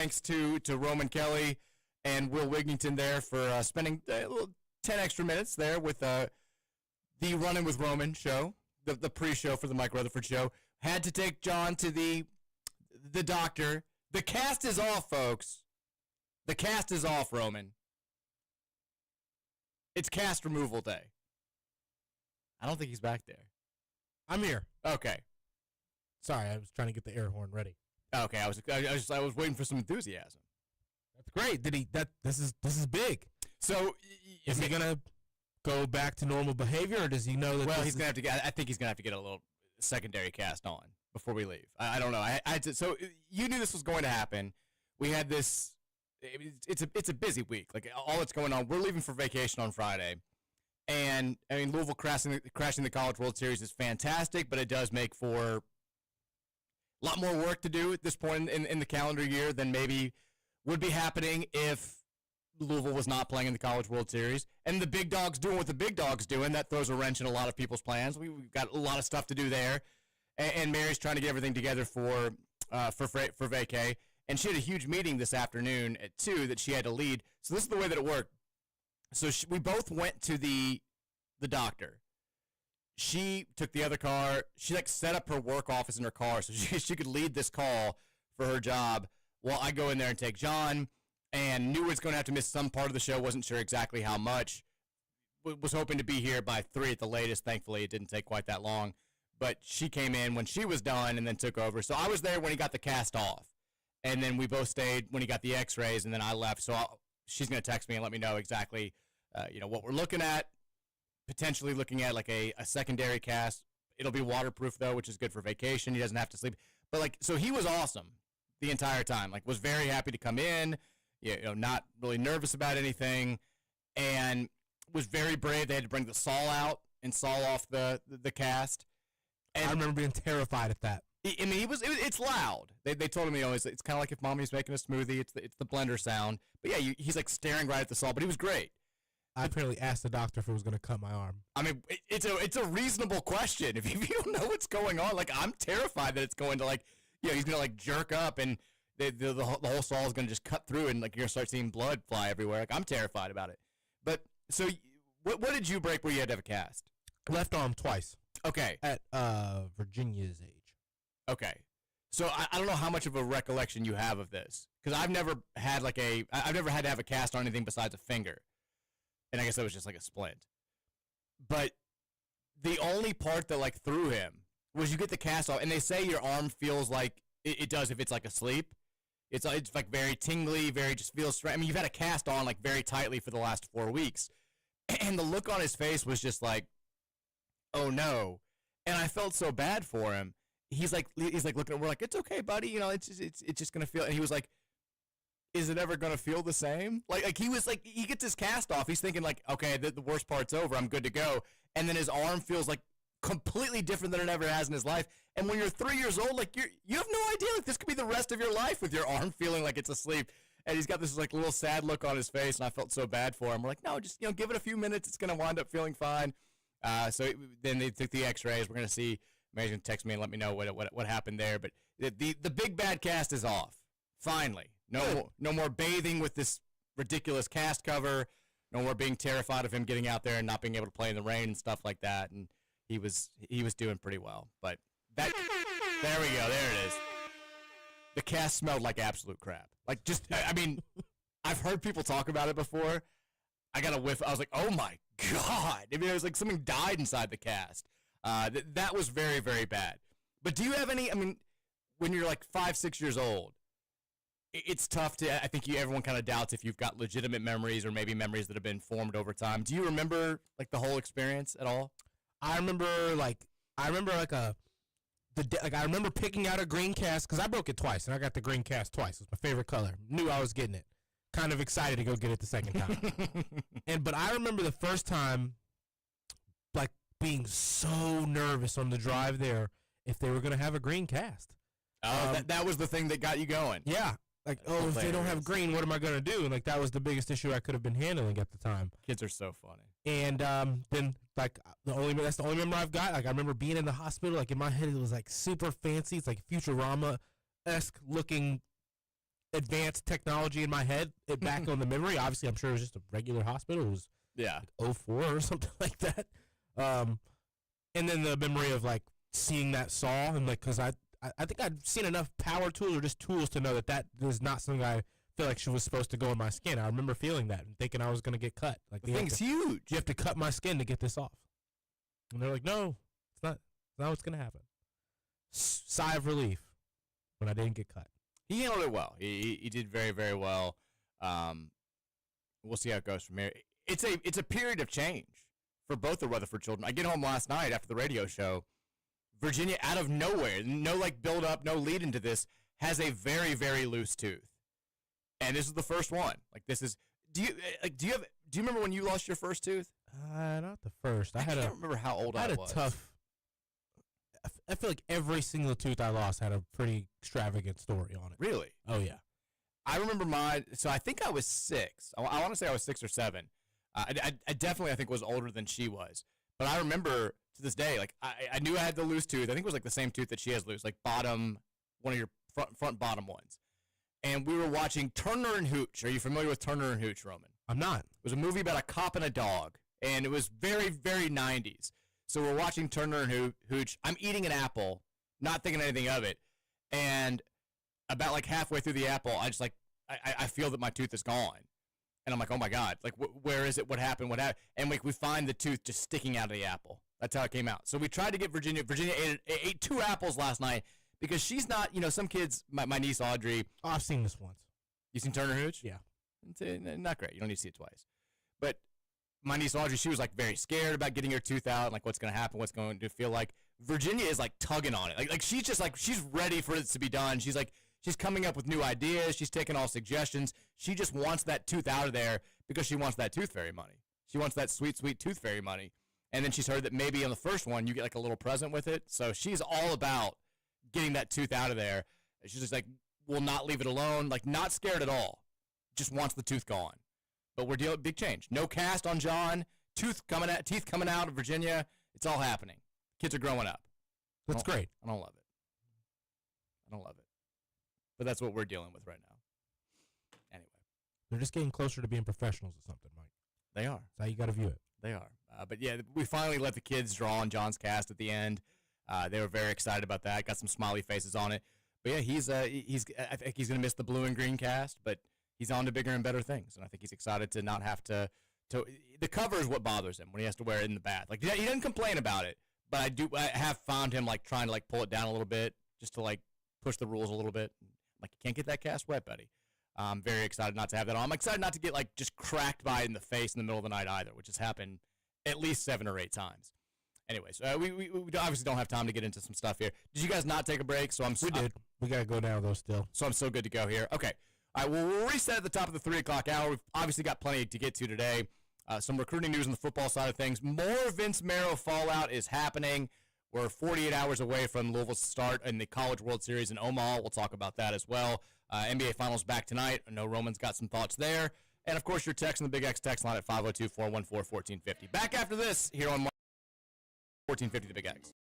Thanks to Roman Kelly and Will Wigington there for spending a little 10 extra minutes there with the Running with Roman show, the pre-show for the Mike Rutherford show. Had to take John to the doctor. The cast is off, folks. The cast is off, Roman. It's cast removal day. I don't think he's back there. I'm here. Okay. Sorry, I was trying to get the air horn ready. Okay, I was waiting for some enthusiasm. That's great. This is big. So is he gonna go back to normal behavior, or does he know that? Well, he's gonna have to get. I think he's gonna have to get a little secondary cast on before we leave. I don't know. So you knew this was going to happen. We had this. It's a busy week. Like all that's going on. We're leaving for vacation on Friday, and I mean Louisville crashing the College World Series is fantastic, but it does make for a lot more work to do at this point in the calendar year than maybe would be happening if Louisville was not playing in the College World Series. And the big dog's doing what the big dog's doing. That throws a wrench in a lot of people's plans. We've got a lot of stuff to do there. And Mary's trying to get everything together for vacay. And she had a huge meeting this afternoon at 2 that she had to lead. So this is the way that it worked. So we both went to the doctor. She took the other car. She set up her work office in her car so she could lead this call for her job while I go in there and take John. And knew was going to have to miss some part of the show. Wasn't sure exactly how much. Was hoping to be here by 3 at the latest. Thankfully, it didn't take quite that long. But she came in when she was done and then took over. So I was there when he got the cast off. And then we both stayed when he got the x-rays, and then I left. So she's going to text me and let me know exactly what we're looking at. Potentially looking at like a secondary cast. It'll be waterproof, though, which is good for vacation. He doesn't have to sleep. But, so he was awesome the entire time. Was very happy to come in. Not really nervous about anything, and was very brave. They had to bring the saw out and saw off the cast. And I remember being terrified at that. I mean, it's loud. They told him, it's kind of like if mommy's making a smoothie. It's the blender sound. But yeah, he's staring right at the saw. But he was great. I apparently asked the doctor if it was going to cut my arm. I mean, it's a reasonable question. If you don't know what's going on, I'm terrified that it's going to he's going to jerk up and. The whole saw is going to just cut through and you're going to start seeing blood fly everywhere. I'm terrified about it. But so what did you break where you had to have a cast? Left arm twice. Okay. At Virginia's age. Okay. So I don't know how much of a recollection you have of this because I've never had I've never had to have a cast on anything besides a finger, and I guess that was just a splint. But the only part that threw him was you get the cast off, and they say your arm feels like it does if it's asleep. It's very tingly, very just feels straight. I mean, you've had a cast on very tightly for the last 4 weeks, and the look on his face was just oh no, and I felt so bad for him. He's looking. We're it's okay, buddy. It's just gonna feel. And he was is it ever gonna feel the same? He was he gets his cast off. He's thinking okay, the worst part's over. I'm good to go. And then his arm feels completely different than it ever has in his life. And when you're 3 years old, you have no idea this could be the rest of your life with your arm feeling like it's asleep. And he's got this little sad look on his face, and I felt so bad for him. We're no, just give it a few minutes. It's gonna wind up feeling fine. So then they took the X-rays. We're gonna see. Mary's gonna text me and let me know what happened there. But the big bad cast is off. Finally, no more bathing with this ridiculous cast cover. No more being terrified of him getting out there and not being able to play in the rain and stuff like that. And he was doing pretty well, but there we go. There it is. The cast smelled like absolute crap. I mean, I've heard people talk about it before. I got a whiff. I was oh my God. I mean, it was something died inside the cast. That was very, very bad. But do you have any, when you're 5, 6 years old, it's tough to, I think everyone kind of doubts if you've got legitimate memories or maybe memories that have been formed over time. Do you remember the whole experience at all? I remember I remember picking out a green cast because I broke it twice and I got the green cast twice. It was my favorite color. Knew I was getting it. Kind of excited to go get it the second time. But I remember the first time being so nervous on the drive there if they were going to have a green cast. That was the thing that got you going. Yeah. If they don't have green, what am I going to do? And that was the biggest issue I could have been handling at the time. Kids are so funny. And then that's the only memory I've got. I remember being in the hospital. In my head, it was super fancy. It's Futurama-esque looking advanced technology in my head, it back on the memory. Obviously, I'm sure it was just a regular hospital. It was Yeah. like '04 or something like that. And then the memory of like seeing that saw and like, because I think I'd seen enough power tools or just tools to know that that is not something I feel like she was supposed to go in my skin. I remember feeling that and thinking I was going to get cut. Like, The thing's huge. you have to cut my skin to get this off. And they're like, no, it's not what's going to happen. Sigh of relief when I didn't get cut. He handled it well. He did very, very well. We'll see how it goes from here. It's a period of change for both the Rutherford children. I get home last night after the radio show. Virginia, out of nowhere, no like build up, no lead into this, has a very, very loose tooth, and this is the first one. Like this is. Do you remember when you lost your first tooth? Not the first. I can't remember how old I was. had a tough. I feel like every single tooth I lost had a pretty extravagant story on it. Really? Oh yeah. I remember mine. So I think I was 6. I want to say I was 6 or 7. I definitely I think was older than she was. But I remember to this day, like I knew I had the loose tooth. I think it was like the same tooth that she has loose, like bottom, one of your front bottom ones. And we were watching Turner and Hooch. Are you familiar with Turner and Hooch, Roman? I'm not. It was a movie about a cop and a dog, and it was very, very 90s. So we're watching Turner and Hooch. I'm eating an apple, not thinking anything of it, and about like halfway through the apple, I just like I feel that my tooth is gone, and I'm like, oh my god, like where is it? What happened? What happened? And like we find the tooth just sticking out of the apple. That's how it came out. So we tried to get Virginia. Virginia ate 2 apples last night because she's not. You know, some kids. My niece Audrey. Oh, I've seen this once. You seen Turner and Hooch? Yeah. It's not great. You don't need to see it twice, but. My niece Audrey, she was like very scared about getting her tooth out and like what's going to happen, what's going to feel like. Virginia is like tugging on it. Like she's just like, she's ready for it to be done. She's like, she's coming up with new ideas. She's taking all suggestions. She just wants that tooth out of there because she wants that tooth fairy money. She wants that sweet, sweet tooth fairy money. And then she's heard that maybe on the first one you get like a little present with it. So she's all about getting that tooth out of there. She's just like, will not leave it alone. Like not scared at all. Just wants the tooth gone. But we're dealing with big change. No cast on John. Teeth coming out of Virginia. It's all happening. Kids are growing up. That's great. I don't love it. But that's what we're dealing with right now. Anyway. They're just getting closer to being professionals or something, Mike. They are. That's how you got to view it. They are. But yeah, we finally let the kids draw on John's cast at the end. They were very excited about that. Got some smiley faces on it. But yeah, I think he's going to miss the blue and green cast, but he's on to bigger and better things, and I think he's excited to not have to. The cover is what bothers him when he has to wear it in the bath. Like he doesn't complain about it, but I have found him like trying to like pull it down a little bit just to like push the rules a little bit. Like you can't get that cast wet, buddy. I'm very excited not to have that on. I'm excited not to get like just cracked by it in the face in the middle of the night either, which has happened at least 7 or 8 times. Anyways, we obviously don't have time to get into some stuff here. Did you guys not take a break? We did. We gotta go now though still. So I'm still good to go here. Okay. All right, well, we'll reset at the top of the 3 o'clock hour. We've obviously got plenty to get to today. Some recruiting news on the football side of things. More Vince Marrow fallout is happening. We're 48 hours away from Louisville's start in the College World Series in Omaha. We'll talk about that as well. NBA Finals back tonight. I know Roman's got some thoughts there. And, of course, your text on the Big X text line at 502-414-1450. Back after this here on 1450 The Big X.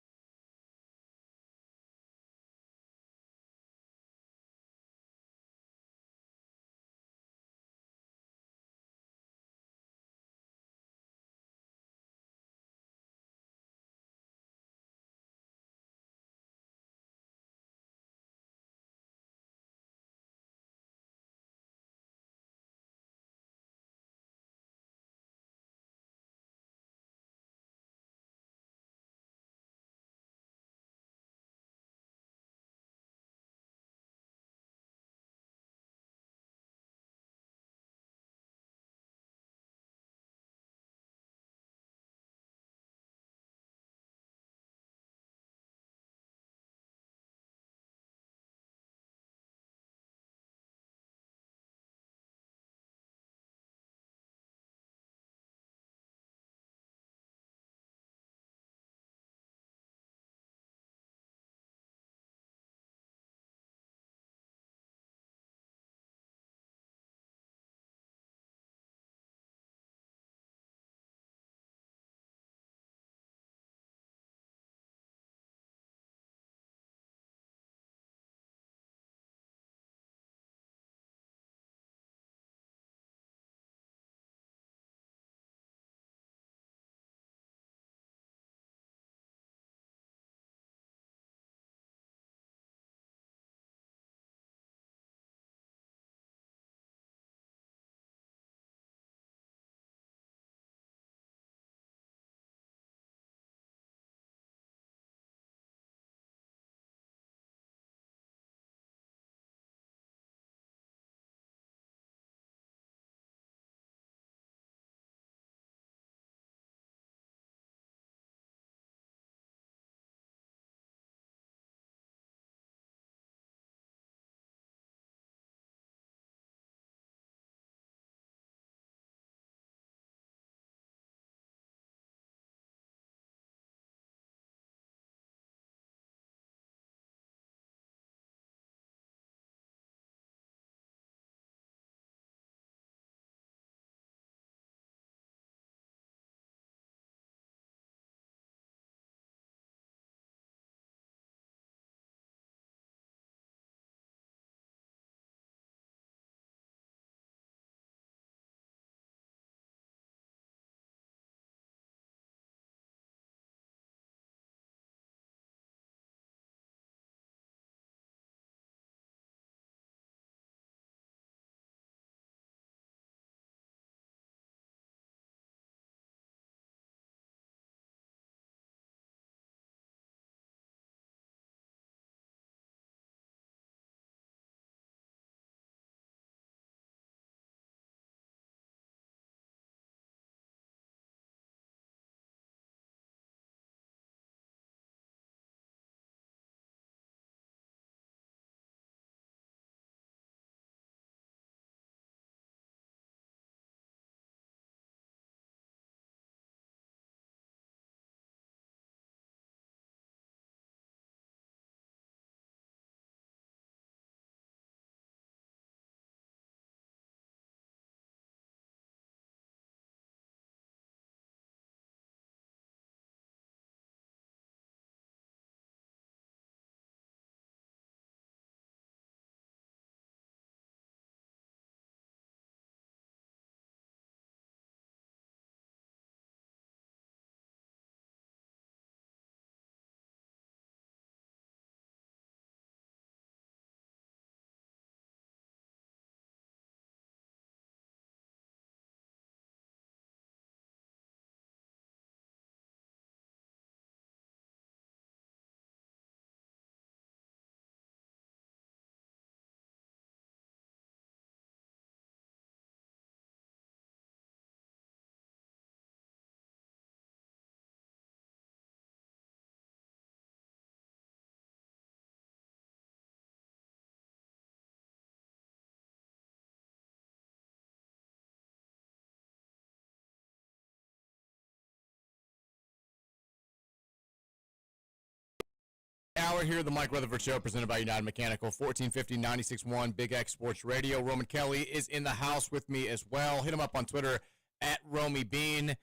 Hour here, the Mike Rutherford Show, presented by United Mechanical, 1450 96.1 Big X Sports Radio. Roman Kelly is in the house with me as well. Hit him up on Twitter at Romy Bean.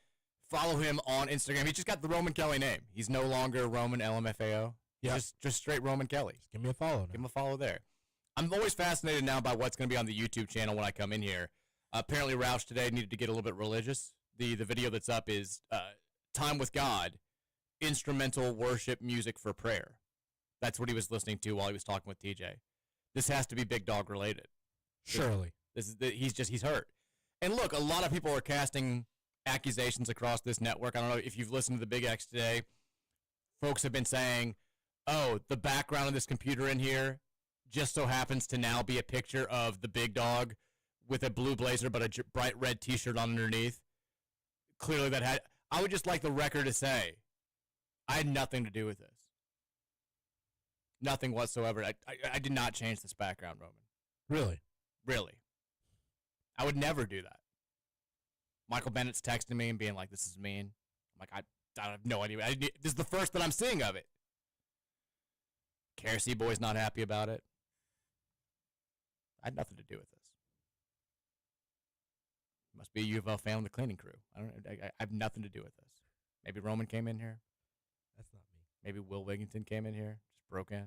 Follow him on Instagram. He just got the Roman Kelly name. He's no longer Roman LMFAO. Yeah. Just straight Roman Kelly. Just give me a follow now. Give him a follow there. I'm always fascinated now by what's going to be on the YouTube channel when I come in here. Apparently, Roush today needed to get a little bit religious. The video that's up is Time with God, instrumental worship music for prayer. That's what he was listening to while he was talking with TJ. This has to be Big Dog related. Surely. He's hurt. And look, a lot of people are casting accusations across this network. I don't know if you've listened to the Big X today. Folks have been saying, oh, the background of this computer in here just so happens to now be a picture of the Big Dog with a blue blazer but a bright red T-shirt on underneath. Clearly I would just like the record to say, I had nothing to do with this. Nothing whatsoever. I did not change this background, Roman. Really? Really. I would never do that. Michael Bennett's texting me and being like, this is mean. I'm like, I have no idea. This is the first that I'm seeing of it. Kersey Boy's not happy about it. I had nothing to do with this. Must be a U of L fan on the cleaning crew. I have nothing to do with this. Maybe Roman came in here. That's not me. Maybe Will Wigington came in here, just broke in.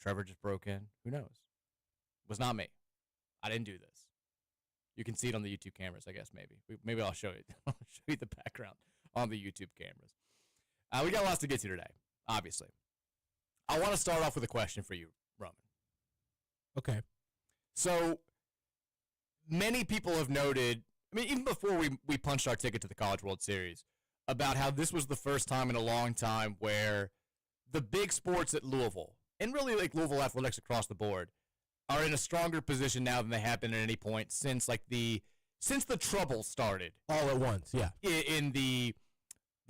Trevor just broke in. Who knows? It was not me. I didn't do this. You can see it on the YouTube cameras, I guess, maybe. Maybe I'll show you. I'll show you the background on the YouTube cameras. We got lots to get to today, obviously. I want to start off with a question for you, Roman. Okay. So, many people have noted, I mean, even before we punched our ticket to the College World Series, about how this was the first time in a long time where the big sports at Louisville, and really like Louisville athletics across the board, are in a stronger position now than they have been at any point since the trouble started. All at once, yeah. In the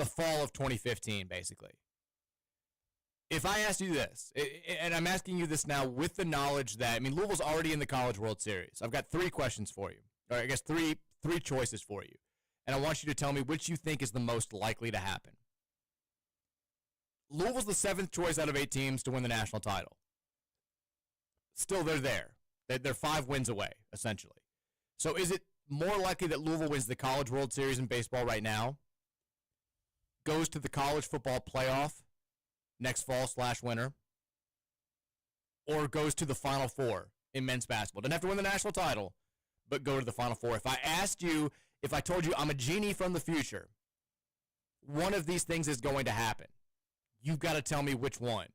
fall of 2015, basically. If I asked you this, and I'm asking you this now with the knowledge that, I mean, Louisville's already in the College World Series. I've got three questions for you, or I guess three choices for you. And I want you to tell me which you think is the most likely to happen. Louisville's the seventh choice out of 8 teams to win the national title. Still, they're there. They're 5 wins away, essentially. So is it more likely that Louisville wins the College World Series in baseball right now, goes to the college football playoff next fall/winter, or goes to the Final Four in men's basketball? Doesn't have to win the national title, but go to the Final Four. If I told you I'm a genie from the future, one of these things is going to happen. You've got to tell me which one.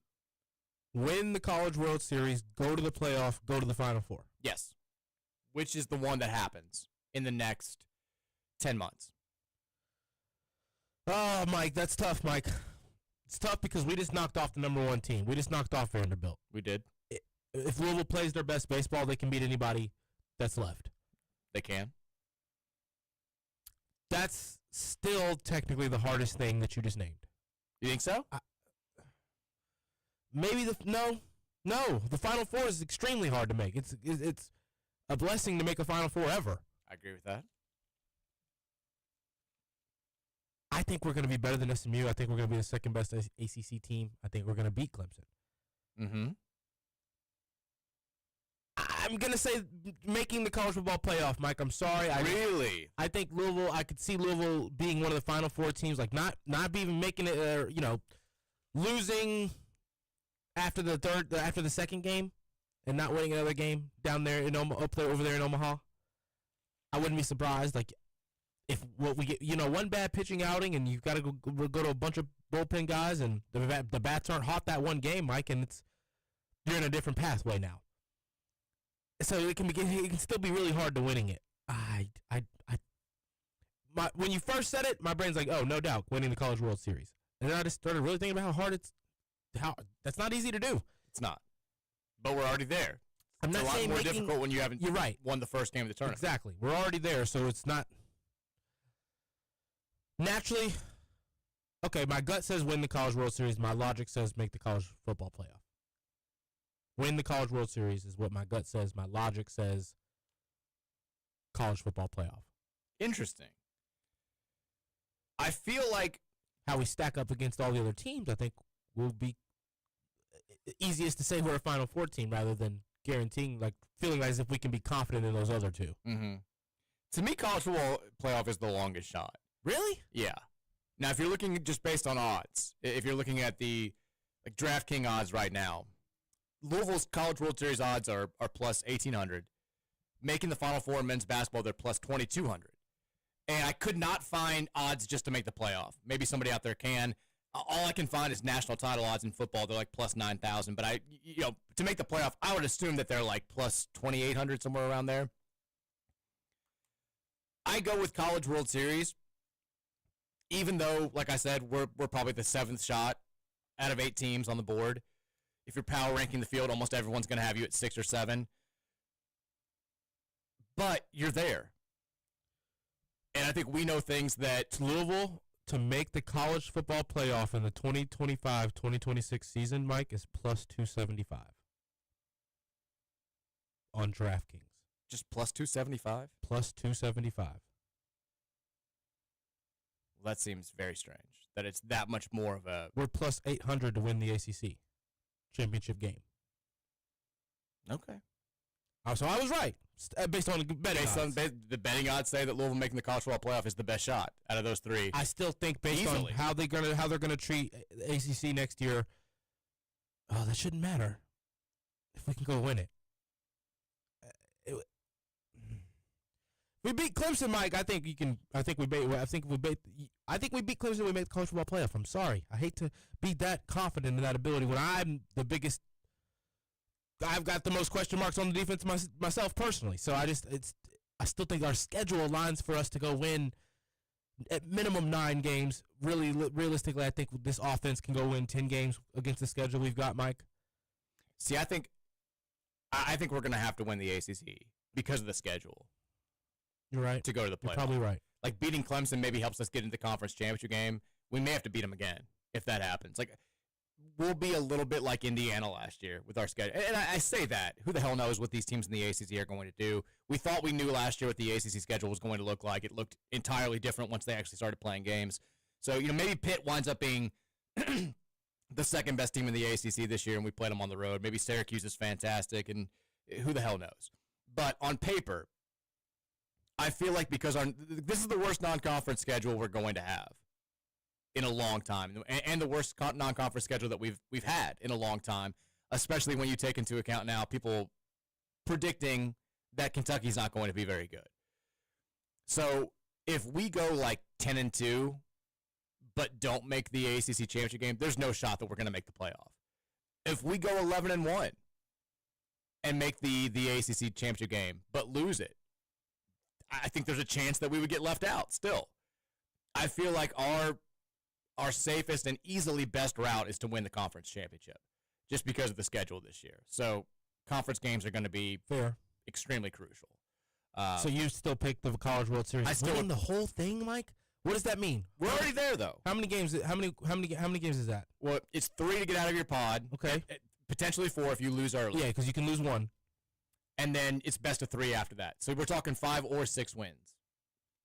Win the College World Series, go to the playoff, go to the Final Four. Yes. Which is the one that happens in the next 10 months? Oh, Mike, that's tough, Mike. It's tough because we just knocked off the number 1 team. We just knocked off Vanderbilt. We did. If Louisville plays their best baseball, they can beat anybody that's left. They can. That's still technically the hardest thing that you just named. You think so? Maybe no. The Final Four is extremely hard to make. It's a blessing to make a Final Four ever. I agree with that. I think we're going to be better than SMU. I think we're going to be the second best ACC team. I think we're going to beat Clemson. Mm-hmm. I'm going to say making the college football playoff, Mike. I'm sorry. Really? I think Louisville, I could see Louisville being one of the Final Four teams, like not even making it, losing after the second game and not winning another game down there over there in Omaha. I wouldn't be surprised. Like, if what we get, one bad pitching outing and you've got to go to a bunch of bullpen guys and the bats aren't hot that one game, Mike, and you're in a different pathway now. So it can still be really hard to winning it. When you first said it, my brain's like, oh, no doubt, winning the College World Series. And then I just started really thinking about how that's not easy to do. It's not. But we're already there. I'm not saying it's a lot more difficult when you haven't won the first game of the tournament. Exactly. We're already there, so it's not. Naturally, okay, my gut says win the College World Series. My logic says make the college football playoff. Win the College World Series is what my gut says. My logic says college football playoff. Interesting. I feel like how we stack up against all the other teams, I think we'll be easiest to say we're a Final Four team rather than guaranteeing, like feeling as if we can be confident in those other two. Mm-hmm. To me, college football playoff is the longest shot. Really? Yeah. Now, if you're looking just based on odds, if you're looking at the like DraftKings odds right now, Louisville's College World Series odds are plus 1,800. Making the Final Four in men's basketball, they're plus 2,200. And I could not find odds just to make the playoff. Maybe somebody out there can. All I can find is national title odds in football. They're like plus 9,000. But to make the playoff, I would assume that they're like plus 2,800, somewhere around there. I go with College World Series, even though, like I said, we're probably the 7th shot out of 8 teams on the board. If you're power ranking the field, almost everyone's going to have you at 6 or 7. But you're there. And I think we know things that Louisville to make the college football playoff in the 2025-2026 season, Mike, is plus 275 on DraftKings. Just plus 275? Plus 275. Well, that seems very strange, that it's that much more of a... We're plus 800 to win the ACC championship game. Okay. So I was right, based on the betting odds. The betting odds say that Louisville making the college football playoff is the best shot out of those 3. I still think based on how they're gonna treat ACC next year, that shouldn't matter if we can go win it. We beat Clemson, Mike. I think we beat Clemson. We made the college football playoff. I'm sorry. I hate to be that confident in that ability when I'm the biggest. I've got the most question marks on the defense myself personally. So I still think our schedule aligns for us to go win at minimum 9 games. Really, realistically, I think this offense can go win 10 games against the schedule we've got, Mike. See, I think we're going to have to win the ACC because of the schedule. You're right. To go to the playoff. You're probably right. Like, beating Clemson maybe helps us get into the conference championship game. We may have to beat them again if that happens. Like, we'll be a little bit like Indiana last year with our schedule. And I say that. Who the hell knows what these teams in the ACC are going to do? We thought we knew last year what the ACC schedule was going to look like. It looked entirely different once they actually started playing games. So, maybe Pitt winds up being the second best team in the ACC this year, and we played them on the road. Maybe Syracuse is fantastic, and who the hell knows? But on paper, I feel like because this is the worst non-conference schedule we're going to have in a long time, and the worst non-conference schedule that we've had in a long time, especially when you take into account now people predicting that Kentucky's not going to be very good. So if we go like 10-2, but don't make the ACC championship game, there's no shot that we're going to make the playoff. If we go 11-1 and make the ACC championship game, but lose it, I think there's a chance that we would get left out still. I feel like our safest and easily best route is to win the conference championship just because of the schedule this year. So conference games are going to be extremely crucial. So you still pick the College World Series? I still win the whole thing, Mike? What does that mean? We're already there, though. How many games? How many games is that? Well, it's 3 to get out of your pod. Okay. Potentially 4 if you lose early. Yeah, because you can lose 1. And then it's best of 3 after that. So we're talking 5 or 6 wins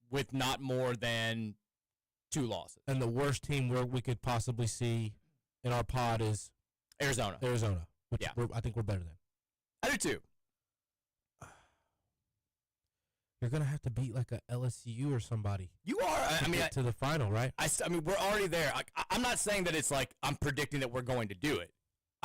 with not more than 2 losses. And the worst team where we could possibly see in our pod is Arizona. Which I think we're better than. I do too. You're going to have to beat like a LSU or somebody. You are. To the final, right? I mean, we're already there. I'm not saying that it's like I'm predicting that we're going to do it.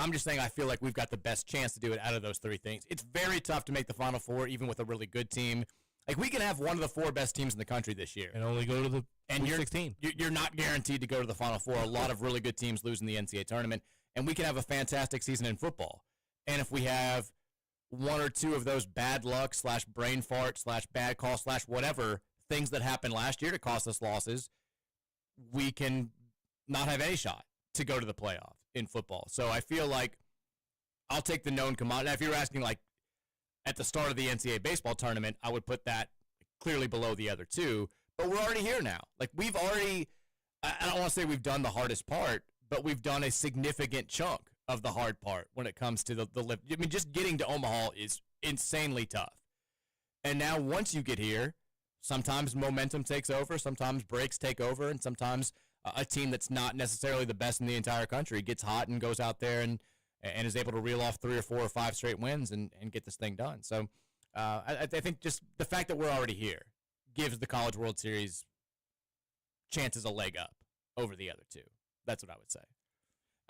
I'm just saying I feel like we've got the best chance to do it out of those 3 things. It's very tough to make the Final Four, even with a really good team. Like, we can have one of the 4 best teams in the country this year. And only go to the Sweet 16. You're not guaranteed to go to the Final Four. A lot of really good teams lose in the NCAA tournament. And we can have a fantastic season in football. And if we have 1 or 2 of those bad luck / brain fart / bad call / whatever things that happened last year to cost us losses, we can not have any shot to go to the playoff in football. So I feel like I'll take the known commodity. Now, if you're asking like at the start of the NCAA baseball tournament, I would put that clearly below the other 2. But we're already here now. Like, we've already, I don't want to say we've done the hardest part, but we've done a significant chunk of the hard part when it comes to the lift. I mean, just getting to Omaha is insanely tough. And now once you get here, sometimes momentum takes over, sometimes breaks take over, and sometimes a team that's not necessarily the best in the entire country gets hot and goes out there and is able to reel off 3 or 4 or 5 straight wins and get this thing done. So I think just the fact that we're already here gives the College World Series chances a leg up over the other two. That's what I would say.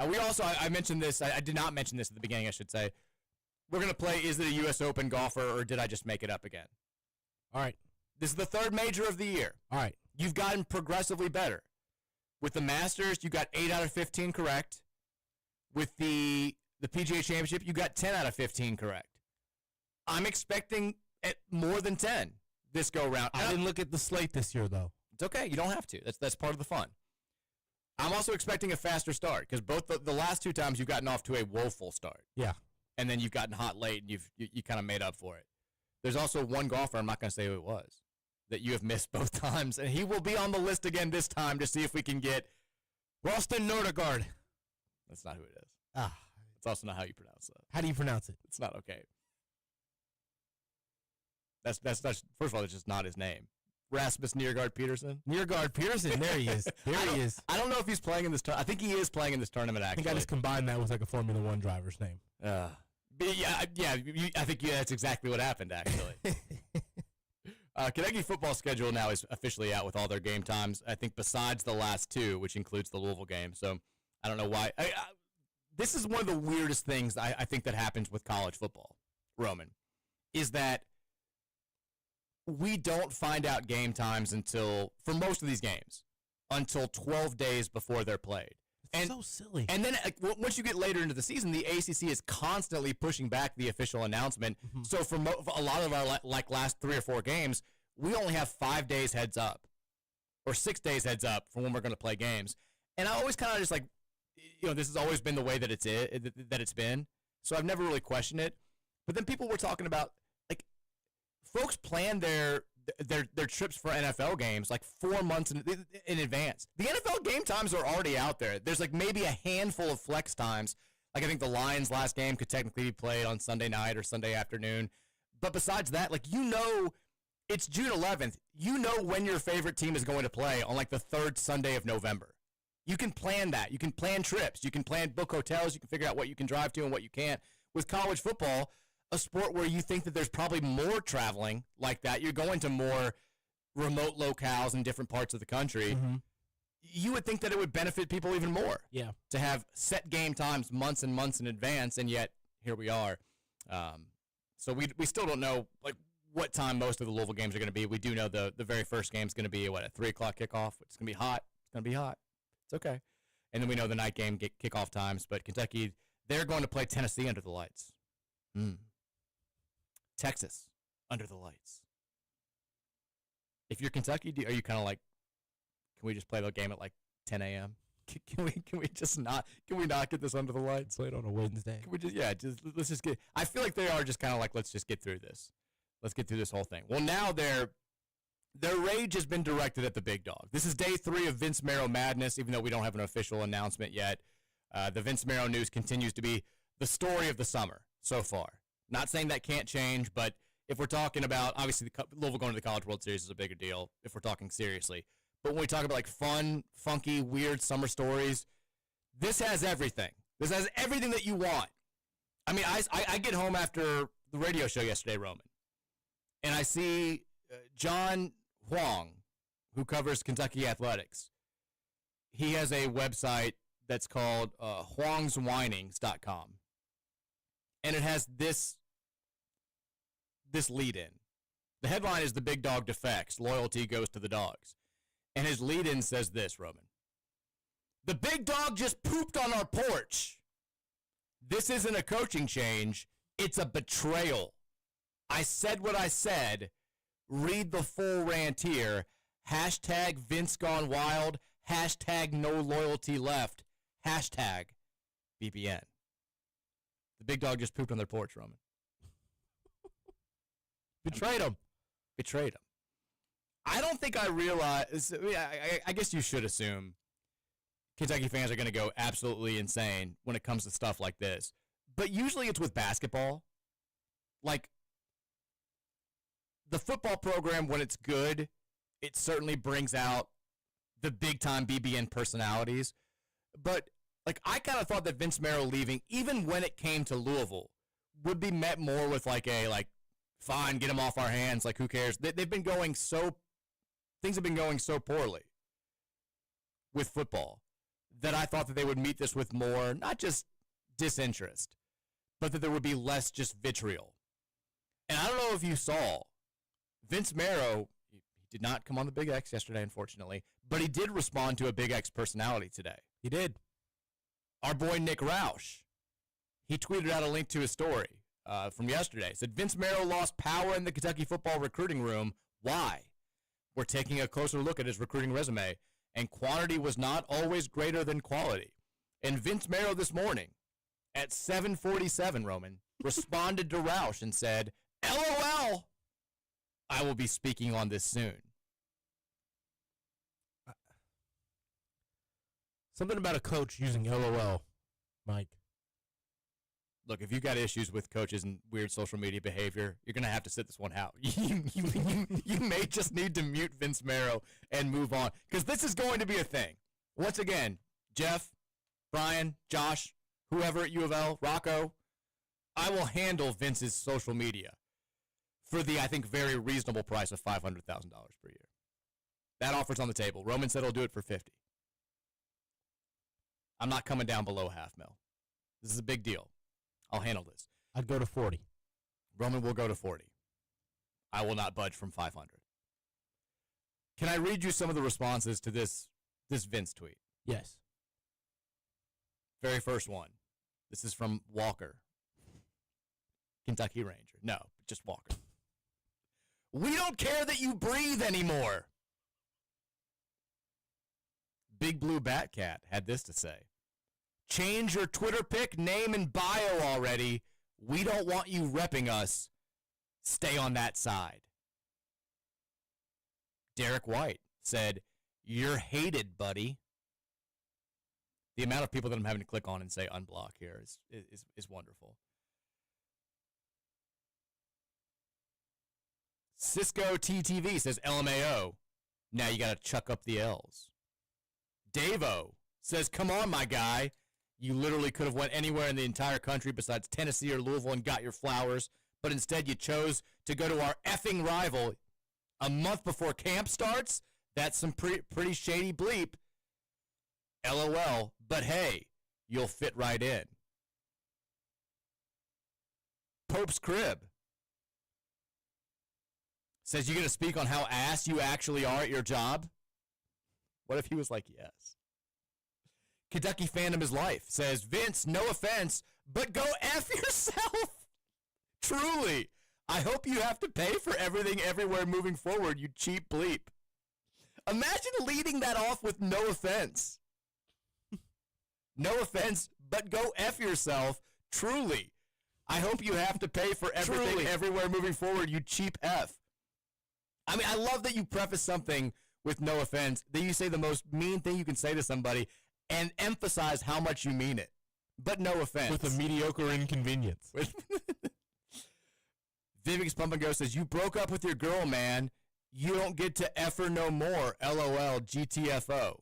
We also, I mentioned this, I did not mention this at the beginning, I should say. We're going to play Is It a U.S. Open Golfer, or did I just make it up again? All right. This is the third major of the year. All right. You've gotten progressively better. With the Masters, you got 8 out of 15 correct. With the PGA Championship, you got 10 out of 15 correct. I'm expecting more than 10 this go-round. I didn't look at the slate this year, though. It's okay. You don't have to. That's part of the fun. I'm also expecting a faster start because both the last 2 times you've gotten off to a woeful start. Yeah. And then you've gotten hot late and you kind of made up for it. There's also one golfer, I'm not going to say who it was, that you have missed both times, and he will be on the list again this time to see if we can get Ralston Nordegaard. That's not who it is. Ah. It's also not how you pronounce that. How do you pronounce it? It's not okay. That's first of all, it's just not his name. Rasmus Niergaard Peterson. Niergaard Peterson. There he is. There he is. I don't know if he's playing in this tournament. I think he is playing in this tournament, actually. I think I just combined that with like a Formula One driver's name. But I think that's exactly what happened, actually. Kentucky football schedule now is officially out with all their game times, I think, besides the last 2, which includes the Louisville game. So I don't know why. This is one of the weirdest things I think that happens with college football, Roman, is that we don't find out game times for most of these games, until 12 days before they're played. It's so silly. And then once you get later into the season, the ACC is constantly pushing back the official announcement. Mm-hmm. So for a lot of our last 3 or 4 games, we only have 5 days heads up or 6 days heads up for when we're going to play games. And I always kind of just this has always been the way that it's been. So I've never really questioned it. But then people were talking about folks plan their trips for NFL games 4 months in advance. The NFL game times are already out there. There's maybe a handful of flex times. I think the Lions' last game could technically be played on Sunday night or Sunday afternoon. But besides that, it's June 11th. You know when your favorite team is going to play on the third Sunday of November. You can plan that. You can plan trips. You can book hotels. You can figure out what you can drive to and what you can't. With college football, a sport where you think that there's probably more traveling like that, you're going to more remote locales in different parts of the country, mm-hmm. You would think that it would benefit people even more to have set game times months and months in advance, and yet here we are. So we still don't know what time most of the Louisville games are going to be. We do know the very first game is going to be, at 3 o'clock kickoff. It's going to be hot. It's going to be hot. It's okay. And then we know the night game kickoff times, but Kentucky, they're going to play Tennessee under the lights. Texas under the lights. If you're Kentucky, are you kind of can we just play the game at 10 a.m.? Can we just not? Can we not get this under the lights? Play it on a Wednesday. Can we let's just get. I feel like they are just kind of let's just get through this. Let's get through this whole thing. Well, now their rage has been directed at the big dog. This is day 3 of Vince Marrow madness, even though we don't have an official announcement yet. The Vince Marrow news continues to be the story of the summer so far. Not saying that can't change, but if we're talking about, obviously, Louisville going to the College World Series is a bigger deal if we're talking seriously. But when we talk about fun, funky, weird summer stories, this has everything. This has everything that you want. I mean, I get home after the radio show yesterday, Roman, and I see John Huang, who covers Kentucky athletics. He has a website that's called huangswhinings.com. And it has this lead-in. The headline is "The Big Dog Defects. Loyalty Goes to the Dogs." And his lead-in says this, Roman. "The big dog just pooped on our porch. This isn't a coaching change. It's a betrayal. I said what I said. Read the full rant here. Hashtag Vince Gone Wild. Hashtag No Loyalty Left. Hashtag BBN." The big dog just pooped on their porch, Roman. Betrayed him. I don't think I realize. I guess you should assume Kentucky fans are going to go absolutely insane when it comes to stuff like this. But usually it's with basketball. The football program, when it's good, it certainly brings out the big-time BBN personalities. But Like, I kind of thought that Vince Marrow leaving, even when it came to Louisville, would be met more with fine, get him off our hands. Like, who cares? They've been going things have been going so poorly with football that I thought that they would meet this with more, not just disinterest, but that there would be less just vitriol. And I don't know if you saw, Vince Marrow, he did not come on the Big X yesterday, unfortunately, but he did respond to a Big X personality today. He did. Our boy Nick Roush, he tweeted out a link to his story from yesterday. It said, Vince Marrow lost power in the Kentucky football recruiting room. Why? We're taking a closer look at his recruiting resume, and quantity was not always greater than quality. And Vince Marrow this morning at 7:47, Roman, responded to Roush and said, LOL, I will be speaking on this soon. Something about a coach using LOL, Mike. Look, if you've got issues with coaches and weird social media behavior, you're going to have to sit this one out. You may just need to mute Vince Marrow and move on, because this is going to be a thing. Once again, Jeff, Brian, Josh, whoever at U of L, Rocco, I will handle Vince's social media for the, I think, very reasonable price of $500,000 per year. That offer's on the table. Roman said he'll do it for 50. I'm not coming down below $500,000. This is a big deal. I'll handle this. I'd go to 40. Roman will go to 40. I will not budge from 500. Can I read you some of the responses to this Vince tweet? Yes. Very first one. This is from Walker, Kentucky Ranger. No, just Walker. We don't care that you breathe anymore. Big Blue Batcat had this to say. Change your Twitter pic, name, and bio already. We don't want you repping us. Stay on that side. Derek White said, you're hated, buddy. The amount of people that I'm having to click on and say unblock here is wonderful. Cisco TTV says LMAO. Now you got to chuck up the L's. Davo says, come on, my guy. You literally could have went anywhere in the entire country besides Tennessee or Louisville and got your flowers, but instead you chose to go to our effing rival a month before camp starts. That's some pretty shady bleep. LOL, but hey, you'll fit right in. Pope's Crib says, you going to speak on how ass you actually are at your job? What if he was like, yes? Kentucky Fandom is Life says, Vince, no offense, but go F yourself. Truly. I hope you have to pay for everything everywhere moving forward, you cheap bleep. Imagine leading that off with no offense. No offense, but go F yourself. Truly. I hope you have to pay for everything everywhere moving forward, you cheap F. I mean, I love that you preface something with no offense, that you say the most mean thing you can say to somebody and emphasize how much you mean it. But no offense. With a mediocre inconvenience. Vivix Pump and Go says, you broke up with your girl, man. You don't get to F her no more. LOL, GTFO.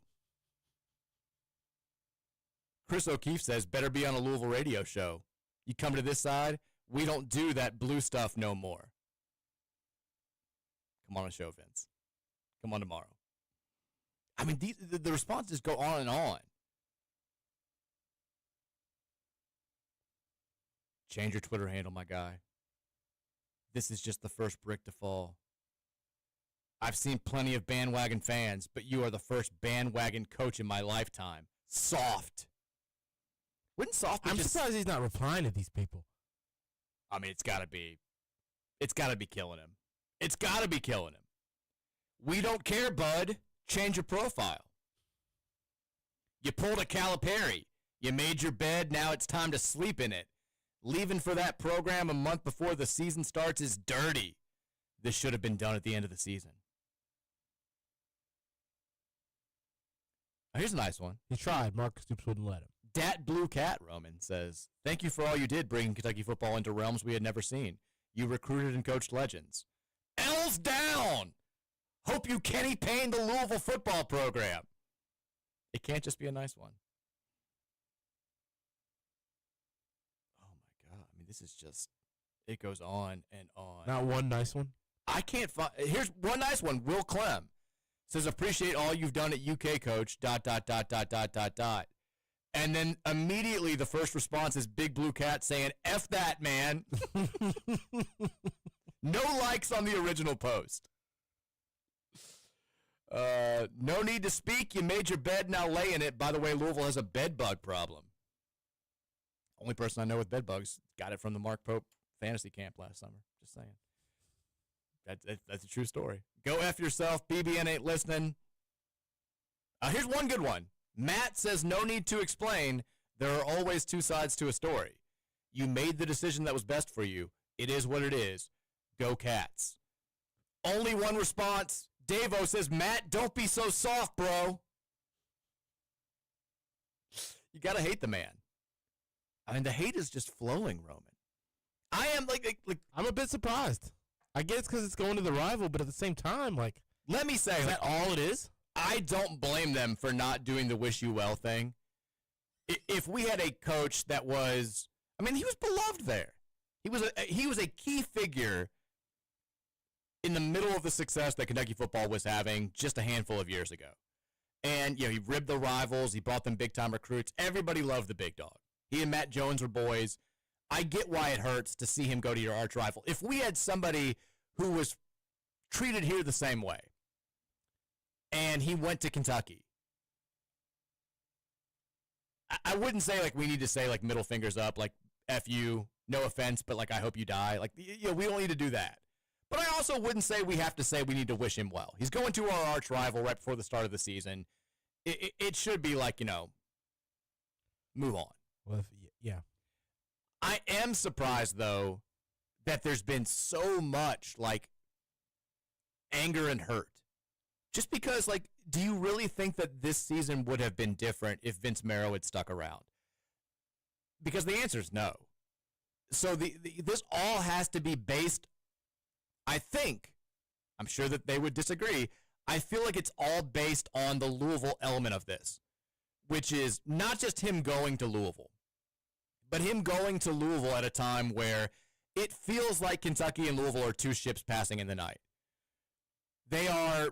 Chris O'Keefe says, better be on a Louisville radio show. You come to this side, we don't do that blue stuff no more. Come on a show, Vince. Come on tomorrow. I mean, the responses go on and on. Change your Twitter handle, my guy. This is just the first brick to fall. I've seen plenty of bandwagon fans, but you are the first bandwagon coach in my lifetime. Soft. Wouldn't soft be I'm surprised he's not replying to these people. I mean, it's got to be killing him. It's got to be killing him. We don't care, bud. Change your profile. You pulled a Calipari. You made your bed. Now it's time to sleep in it. Leaving for that program a month before the season starts is dirty. This should have been done at the end of the season. Oh, here's a nice one. He tried. Mark Stoops wouldn't let him. Dat Blue Cat, Roman, says, thank you for all you did bringing Kentucky football into realms we had never seen. You recruited and coached legends. L's down! Hope you Kenny Payne the Louisville football program. It can't just be a nice one. This is just, it goes on and on. Not one nice one. I can't find. Here's one nice one. Will Clem says, appreciate all you've done at UK, coach. ... And then immediately the first response is Big Blue Cat saying, F that, man. No likes on the original post. No need to speak. You made your bed, now lay in it. By the way, Louisville has a bed bug problem. Only person I know with bed bugs got it from the Mark Pope fantasy camp last summer. Just saying. That's a true story. Go F yourself. BBN ain't listening. Here's one good one. Matt says, no need to explain. There are always two sides to a story. You made the decision that was best for you. It is what it is. Go Cats. Only one response. Davo says, Matt, don't be so soft, bro. You got to hate the man. I mean, the hate is just flowing, Roman. I am like I'm a bit surprised. I guess because it's going to the rival, but at the same time, like, let me say, is that all it is? I don't blame them for not doing the wish you well thing. If we had a coach that was, I mean, he was beloved there. He was a key figure in the middle of the success that Kentucky football was having just a handful of years ago. And, you know, he ribbed the rivals. He brought them big-time recruits. Everybody loved the big dog. He and Matt Jones were boys. I get why it hurts to see him go to your arch rival. If we had somebody who was treated here the same way, and he went to Kentucky, I wouldn't say, like, we need to say, like, middle fingers up, like, F you, no offense, but, like, I hope you die. Like, you know, we don't need to do that. But I also wouldn't say we have to say we need to wish him well. He's going to our arch rival right before the start of the season. It should be like, you know, move on. Well, yeah. I am surprised, though, that there's been so much, like, anger and hurt. Just because, like, do you really think that this season would have been different if Vince Marrow had stuck around? Because the answer is no. So this all has to be based, I think, I'm sure that they would disagree, I feel like it's all based on the Louisville element of this, which is not just him going to Louisville, but him going to Louisville at a time where it feels like Kentucky and Louisville are two ships passing in the night. They are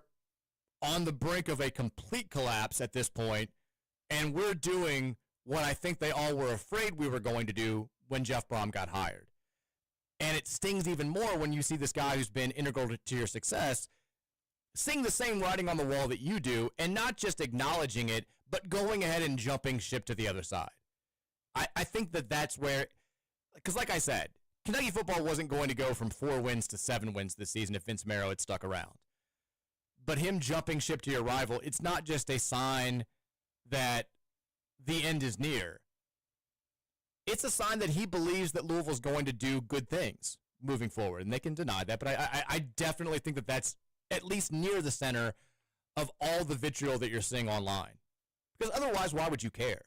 on the brink of a complete collapse at this point, and we're doing what I think they all were afraid we were going to do when Jeff Brom got hired. And it stings even more when you see this guy who's been integral to your success seeing the same writing on the wall that you do, and not just acknowledging it, but going ahead and jumping ship to the other side. I think that that's where, because like I said, Kentucky football wasn't going to go from 4 wins to 7 wins this season if Vince Marrow had stuck around. But him jumping ship to your rival, it's not just a sign that the end is near. It's a sign that he believes that Louisville's going to do good things moving forward, and they can deny that. But I definitely think that that's at least near the center of all the vitriol that you're seeing online. Because otherwise, why would you care?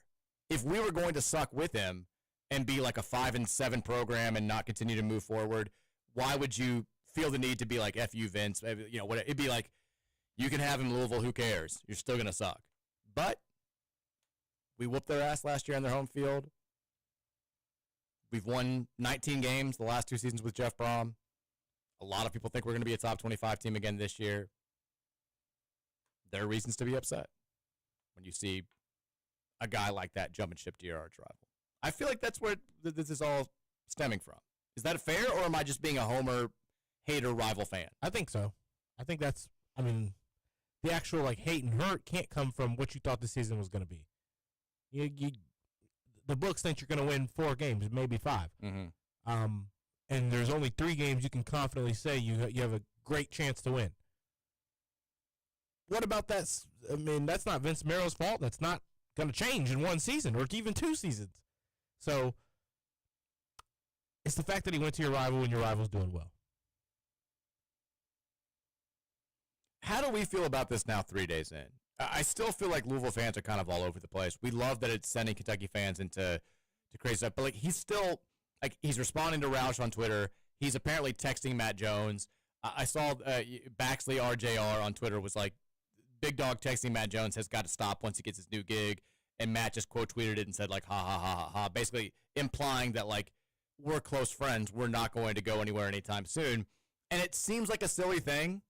If we were going to suck with him and be like a 5-7 program and not continue to move forward, why would you feel the need to be like, F you, Vince? You know, what it'd be like, you can have him, Louisville, who cares? You're still going to suck. But we whooped their ass last year on their home field. We've won 19 games the last 2 seasons with Jeff Brom. A lot of people think we're going to be a top 25 team again this year. There are reasons to be upset when you see a guy like that jumping ship to your arch rival. I feel like that's where this is all stemming from. Is that fair, or am I just being a homer, hater, rival fan? I think so. I think that's, I mean, the actual, like, hate and hurt can't come from what you thought the season was going to be. The books think you're going to win 4 games, maybe 5. Mm-hmm. And there's only 3 games you can confidently say you have a great chance to win. What about that? I mean, that's not Vince Marrow's fault. That's not going to change in 1 season or even 2 seasons. So it's the fact that he went to your rival when your rival's doing well. How do we feel about this now 3 days in? I still feel like Louisville fans are kind of all over the place. We love that it's sending Kentucky fans into crazy stuff, but like he's still like he's responding to Roush on Twitter. He's apparently texting Matt Jones. I saw Baxley RJR on Twitter was like, "Big Dog texting Matt Jones has got to stop once he gets his new gig," and Matt just quote tweeted it and said like, "Ha ha ha ha ha," basically implying that like we're close friends. We're not going to go anywhere anytime soon. And it seems like a silly thing.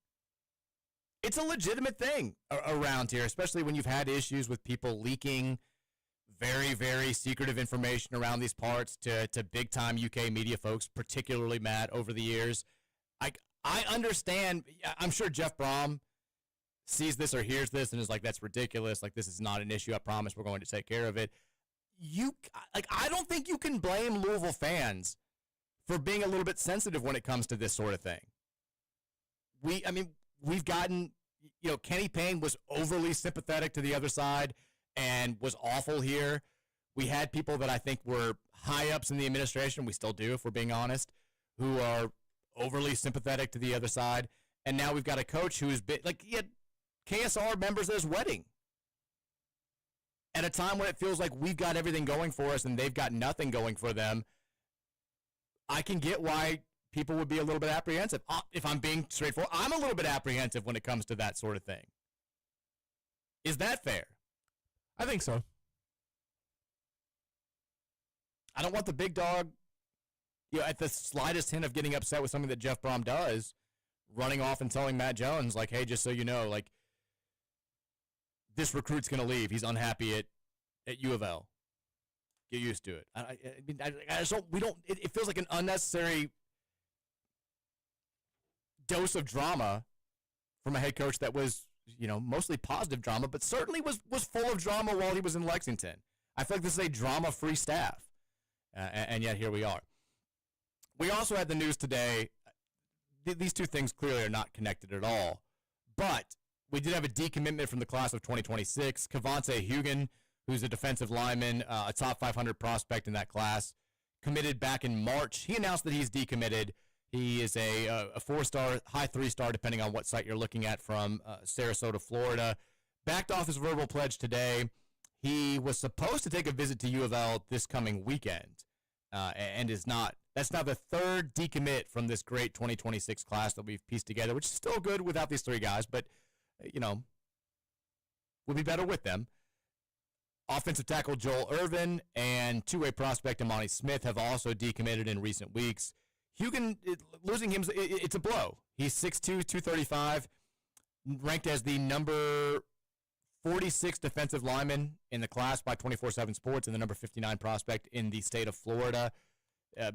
It's a legitimate thing around here, especially when you've had issues with people leaking very, very secretive information around these parts to big-time UK media folks, particularly Matt, over the years. I understand. I'm sure Jeff Brom sees this or hears this and is like, that's ridiculous. Like, this is not an issue. I promise we're going to take care of it. I don't think you can blame Louisville fans for being a little bit sensitive when it comes to this sort of thing. We've gotten, Kenny Payne was overly sympathetic to the other side and was awful here. We had people that I think were high ups in the administration, we still do if we're being honest, who are overly sympathetic to the other side. And now we've got a coach who has been, he had KSR members at his wedding. At a time when it feels like we've got everything going for us and they've got nothing going for them, I can get why people would be a little bit apprehensive. If I'm being straightforward, I'm a little bit apprehensive when it comes to that sort of thing. Is that fair? I think so. I don't want the big dog, at the slightest hint of getting upset with something that Jeff Brom does, running off and telling Matt Jones, like, hey, just so you know, like, this recruit's going to leave. He's unhappy at U of L. Get used to it. I just don't, it feels like an unnecessary dose of drama from a head coach that was, mostly positive drama, but certainly was full of drama while he was in Lexington. I feel like this is a drama-free staff, and yet here we are. We also had the news today. These two things clearly are not connected at all, but we did have a decommitment from the class of 2026. Cavante Hugan, who's a defensive lineman, a top 500 prospect in that class, committed back in March. He announced that he's decommitted. He is a 4-star, high 3-star, depending on what site you're looking at, from Sarasota, Florida. Backed off his verbal pledge today. He was supposed to take a visit to U of L this coming weekend, and is not. That's now the third decommit from this great 2026 class that we've pieced together, which is still good without these three guys, but, would be better with them. Offensive tackle Joel Irvin and two-way prospect Imani Smith have also decommitted in recent weeks. Hugan, losing him, it's a blow. He's 6'2", 235, ranked as the number 46 defensive lineman in the class by 24/7 Sports and the number 59 prospect in the state of Florida.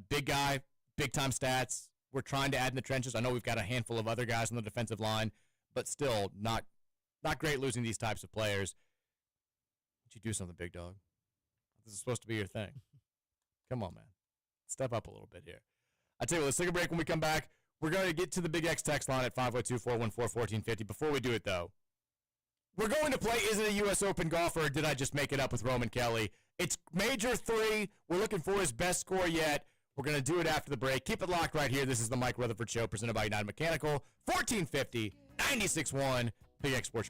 Big guy, big-time stats. We're trying to add in the trenches. I know we've got a handful of other guys on the defensive line, but still not great losing these types of players. Would you do something, big dog? This is supposed to be your thing. Come on, man. Step up a little bit here. I tell you what, let's take a break. When we come back, we're going to get to the Big X text line at 502-414-1450. Before we do it, though, we're going to play Is It a U.S. Open Golfer or Did I Just Make It Up with Roman Kelly? It's Major 3. We're looking for his best score yet. We're going to do it after the break. Keep it locked right here. This is the Mike Rutherford Show presented by United Mechanical. 1450, 96.1, Big X Sports.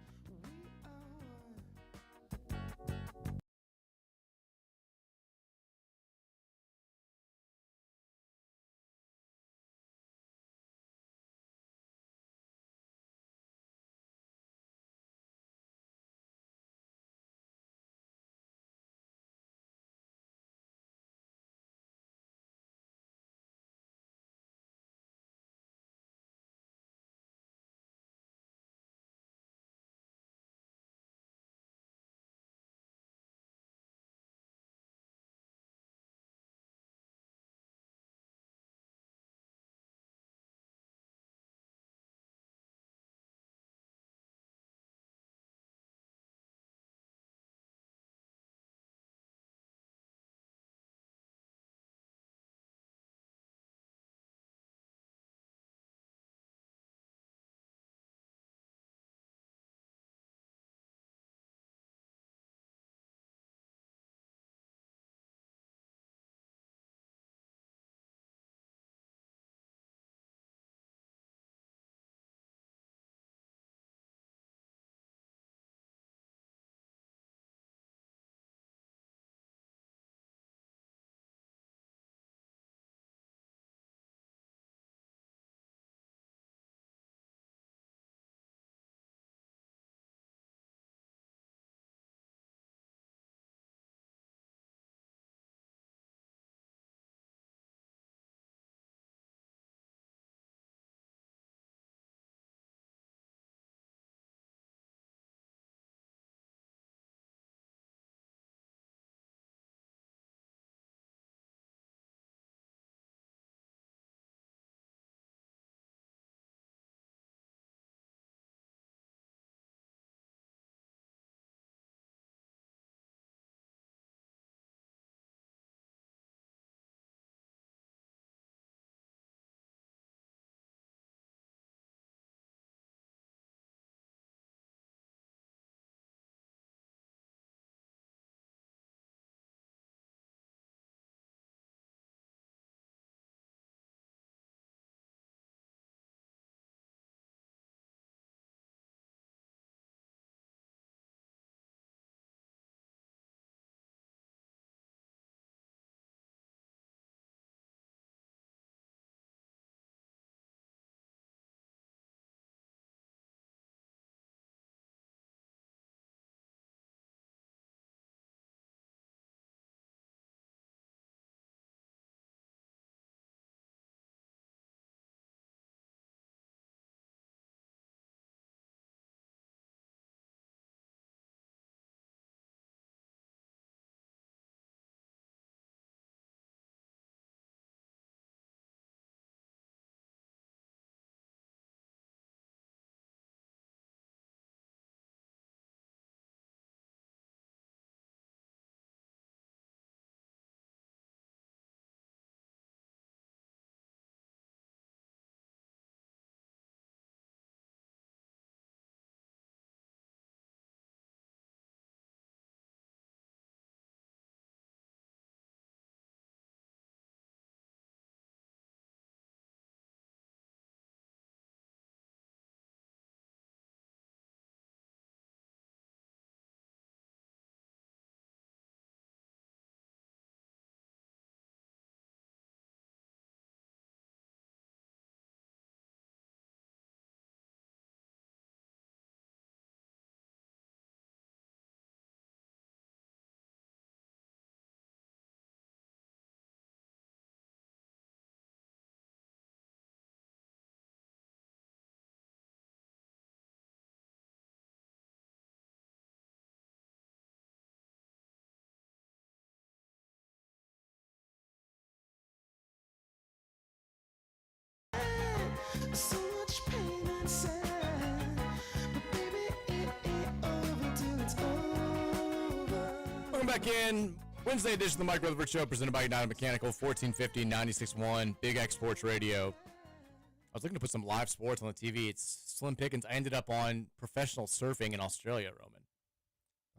Welcome back in. Wednesday edition of the Mike Rutherford Show, presented by United Mechanical, 1450, 96.1, Big X Sports Radio. I was looking to put some live sports on the TV. It's slim pickings. I ended up on professional surfing in Australia, Roman.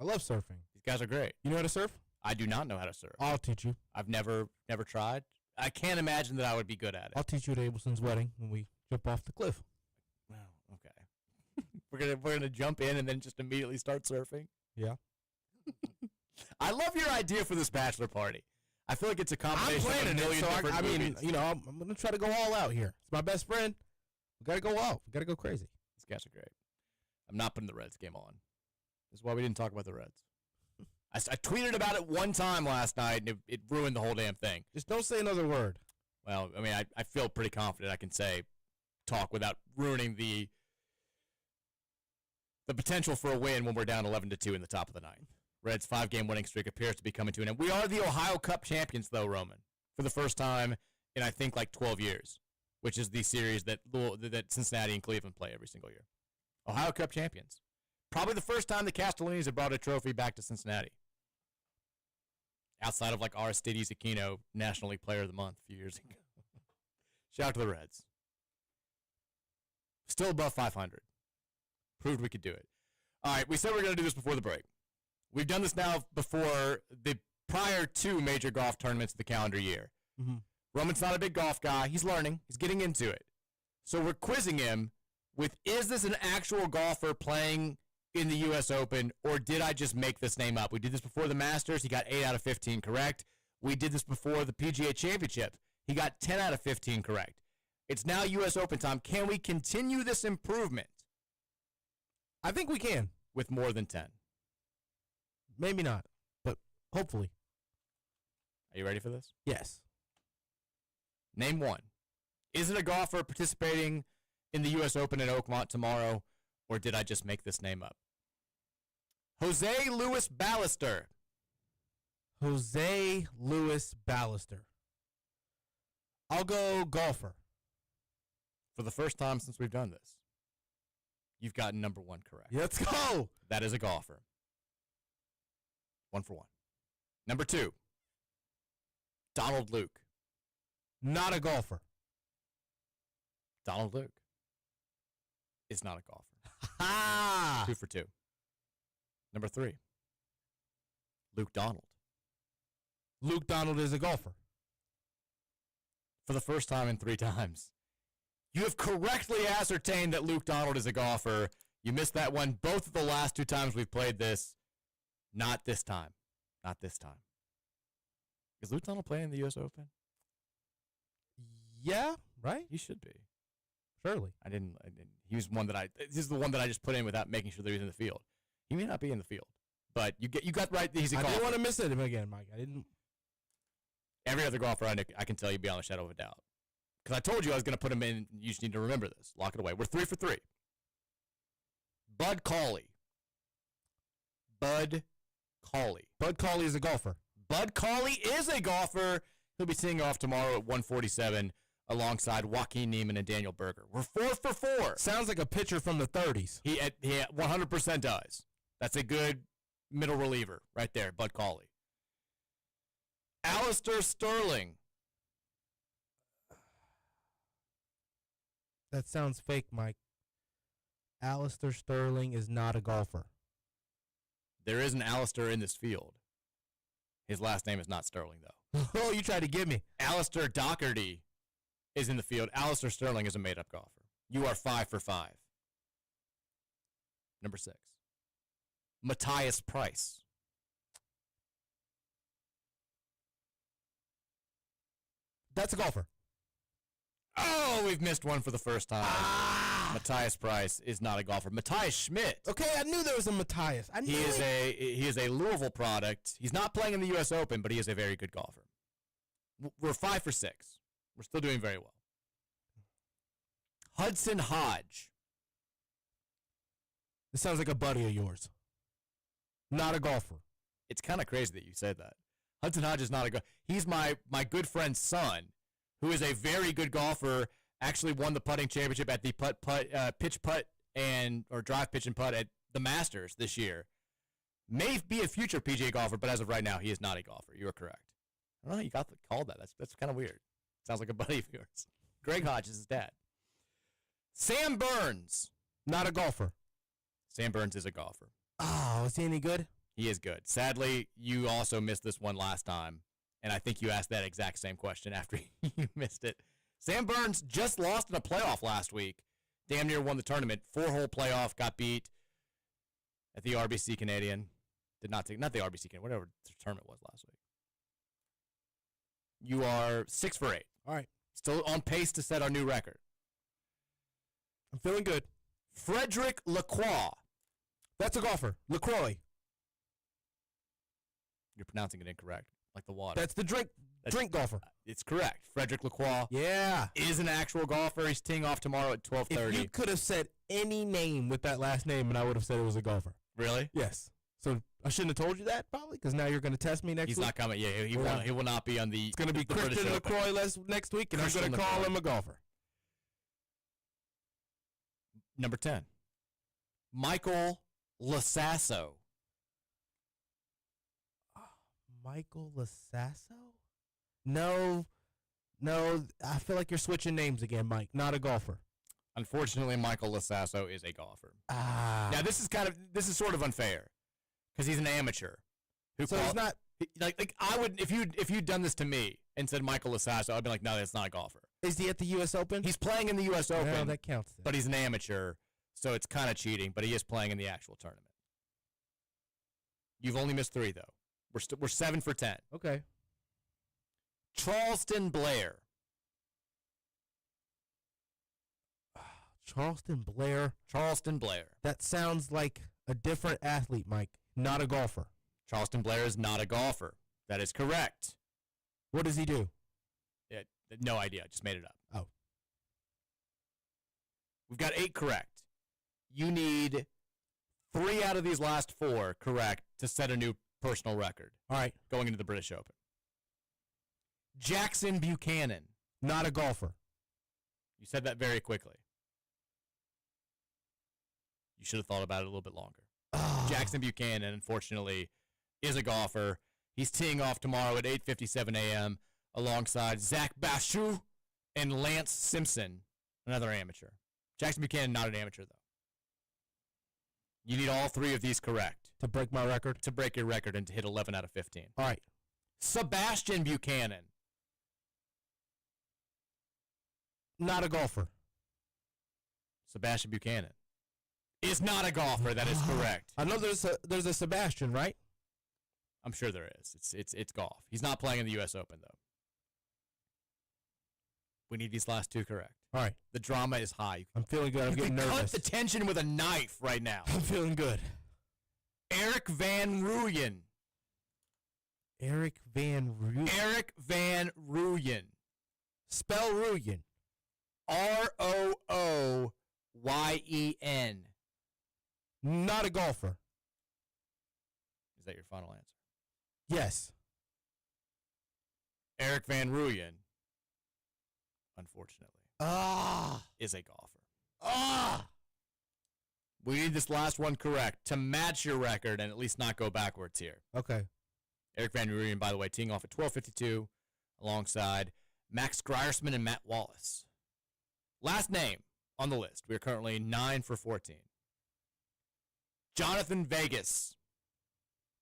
I love surfing. These guys are great. You know how to surf? I do not know how to surf. I'll teach you. I've never tried. I can't imagine that I would be good at it. I'll teach you at Abelson's wedding when we jump off the cliff. Well, okay. we're gonna jump in and then just immediately start surfing. Yeah. I love your idea for this bachelor party. I feel like it's a combination of a million different movies. I'm going to try to go all out here. It's my best friend. We got to go out. We got to go crazy. These guys are great. I'm not putting the Reds game on. This is why we didn't talk about the Reds. I tweeted about it one time last night, and it ruined the whole damn thing. Just don't say another word. Well, I mean, I feel pretty confident I can talk without ruining the potential for a win when we're down 11-2 in the top of the ninth. Reds' 5-game winning streak appears to be coming to an end. We are the Ohio Cup champions, though, Roman, for the first time in, I think, like 12 years, which is the series that Cincinnati and Cleveland play every single year. Ohio Cup champions. Probably the first time the Castellinis have brought a trophy back to Cincinnati. Outside of, like, Aristides Aquino, National League Player of the Month a few years ago. Shout out to the Reds. Still above 500. Proved we could do it. All right, we said we were going to do this before the break. We've done this now before the prior 2 major golf tournaments of the calendar year. Mm-hmm. Roman's not a big golf guy. He's learning. He's getting into it. So we're quizzing him with, is this an actual golfer playing in the U.S. Open, or did I just make this name up? We did this before the Masters. He got 8 out of 15 correct. We did this before the PGA Championship. He got 10 out of 15 correct. It's now U.S. Open time. Can we continue this improvement? I think we can. With more than 10. Maybe not, but hopefully. Are you ready for this? Yes. Name one. Is it a golfer participating in the U.S. Open at Oakmont tomorrow, or did I just make this name up? Jose Luis Ballester. Jose Luis Ballester. I'll go golfer. For the first time since we've done this, you've gotten number 1 correct. Let's go. That is a golfer. 1 for 1. Number 2, Donald Luke. Not a golfer. Donald Luke is not a golfer. Ha! 2 for 2. Number 3, Luke Donald. Luke Donald is a golfer. For the first time in 3 times. You have correctly ascertained that Luke Donald is a golfer. You missed that one both of the last 2 times we've played this. Not this time. Not this time. Is Luke Donald playing in the U.S. Open? Yeah, right? He should be. Surely. I didn't. He was one that this is the one that I just put in without making sure that he was in the field. He may not be in the field, but you got right. He's a golfer. I didn't want to miss it again, Mike. I didn't. Every other golfer I can tell you beyond a shadow of a doubt. Because I told you I was going to put him in. You just need to remember this. Lock it away. We're 3 for 3. Bud Cauley. Bud Cauley. Bud Cauley is a golfer. Bud Cauley is a golfer. He'll be teeing off tomorrow at 1:47 alongside Joaquin Neiman and Daniel Berger. We're 4 for 4. Sounds like a pitcher from the 30s. He 100% does. That's a good middle reliever right there, Bud Cauley. Alistair Sterling. That sounds fake, Mike. Alistair Sterling is not a golfer. There is an Alistair in this field. His last name is not Sterling, though. Oh, you tried to get me. Alistair Doherty is in the field. Alistair Sterling is a made-up golfer. You are 5 for 5. Number 6. Matthias Price. That's a golfer. Oh, we've missed one for the first time. Matthias Price is not a golfer. Matthias Schmidt. Okay, I knew there was a Matthias. He is a Louisville product. He's not playing in the U.S. Open, but he is a very good golfer. We're 5 for 6. We're still doing very well. Hudson Hodge. This sounds like a buddy of yours. Not a golfer. It's kind of crazy that you said that. Hudson Hodge is not a golfer. He's my good friend's son, who is a very good golfer. Actually won the putting championship at the pitch putt or drive pitch and putt at the Masters this year. May be a future PGA golfer, but as of right now, he is not a golfer. You are correct. I don't know how you called that. That's kind of weird. Sounds like a buddy of yours. Greg Hodge is his dad. Sam Burns. Not a golfer. Sam Burns is a golfer. Oh, is he any good? He is good. Sadly, you also missed this one last time, and I think you asked that exact same question after you missed it. Sam Burns just lost in a playoff last week. Damn near won the tournament. 4-hole playoff, got beat at the RBC Canadian. Did not the RBC Canadian, whatever the tournament was last week. You are 6 for 8. All right. Still on pace to set our new record. I'm feeling good. Frederick Lacroix. That's a golfer. LaCroix. You're pronouncing it incorrect, like the water. That's the drink golfer. It's correct. Frederick Lacroix Yeah. is an actual golfer. He's teeing off tomorrow at 12:30. If you could have said any name with that last name, and I would have said it was a golfer. Really? Yes. So I shouldn't have told you that, probably, because now you're going to test me next He's week. not coming. Yeah, he will not be on the. It's going to be the Christian British Open. LaCroix next week, and Christian I'm going to call LaCroix. him a golfer. Number 10. Michael Lasasso. Michael Lasasso? No. I feel like you're switching names again, Mike. Not a golfer. Unfortunately, Michael Lasasso is a golfer. Ah. Now this is sort of unfair because he's an amateur. So he's not. Like I would if you'd done this to me and said Michael Lasasso, I'd be like, no, that's not a golfer. Is he at the U.S. Open? He's playing in the U.S. Open. No, that counts. Then. But he's an amateur, so it's kind of cheating. But he is playing in the actual tournament. You've only missed 3 though. We're 7 for 10. Okay. Charleston Blair. Charleston Blair. Charleston Blair. That sounds like a different athlete, Mike. Not a golfer. Charleston Blair is not a golfer. That is correct. What does he do? Yeah, no idea. I just made it up. Oh. We've got 8 correct. You need 3 out of these last 4 correct to set a new personal record. All right. Going into the British Open. Jackson Buchanan. Not a golfer. You said that very quickly. You should have thought about it a little bit longer. Oh. Jackson Buchanan, unfortunately, is a golfer. He's teeing off tomorrow at 8:57 a.m. alongside Zach Bashu and Lance Simpson, another amateur. Jackson Buchanan, not an amateur, though. You need all 3 of these correct. To break my record? To break your record and to hit 11 out of 15. All right. Sebastian Buchanan. Not a golfer. Sebastian Buchanan is not a golfer. That is correct. I know there's a Sebastian, right? I'm sure there is. It's golf. He's not playing in the U.S. Open, though. We need these last 2 correct. All right. The drama is high. I'm feeling good. I'm You getting can cut nervous. the tension with a knife right now. I'm feeling good. Eric Van Rooyen. Eric Van Rooyen. Eric Van Rooyen. Spell Rooyen. Rooyen. Not a golfer. Is that your final answer? Yes. Eric Van Rooyen, unfortunately, is a golfer. We need this last one correct to match your record and at least not go backwards here. Okay. Eric Van Rooyen, by the way, teeing off at 12:52 alongside Max Griersman and Matt Wallace. Last name on the list. We are currently 9 for 14. Jonathan Vegas.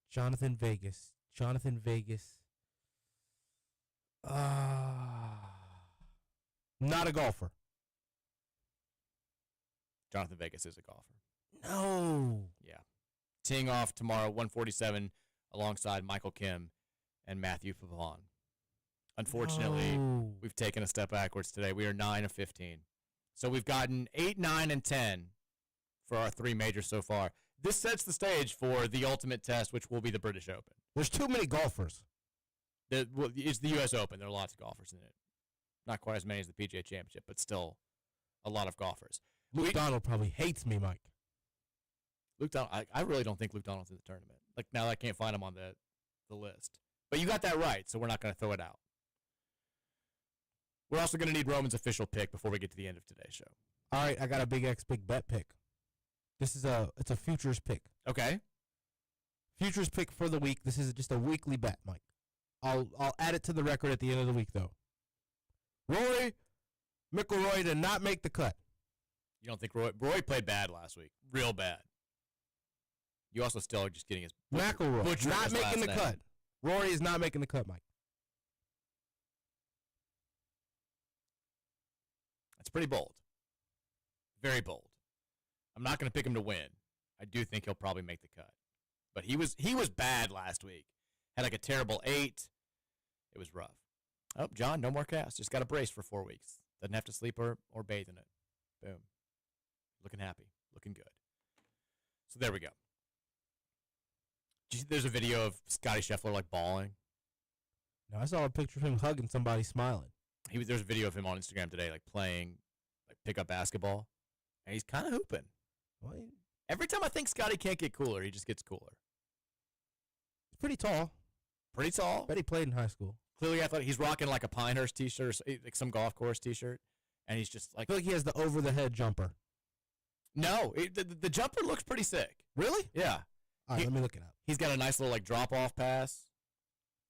Jonathan Vegas. Not a golfer. Jonathan Vegas is a golfer. No. Yeah. Teeing off tomorrow, 147, alongside Michael Kim and Matthew Pavon. Unfortunately, No. we've taken a step backwards today. We are 9 of 15. So we've gotten 8, 9, and 10 for our 3 majors so far. This sets the stage for the ultimate test, which will be the British Open. There's too many golfers. It's the U.S. Open. There are lots of golfers in it. Not quite as many as the PGA Championship, but still a lot of golfers. Luke Donald probably hates me, Mike. Luke Donald, I really don't think Luke Donald's in the tournament. Like, now I can't find him on the list. But you got that right, so we're not going to throw it out. We're also going to need Roman's official pick before we get to the end of today's show. All right, I got a big X big bet pick. It's a futures pick. Okay. Futures pick for the week. This is just a weekly bet, Mike. I'll add it to the record at the end of the week, though. Rory McIlroy did not make the cut. You don't think Roy played bad last week? Real bad. You also still are just getting his McIlroy not making the cut. Rory is not making the cut, Mike. That's pretty bold. Very bold. I'm not going to pick him to win. I do think he'll probably make the cut. But he was bad last week. Had like a terrible 8. It was rough. Oh, John, no more cast. Just got a brace for 4 weeks. Doesn't have to sleep or bathe in it. Boom. Looking happy. Looking good. So there we go. There's a video of Scotty Scheffler like bawling. No, I saw a picture of him hugging somebody, smiling. There's a video of him on Instagram today, like playing like pickup basketball, and he's kind of hooping. Well, every time I think Scotty can't get cooler, he just gets cooler. He's pretty tall. Pretty tall. Bet he played in high school. Clearly athletic. He's rocking like a Pinehurst t-shirt, like some golf course t-shirt, and he's just like. I feel like he has the over-the-head jumper. No, the jumper looks pretty sick. Really? Yeah. All right, let me look it up. He's got a nice little like drop-off pass.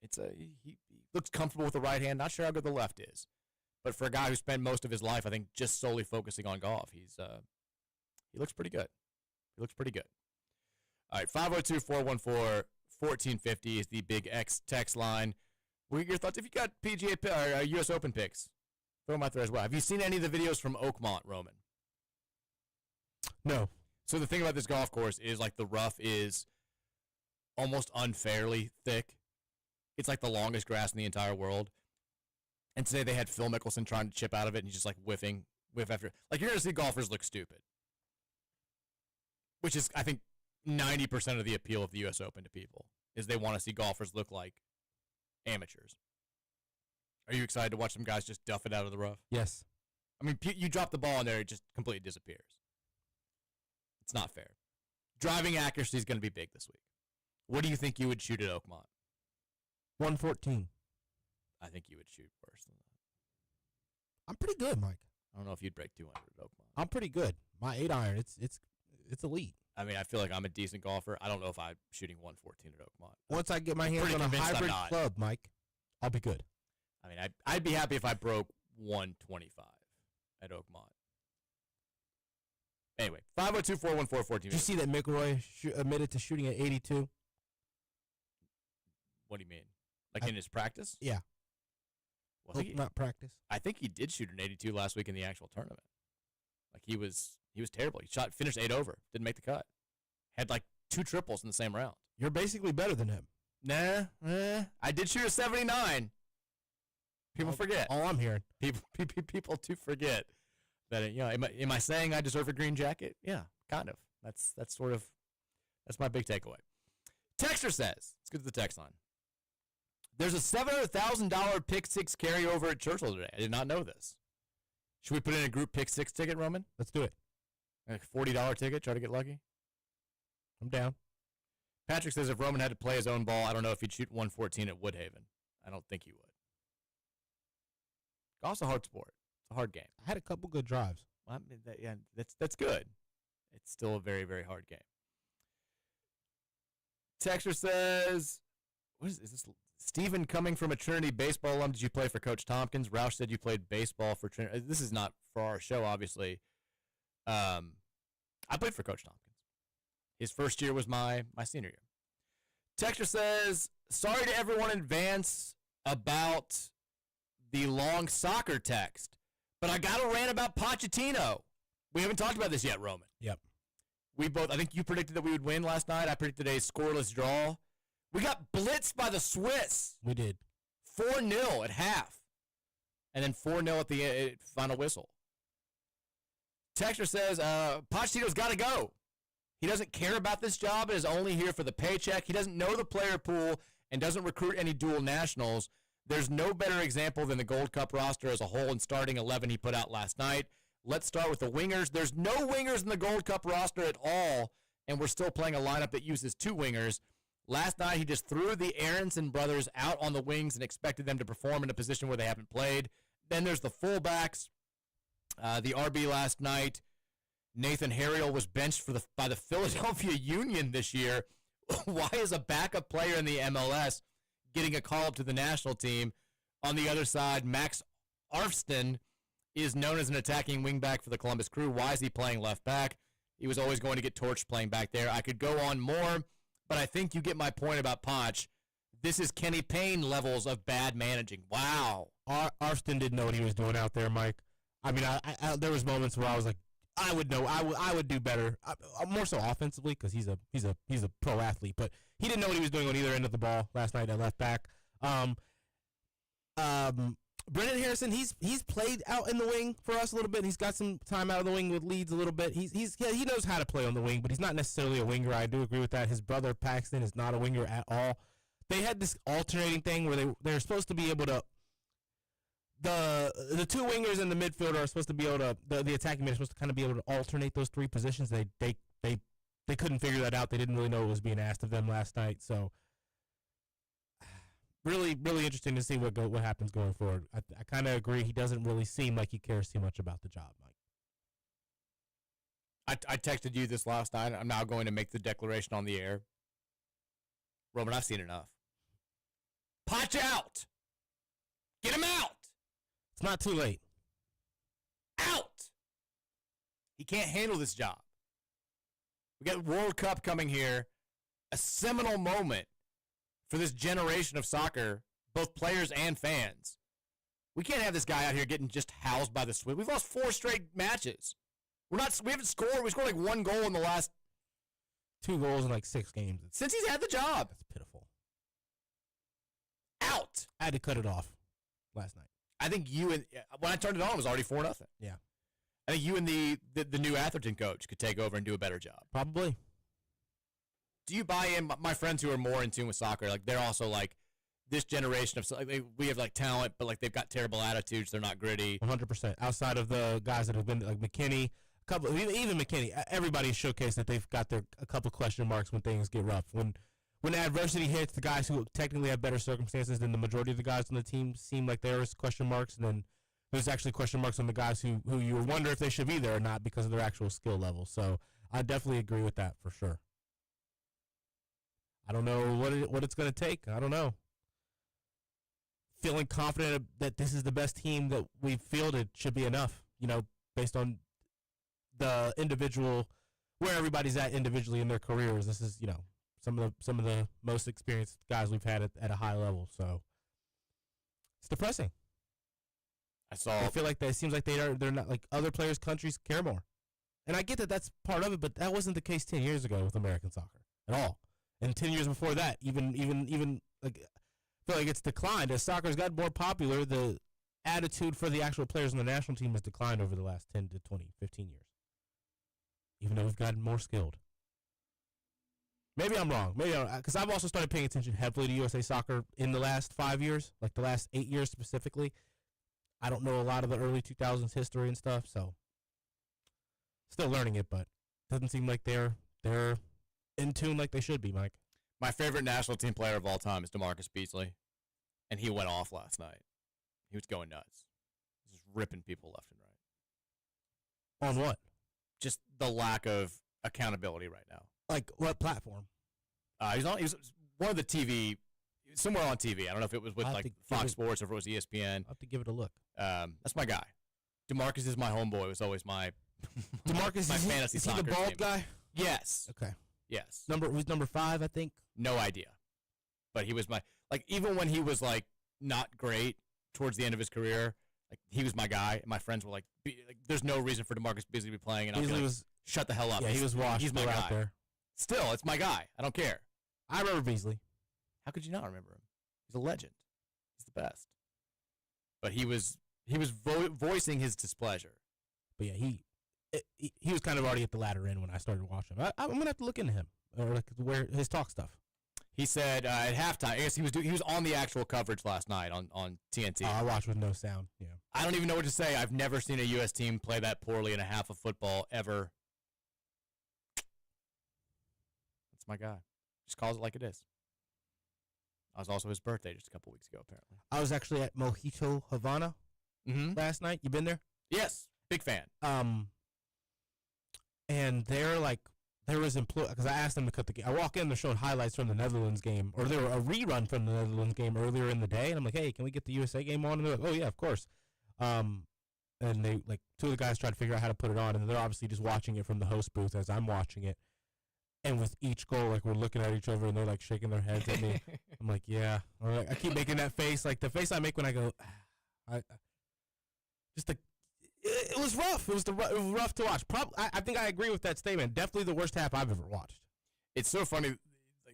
He looks comfortable with the right hand. Not sure how good the left is, but for a guy who spent most of his life, I think, just solely focusing on golf, he looks pretty good. He looks pretty good. All right, 502-414-1450 is the Big X text line. What are your thoughts? If you got PGA or U.S. Open picks, throw them out there as well. Have you seen any of the videos from Oakmont, Roman? No. So the thing about this golf course is like the rough is almost unfairly thick. It's like the longest grass in the entire world. And today they had Phil Mickelson trying to chip out of it and he's just like whiff after. Like you're going to see golfers look stupid. Which is, I think, 90% of the appeal of the U.S. Open to people is they want to see golfers look like amateurs. Are you excited to watch some guys just duff it out of the rough? Yes. I mean, you drop the ball in there, it just completely disappears. It's not fair. Driving accuracy is going to be big this week. What do you think you would shoot at Oakmont? 114. I think you would shoot worse than that. I'm pretty good, Mike. I don't know if you'd break 200 at Oakmont. I'm pretty good. My 8-iron, it's elite. I mean, I feel like I'm a decent golfer. I don't know if I'm shooting 114 at Oakmont. Once I get my hands on a hybrid club, Mike, I'll be good. I mean, I'd be happy if I broke 125 at Oakmont. Anyway, 502-414-1450. Did you see that McIlroy admitted to shooting at 82? What do you mean? Like in his practice? Yeah. Well, not practice. I think he did shoot an 82 last week in the actual tournament. Like he was terrible. He finished 8 over, didn't make the cut. Had like 2 triples in the same round. You're basically better than him. Nah, I did shoot a 79. People forget. All I'm hearing. People do forget that. Am I saying I deserve a green jacket? Yeah, kind of. That's my big takeaway. Texter says, let's get to the text line. There's a $700,000 pick six carryover at Churchill today. I did not know this. Should we put in a group pick six ticket, Roman? Let's do it. Like a $40 ticket, try to get lucky? I'm down. Patrick says if Roman had to play his own ball, I don't know if he'd shoot 114 at Woodhaven. I don't think he would. Golf's a hard sport. It's a hard game. I had a couple good drives. Well, I mean, that's good. It's still a very, very hard game. Texter says, what is this? Stephen, coming from a Trinity baseball alum, did you play for Coach Tompkins? Roush said you played baseball for Trinity. This is not for our show, obviously. I played for Coach Tompkins. His first year was my senior year. Texter says, sorry to everyone in advance about the long soccer text, but I got to rant about Pochettino. We haven't talked about this yet, Roman. Yep. I think you predicted that we would win last night. I predicted a scoreless draw. We got blitzed by the Swiss. We did. 4-0 at half. And then 4-0 at the final whistle. Texter says, Pochettino's got to go. He doesn't care about this job and is only here for the paycheck. He doesn't know the player pool and doesn't recruit any dual nationals. There's no better example than the Gold Cup roster as a whole and starting 11 he put out last night. Let's start with the wingers. There's no wingers in the Gold Cup roster at all, and we're still playing a lineup that uses 2 wingers. Last night, he just threw the Aronson brothers out on the wings and expected them to perform in a position where they haven't played. Then there's the fullbacks. The RB last night, Nathan Harriel was benched by the Philadelphia Union this year Why is a backup player in the MLS getting a call up to the national team? On the other side, Max Arfston is known as an attacking wingback for the Columbus Crew. Why is he playing left back? He was always going to get torched playing back there. I could go on more, but I think you get my point about Ponch. This is Kenny Payne levels of bad managing. Wow. Arfston didn't know what he was doing out there, Mike. I mean, I there was moments where I was like, I would know, I would do better. More so offensively because he's a pro athlete, but he didn't know what he was doing on either end of the ball last night at left back. Brendan Harrison, he's played out in the wing for us a little bit. He's got some time out of the wing with Leeds a little bit. He knows how to play on the wing, but he's not necessarily a winger. I do agree with that. His brother Paxton is not a winger at all. They had this alternating thing where they're supposed to be able to. The two wingers in the midfield are supposed to be able to. The attacking mid is supposed to kind of be able to alternate those three positions. They couldn't figure that out. They didn't really know what was being asked of them last night. So. Really, really interesting to see what happens going forward. I kind of agree. He doesn't really seem like he cares too much about the job, Mike. I texted you this last night. I'm now going to make the declaration on the air. Roman, I've seen enough. Potch out! Get him out! It's not too late. Out! He can't handle this job. We got World Cup coming here. A seminal moment for this generation of soccer, both players and fans. We can't have this guy out here getting just housed by the Swiss. We've lost 4 straight matches. We haven't scored. We scored like 1 goal in the last 2 goals in like 6 games. Since he's had the job. That's pitiful. Out. I had to cut it off last night. I think when I turned it on, it was already 4-0. Yeah. I think you and the new Atherton coach could take over and do a better job. Probably. Do you buy in? My friends who are more in tune with soccer, like they're also like this generation of we have like talent, but like they've got terrible attitudes. They're not gritty. 100%. Outside of the guys that have been like McKinney, even McKinney, everybody's showcased that they've got a couple question marks when things get rough. When adversity hits, the guys who technically have better circumstances than the majority of the guys on the team seem like there's question marks, and then there's actually question marks on the guys who you wonder if they should be there or not because of their actual skill level. So I definitely agree with that for sure. I don't know what it's going to take. I don't know. Feeling confident that this is the best team that we've fielded should be enough, based on the individual, where everybody's at individually in their careers. This is, some of the most experienced guys we've had at a high level. So it's depressing. I feel like it seems like they're not like other players' countries care more. And I get that that's part of it, but that wasn't the case 10 years ago with American soccer at all. And 10 years before that, even like, I feel like it's declined. As soccer's gotten more popular, the attitude for the actual players on the national team has declined over the last 10 to 20, 15 years. Even though we've gotten more skilled. Maybe I'm wrong. Because I've also started paying attention heavily to USA Soccer in the last 5 years, like the last 8 years specifically. I don't know a lot of the early 2000s history and stuff, so still learning it, but it doesn't seem like they're in tune like they should be, Mike. My favorite national team player of all time is DeMarcus Beasley, and he went off last night. He was going nuts. He's just ripping people left and right. On what? Just the lack of accountability right now. Like what platform? He was one of the TV, somewhere on TV. I don't know if it was with like Fox Sports or if it was ESPN. I'll have to give it a look. That's my guy. DeMarcus is my homeboy. It was always my DeMarcus. my fantasy is he soccer the bald team. guy? Yes. Okay. Yes. Who's number 5, I think? No idea. But he was even when he was like not great towards the end of his career, like he was my guy. And my friends were like, there's no reason for DeMarcus Beasley to be playing. And Beasley I was shut the hell up. Yeah, he was washed. He's my guy. Out there. Still, it's my guy. I don't care. I remember Beasley. How could you not remember him? He's a legend. He's the best. But he was voicing his displeasure. But yeah, he was kind of already at the latter end when I started watching him. I'm gonna have to look into him or like where his talk stuff. He said at halftime. I guess he was on the actual coverage last night on TNT. I watched with no sound. Yeah. I don't even know what to say. I've never seen a U.S. team play that poorly in a half of football ever. That's my guy. Just calls it like it is. It was also his birthday just a couple weeks ago, apparently. I was actually at Mojito Havana last night. You been there? Yes. Big fan. And they're like there was because I asked them to cut the game. I walk in, they're showing highlights from the Netherlands game, or there were a rerun from the Netherlands game earlier in the day, and I'm like, hey, can we get the USA game on? And they're like, oh yeah, of course. And they like two of the guys tried to figure out how to put it on, and they're obviously just watching it from the host booth as I'm watching it. And with each goal, like we're looking at each other, and they're like shaking their heads at me. I'm like, yeah. I keep making that face, like the face I make when I go, it was rough. It was rough to watch. I think I agree with that statement. Definitely the worst half I've ever watched. It's so funny.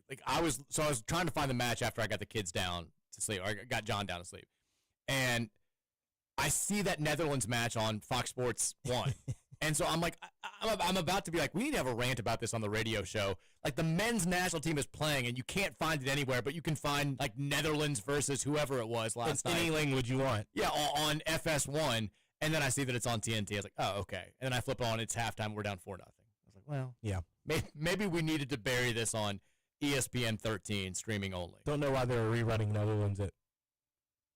Like I was trying to find the match after I got the kids down to sleep, or I got John down to sleep, and I see that Netherlands match on Fox Sports 1. And so I'm like, I'm about to be like, we need to have a rant about this on the radio show. Like the men's national team is playing, and you can't find it anywhere, but you can find like Netherlands versus whoever it was last night. Any language you want. Yeah, on FS1, and then I see that it's on TNT. I was like, oh, okay. And then I flip on, it's halftime, we're down 4-0. I was like, well, yeah, maybe we needed to bury this on ESPN 13, streaming only. Don't know why they were rerunning Netherlands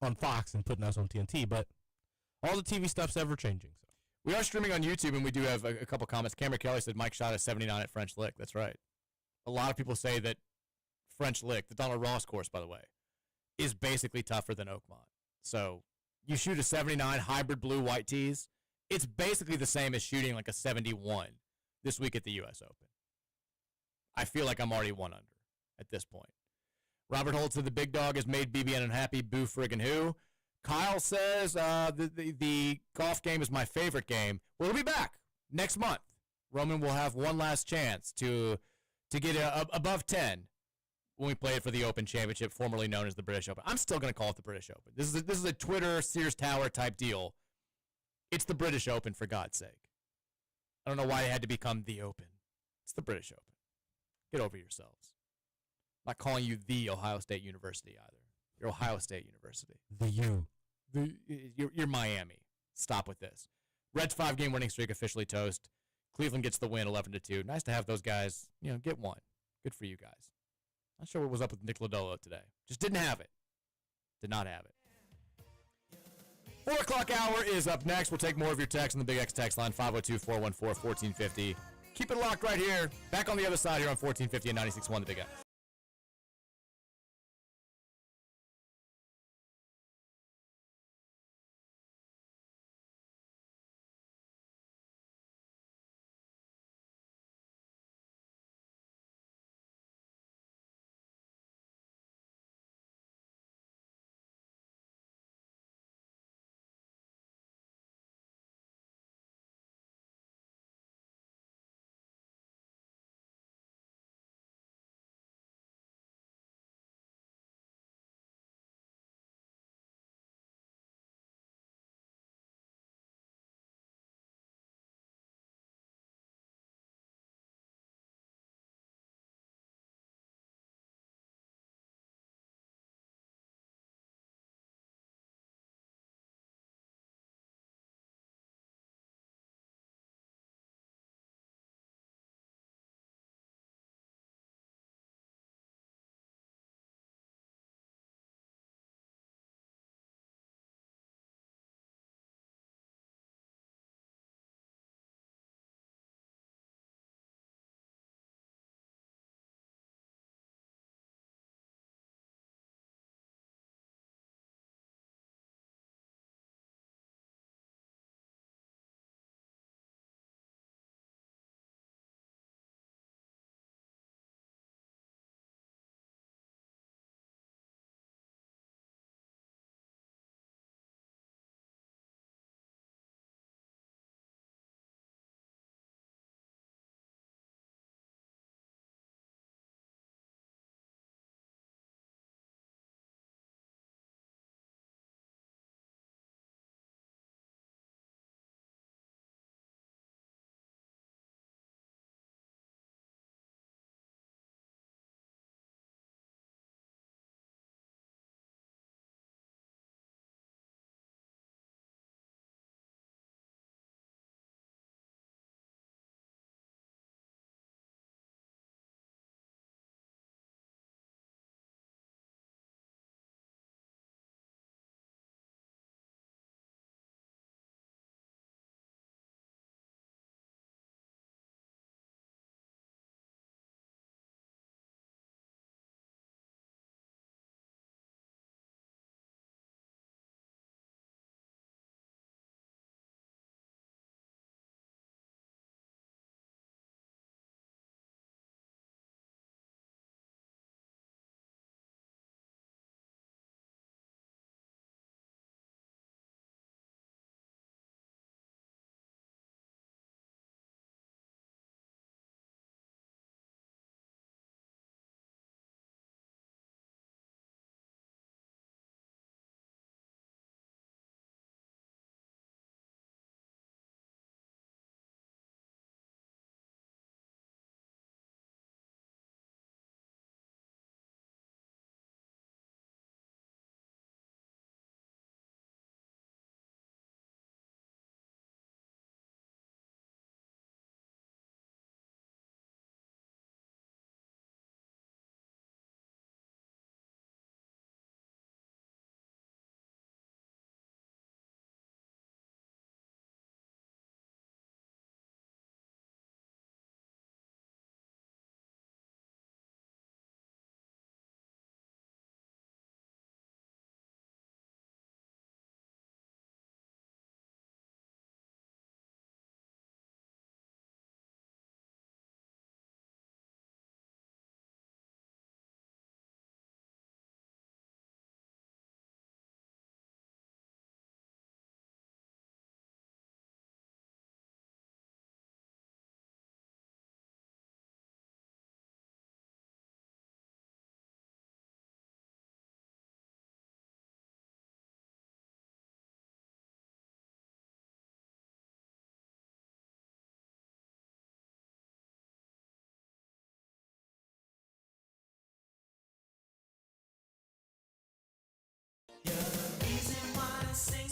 on Fox and putting us on TNT, but all the TV stuff's ever changing. So. We are streaming on YouTube, and we do have a couple comments. Cameron Kelly said Mike shot a 79 at French Lick. That's right. A lot of people say that French Lick, the Donald Ross course, by the way, is basically tougher than Oakmont. So you shoot a 79 hybrid blue-white tees, it's basically the same as shooting like a 71 this week at the U.S. Open. I feel like I'm already 1 under at this point. Robert Holt said the big dog has made BBN unhappy. Boo friggin' who? Kyle says the golf game is my favorite game. We'll be back next month. Roman will have one last chance to get above 10 when we play it for the Open Championship, formerly known as the British Open. I'm still going to call it the British Open. This is a Twitter Sears Tower type deal. It's the British Open, for God's sake. I don't know why it had to become the Open. It's the British Open. Get over yourselves. I'm not calling you the Ohio State University either. You're Ohio State University. The U. You're Miami. Stop with this. Reds 5-game winning streak officially toast. Cleveland gets the win 11-2. Nice to have those guys, get one. Good for you guys. Not sure what was up with Nick Lodolo today. Just didn't have it. Did not have it. 4 o'clock hour is up next. We'll take more of your text on the Big X text line, 502-414-1450. Keep it locked right here. Back on the other side here on 1450 and 96.1 The Big X.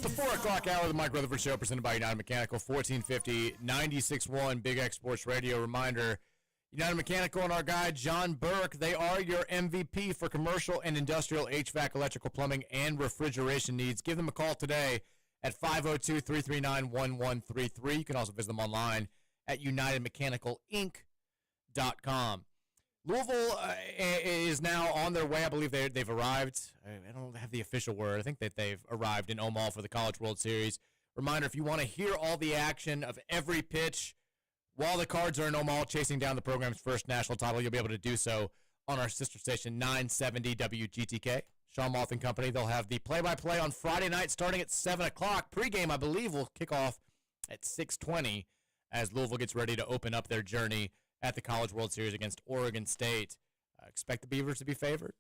the 4 o'clock hour of the Mike Rutherford Show, presented by United Mechanical, 1450, 96.1 Big X Sports Radio. Reminder, United Mechanical and our guy, John Burke, they are your MVP for commercial and industrial HVAC, electrical, plumbing, and refrigeration needs. Give them a call today at 502-339-1133. You can also visit them online at UnitedMechanicalInc.com. Louisville is now on their way. I believe they've arrived. I don't have the official word. I think that they've arrived in Omaha for the College World Series. Reminder, if you want to hear all the action of every pitch while the Cards are in Omaha chasing down the program's first national title, you'll be able to do so on our sister station, 970 WGTK. Sean Moth and Company, they'll have the play-by-play on Friday night starting at 7 o'clock. Pre-game, I believe, will kick off at 6:20 as Louisville gets ready to open up their journey at the College World Series against Oregon State. Expect the Beavers to be favored.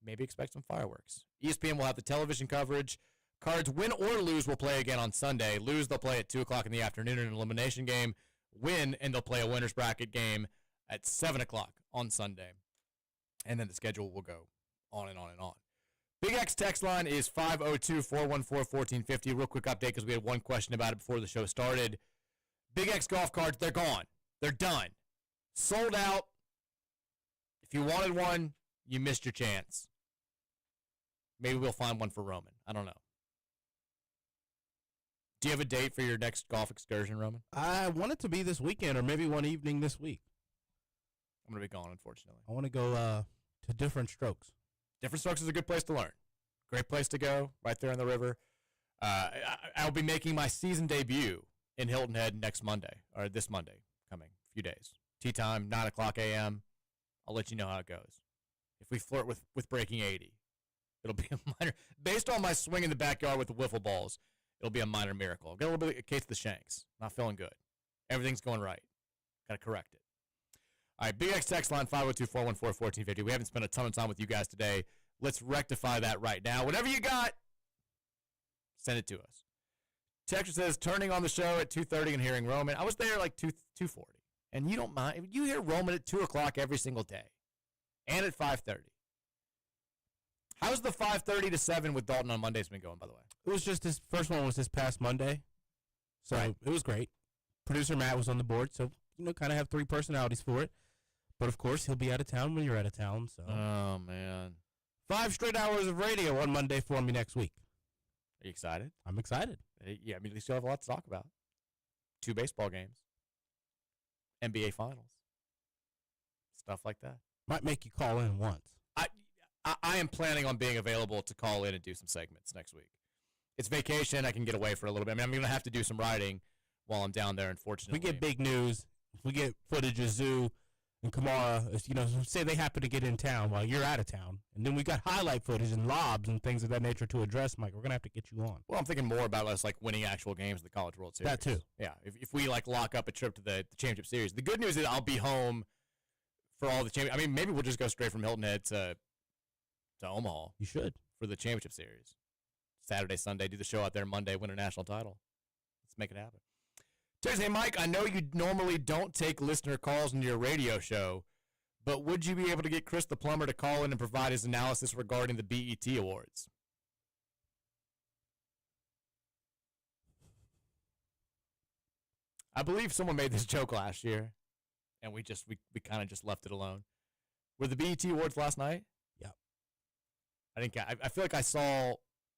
Maybe expect some fireworks. ESPN will have the television coverage. Cards, win or lose, will play again on Sunday. Lose, they'll play at 2 o'clock in the afternoon in an elimination game. Win, and they'll play a winner's bracket game at 7 o'clock on Sunday. And then the schedule will go on and on and on. Big X text line is 502-414-1450. Real quick update because we had one question about it before the show started. Big X golf cards, they're gone. They're done. Sold out. If you wanted one, you missed your chance. Maybe we'll find one for Roman. I don't know. Do you have a date for your next golf excursion, Roman? I want it to be this weekend or maybe one evening this week. I'm going to be gone, unfortunately. I want to go to Different Strokes. Different Strokes is a good place to learn. Great place to go, right there on the river. I'll be making my season debut in Hilton Head next Monday, or this Monday coming, a few days. Tee time, 9 o'clock a.m. I'll let you know how it goes. If we flirt with breaking 80, it'll be a minor. Based on my swing in the backyard with the wiffle balls, it'll be a minor miracle. I'll get a little bit of a case of the shanks. Not feeling good. Everything's going right. Got to correct it. All right, Big X text line 502-414-1450. We haven't spent a ton of time with you guys today. Let's rectify that right now. Whatever you got, send it to us. Texture says, turning on the show at 2:30 and hearing Roman. I was there like 2:40. And you don't mind. You hear Roman at 2 o'clock every single day. And at 5:30. How's the 5:30 to 7 with Dalton on Mondays been going, by the way? It was just this first one was this past Monday. So Right. It was great. Producer Matt was on the board, so kind of have 3 personalities for it. But of course, he'll be out of town when you're out of town. So Oh, man. 5 straight hours of radio on Monday for me next week. Are you excited? I'm excited. Yeah, I mean, at least you'll have a lot to talk about. 2 baseball games. NBA Finals. Stuff like that. Might make you call in once. I am planning on being available to call in and do some segments next week. It's vacation. I can get away for a little bit. I mean, I'm going to have to do some writing while I'm down there, unfortunately. If we get big news, if we get footage of Zoo and Kamara, say they happen to get in town while you're out of town, and then we got highlight footage and lobs and things of that nature to address, Mike, we're going to have to get you on. Well, I'm thinking more about us, like, winning actual games in the College World Series. That too. Yeah, if we, like, lock up a trip to the Championship Series. The good news is I'll be home for all the championship. I mean, maybe we'll just go straight from Hilton Head to Omaha. You should. For the Championship Series. Saturday, Sunday, do the show out there Monday, win a national title. Let's make it happen. Hey, Mike, I know you normally don't take listener calls into your radio show, but would you be able to get Chris the Plumber to call in and provide his analysis regarding the BET Awards? I believe someone made this joke last year, and we kind of just left it alone. Were the BET Awards last night? Yeah. I feel like I saw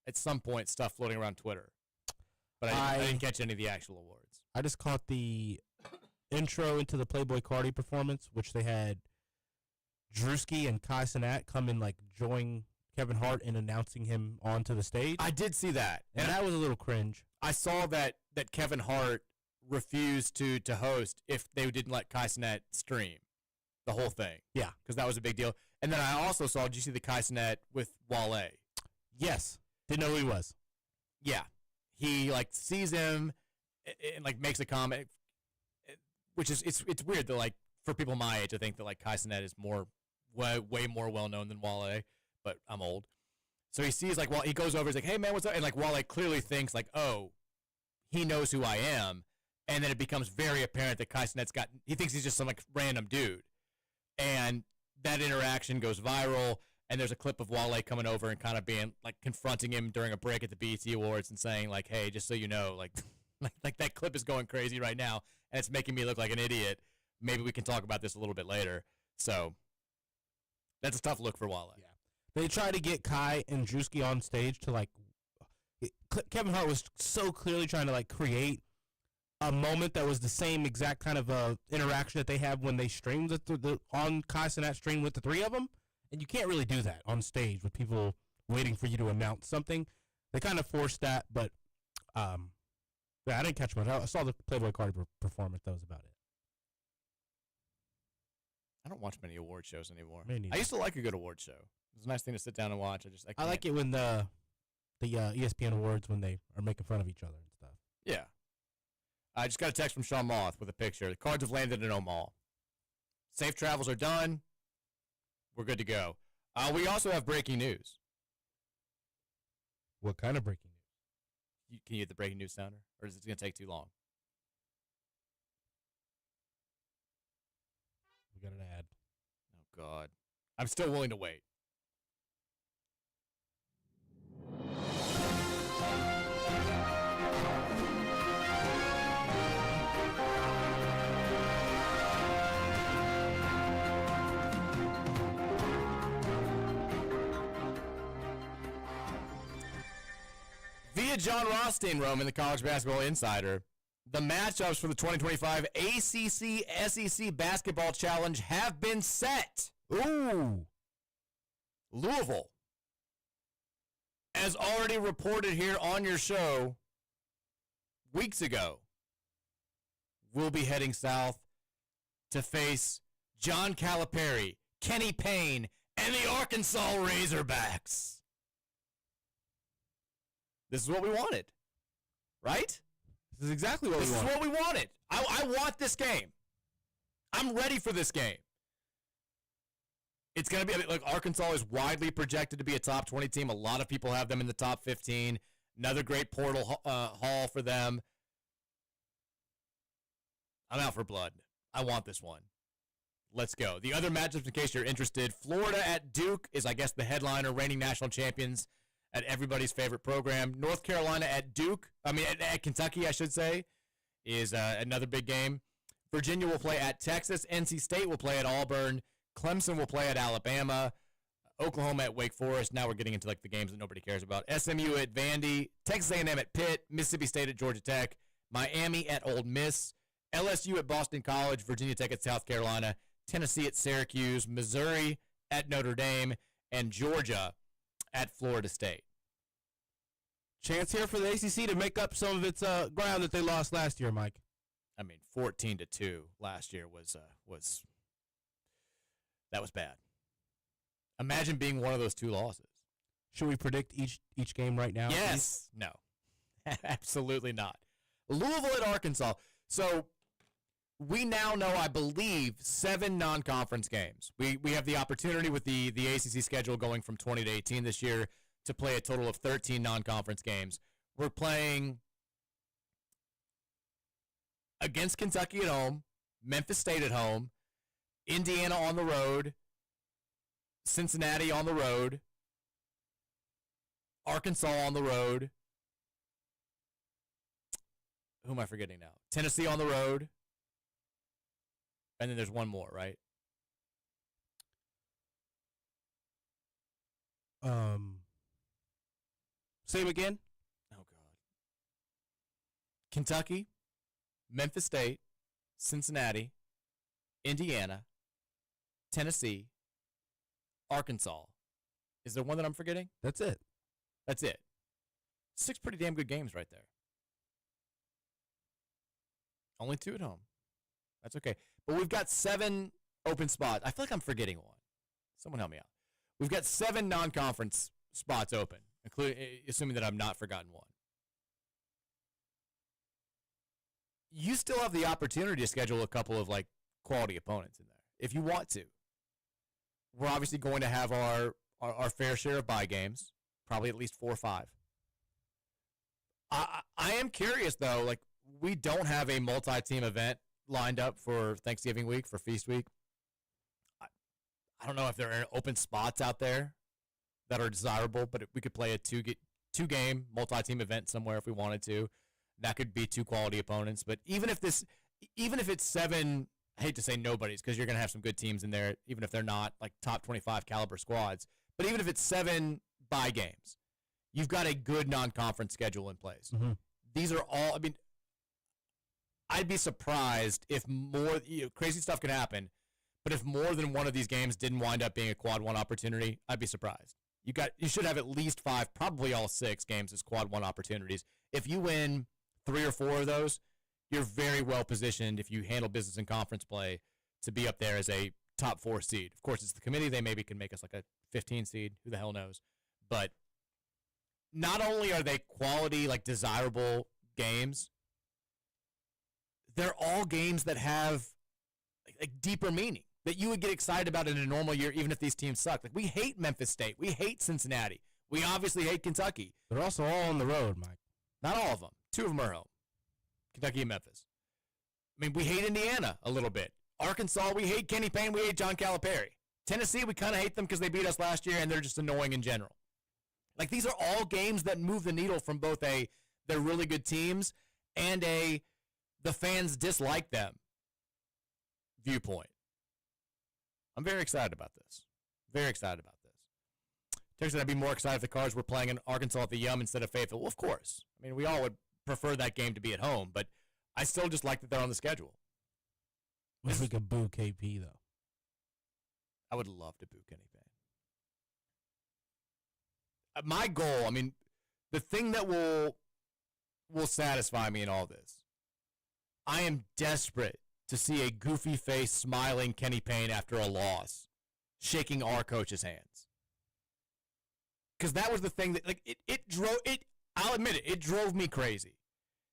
at some point stuff floating around Twitter, but I didn't catch any of the actual awards. I just caught the intro into the Playboy Cardi performance, which they had Drewski and Kai Cenat come in, like, join Kevin Hart in announcing him onto the stage. I did see that. And that was a little cringe. I saw that Kevin Hart refused to host if they didn't let Kai Cenat stream the whole thing. Yeah. Because that was a big deal. And then I also saw, did you see the Kai Cenat with Wale? Yes. Didn't know who he was. Yeah. He, like, sees him and, like, makes a comment, which is, it's weird that, like, for people my age, I think that, like, Kai Cenat is way more well-known than Wale, but I'm old. So he sees, like, he goes over, he's like, hey, man, what's up? And, like, Wale clearly thinks, like, oh, he knows who I am. And then it becomes very apparent that Kai Cenat's he thinks he's just some, like, random dude. And that interaction goes viral. and there's a clip of Wale coming over and kind of being like confronting him during a break at the BET Awards and saying like, "Hey, just so you know, like that clip is going crazy right now, and it's making me look like an idiot. Maybe we can talk about this a little bit later." So that's a tough look for Wale. Yeah. They tried to get Kai and Drewski on stage to like. Kevin Hart was so clearly trying to like create a moment that was the same exact kind of interaction that they have when they stream on Kai Cenat stream with the three of them, and you can't really do that on stage with people waiting for you to announce something. They kind of forced that, but yeah, I didn't catch much. I saw the Playboy Cardi performance. That was about it. I don't watch many award shows anymore. Me neither. I used to like a good award show. It was a nice thing to sit down and watch. I like it when the ESPN Awards when they are making fun of each other and stuff. Yeah. I just got a text from Sean Moth with a picture. The Cards have landed in Omaha. Safe travels are done. We're good to go. We also have breaking news. What kind of breaking news? Can you get the breaking news sounder? Or is it going to take too long? We got an ad. Oh, God. I'm still willing to wait. Via John Rothstein, Roman, the College Basketball Insider, the matchups for the 2025 ACC SEC Basketball Challenge have been set. Ooh. Louisville, as already reported here on your show weeks ago, will be heading south to face John Calipari, Kenny Payne, and the Arkansas Razorbacks. This is what we wanted, right? This is exactly what we wanted. This is what we wanted. I want this game. I'm ready for this game. It's going to be, like, Arkansas is widely projected to be a top 20 team. A lot of people have them in the top 15. Another great portal haul for them. I'm out for blood. I want this one. Let's go. The other matchups, in case you're interested, Florida at Duke is, I guess, the headliner, reigning national champions at everybody's favorite program. North Carolina at Duke, at Kentucky, I should say, is another big game. Virginia will play at Texas. NC State will play at Auburn. Clemson will play at Alabama. Oklahoma at Wake Forest. Now we're getting into like the games that nobody cares about. SMU at Vandy. Texas A&M at Pitt. Mississippi State at Georgia Tech. Miami at Ole Miss. LSU at Boston College. Virginia Tech at South Carolina. Tennessee at Syracuse. Missouri at Notre Dame. And Georgia at Florida State. Chance here for the ACC to make up some of its ground that they lost last year, Mike. 14-2 last year was that was bad. Imagine being one of those two losses. Should we predict each game right now? Yes. Please? No. Absolutely not. Louisville at Arkansas. So we now know, I believe, 7 non-conference games. We have the opportunity with the ACC schedule going from 20 to 18 this year to play a total of 13 non-conference games. We're playing against Kentucky at home, Memphis State at home, Indiana on the road, Cincinnati on the road, Arkansas on the road. Who am I forgetting now? Tennessee on the road. And then there's one more, right? Same again? Oh, God. Kentucky, Memphis State, Cincinnati, Indiana, Tennessee, Arkansas. Is there one that I'm forgetting? That's it. That's it. 6 pretty damn good games right there. Only 2 at home. That's okay. But we've got 7 open spots. I feel like I'm forgetting one. Someone help me out. We've got 7 non-conference spots open, assuming that I'm not forgotten one. You still have the opportunity to schedule a couple of like quality opponents in there if you want to. We're obviously going to have our fair share of bye games, probably at least 4 or 5. I am curious though, like we don't have a multi-team event lined up for Thanksgiving week, for Feast week. I don't know if there are open spots out there that are desirable, but we could play a two-game multi-team event somewhere if we wanted to. That could be 2 quality opponents. But even if it's 7, I hate to say nobodies because you're going to have some good teams in there, even if they're not like top 25 caliber squads. But even if it's 7 bye games, you've got a good non-conference schedule in place. Mm-hmm. These are all, I mean, I'd be surprised if more, crazy stuff could happen, but if more than one of these games didn't wind up being a quad 1 opportunity, I'd be surprised. You should have at least 5, probably all 6 games as quad 1 opportunities. If you win 3 or 4 of those, you're very well positioned if you handle business and conference play to be up there as a top 4 seed. Of course, it's the committee. They maybe can make us like a 15 seed. Who the hell knows? But not only are they quality, like desirable games, they're all games that have like deeper meaning that you would get excited about in a normal year, even if these teams suck. Like, we hate Memphis State. We hate Cincinnati. We obviously hate Kentucky. They're also all on the road, Mike. Not all of them. 2 of them are home. Kentucky and Memphis. I mean, we hate Indiana a little bit. Arkansas, we hate Kenny Payne. We hate John Calipari. Tennessee, we kind of hate them because they beat us last year, and they're just annoying in general. Like, these are all games that move the needle from both they're really good teams and the fans dislike them viewpoint. I'm very excited about this. Very excited about this. Terry said I'd be more excited if the Cards were playing in Arkansas at the Yum instead of Fayetteville. Well, of course. I mean, we all would prefer that game to be at home, but I still just like that they're on the schedule. Wish we could boo KP, though. I would love to boo Kenny Payne. My goal, I mean, the thing that will satisfy me in all this, I am desperate to see a goofy face smiling Kenny Payne after a loss, shaking our coach's hands. Because that was the thing that, like, I'll admit it drove me crazy.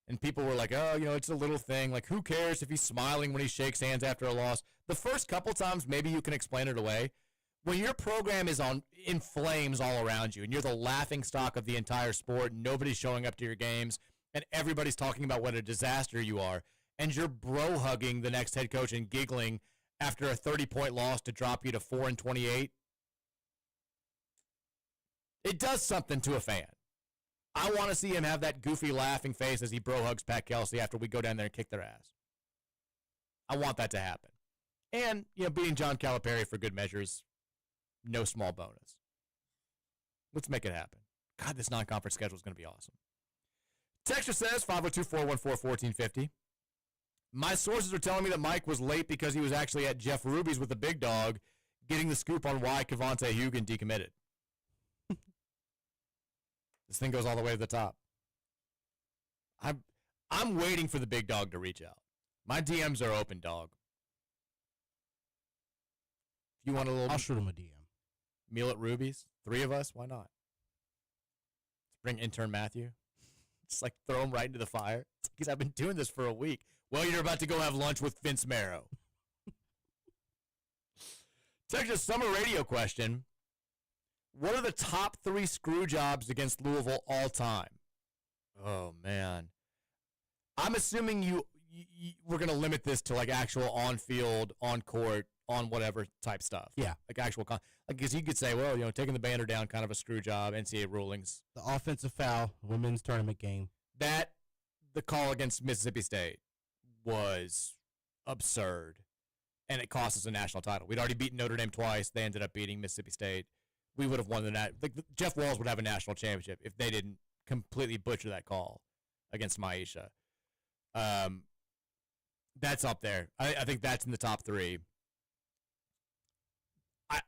And people were like, oh, it's a little thing. Like, who cares if he's smiling when he shakes hands after a loss? The first couple times, maybe you can explain it away. When your program is in flames all around you and you're the laughing stock of the entire sport, nobody's showing up to your games, and everybody's talking about what a disaster you are, and you're bro-hugging the next head coach and giggling after a 30-point loss to drop you to 4-28, it does something to a fan. I want to see him have that goofy laughing face as he bro-hugs Pat Kelsey after we go down there and kick their ass. I want that to happen. And, beating John Calipari for good measures, no small bonus. Let's make it happen. God, this non-conference schedule is going to be awesome. Texture says, 502-414-1450. My sources are telling me that Mike was late because he was actually at Jeff Ruby's with the big dog getting the scoop on why Kevontae Hugan decommitted. This thing goes all the way to the top. I'm waiting for the big dog to reach out. My DMs are open, dog. If you want a little, I'll shoot him a DM. Meal at Ruby's, 3 of us, why not? Let's bring intern Matthew. Just like throw him right into the fire. Because I've been doing this for a week. Well, you're about to go have lunch with Vince Marrow. Texas summer radio question. What are the top 3 screw jobs against Louisville all time? Oh, man. I'm assuming we're going to limit this to like actual on-field, on-court, on whatever type stuff. Yeah. Like actual, because you could say, well, taking the banner down, kind of a screw job, NCAA rulings. The offensive foul, women's tournament game. The call against Mississippi State was absurd, and it cost us a national title. We'd already beaten Notre Dame twice. They ended up beating Mississippi State. We would have won Jeff Walls would have a national championship if they didn't completely butcher that call against Maisha. That's up there. I think that's in the top 3. I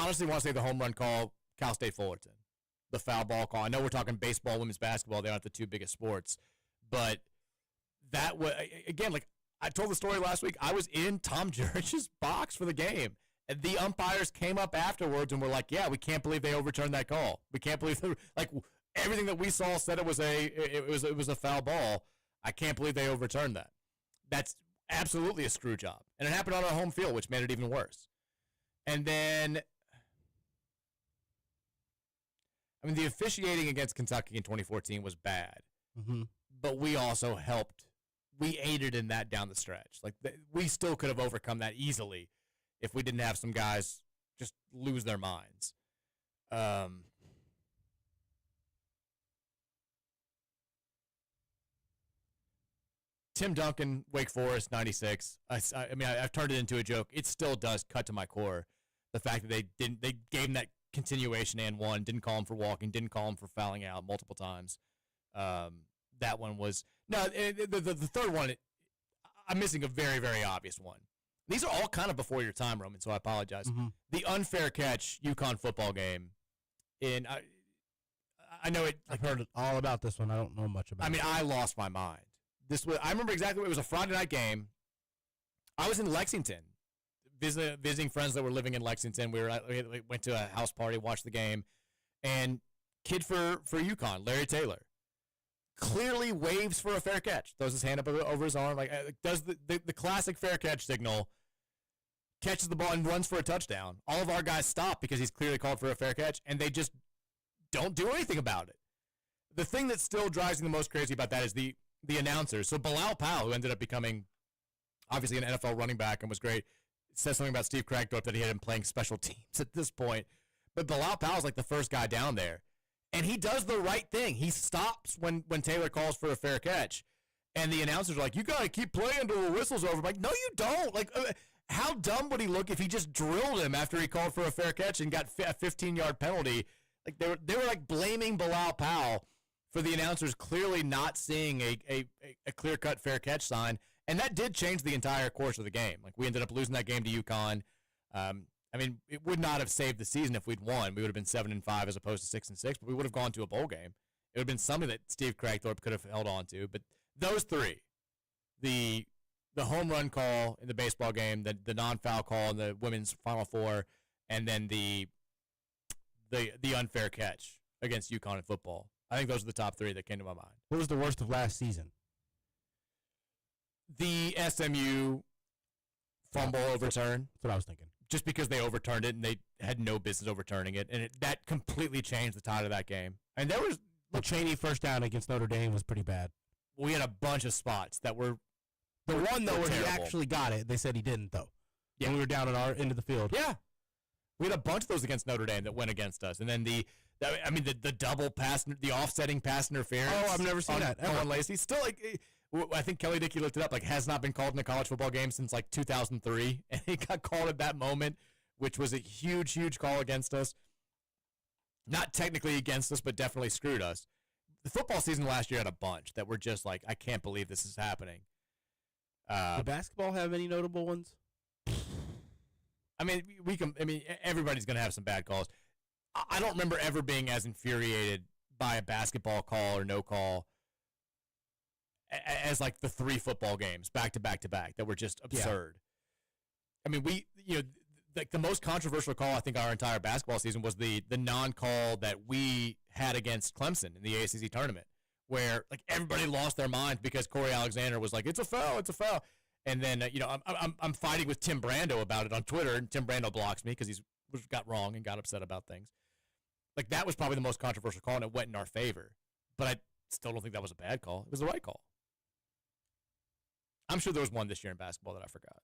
honestly want to say the home run call, Cal State Fullerton, the foul ball call. I know we're talking baseball, women's basketball. They aren't the 2 biggest sports, but that was, again, like I told the story last week, I was in Tom Jurich's box for the game. And the umpires came up afterwards and were like, yeah, we can't believe they overturned that call. We can't believe everything that we saw said it was a foul ball. I can't believe they overturned that. That's absolutely a screw job. And it happened on our home field, which made it even worse. And then, I mean, the officiating against Kentucky in 2014 was bad. Mm-hmm. But we also helped. We aided in that down the stretch. Like, we still could have overcome that easily if we didn't have some guys just lose their minds. Um, Tim Duncan, Wake Forest, 96. I mean, I've turned it into a joke. It still does cut to my core. The fact that they gave him that continuation and one, didn't call him for walking, didn't call him for fouling out multiple times. That one was the third one. I'm missing a very, very obvious one. These are all kind of before your time, Roman, so I apologize. Mm-hmm. The unfair catch UConn football game. I know it. I've heard all about this one. I don't know much about it. I mean, I lost my mind. I remember exactly. It was a Friday night game. I was in Lexington, visiting friends that were living in Lexington. We went to a house party, watched the game, and kid for UConn, Larry Taylor, clearly waves for a fair catch. Throws his hand up over his arm, does the classic fair catch signal. Catches the ball and runs for a touchdown. All of our guys stop because he's clearly called for a fair catch, and they just don't do anything about it. The thing that still drives me the most crazy about that is the announcers. So Bilal Powell, who ended up becoming obviously an NFL running back and was great, says something about Steve Kragthorpe that he had him playing special teams at this point. But Bilal Powell's like the first guy down there. And he does the right thing. He stops when Taylor calls for a fair catch. And the announcers are like, you got to keep playing until the whistle's over. I'm like, no, you don't. Like, how dumb would he look if he just drilled him after he called for a fair catch and got a 15-yard penalty? Like they were like blaming Bilal Powell for the announcers clearly not seeing a clear-cut fair catch sign, and that did change the entire course of the game. Like we ended up losing that game to UConn. I mean, it would not have saved the season if we'd won. We would have been 7-5 as opposed to 6-6, but we would have gone to a bowl game. It would have been something that Steve Kragthorpe could have held on to. But those three, the home run call in the baseball game, the non-foul call in the women's Final Four, and then the unfair catch against UConn in football. I think those are the top three that came to my mind. What was the worst of last season? The SMU fumble overturn. That's what I was thinking. Just because they overturned it and they had no business overturning it, and that completely changed the tide of that game. And there was the Cheney first down against Notre Dame was pretty bad. We had a bunch of spots that were the one though where terrible. He actually got it. They said he didn't though. Yeah, when we were down at our end of the field. Yeah, we had a bunch of those against Notre Dame that went against us, and then the double pass, the offsetting pass interference. Oh, I've never seen that. Owen Lacey still I think Kelly Dickey looked it up. Has not been called in a college football game since 2003, and he got called at that moment, which was a huge, huge call against us. Not technically against us, but definitely screwed us. The football season last year had a bunch that were just I can't believe this is happening. Did basketball have any notable ones? I mean, everybody's going to have some bad calls. I don't remember ever being as infuriated by a basketball call or no call as the three football games back to back to back that were just absurd. Yeah. I mean, the most controversial call I think our entire basketball season was the non-call that we had against Clemson in the ACC tournament, where everybody lost their minds because Corey Alexander was like, "It's a foul, it's a foul," and then I'm fighting with Tim Brando about it on Twitter, and Tim Brando blocks me because he's got wrong and got upset about things. That was probably the most controversial call, and it went in our favor. But I still don't think that was a bad call. It was the right call. I'm sure there was one this year in basketball that I forgot.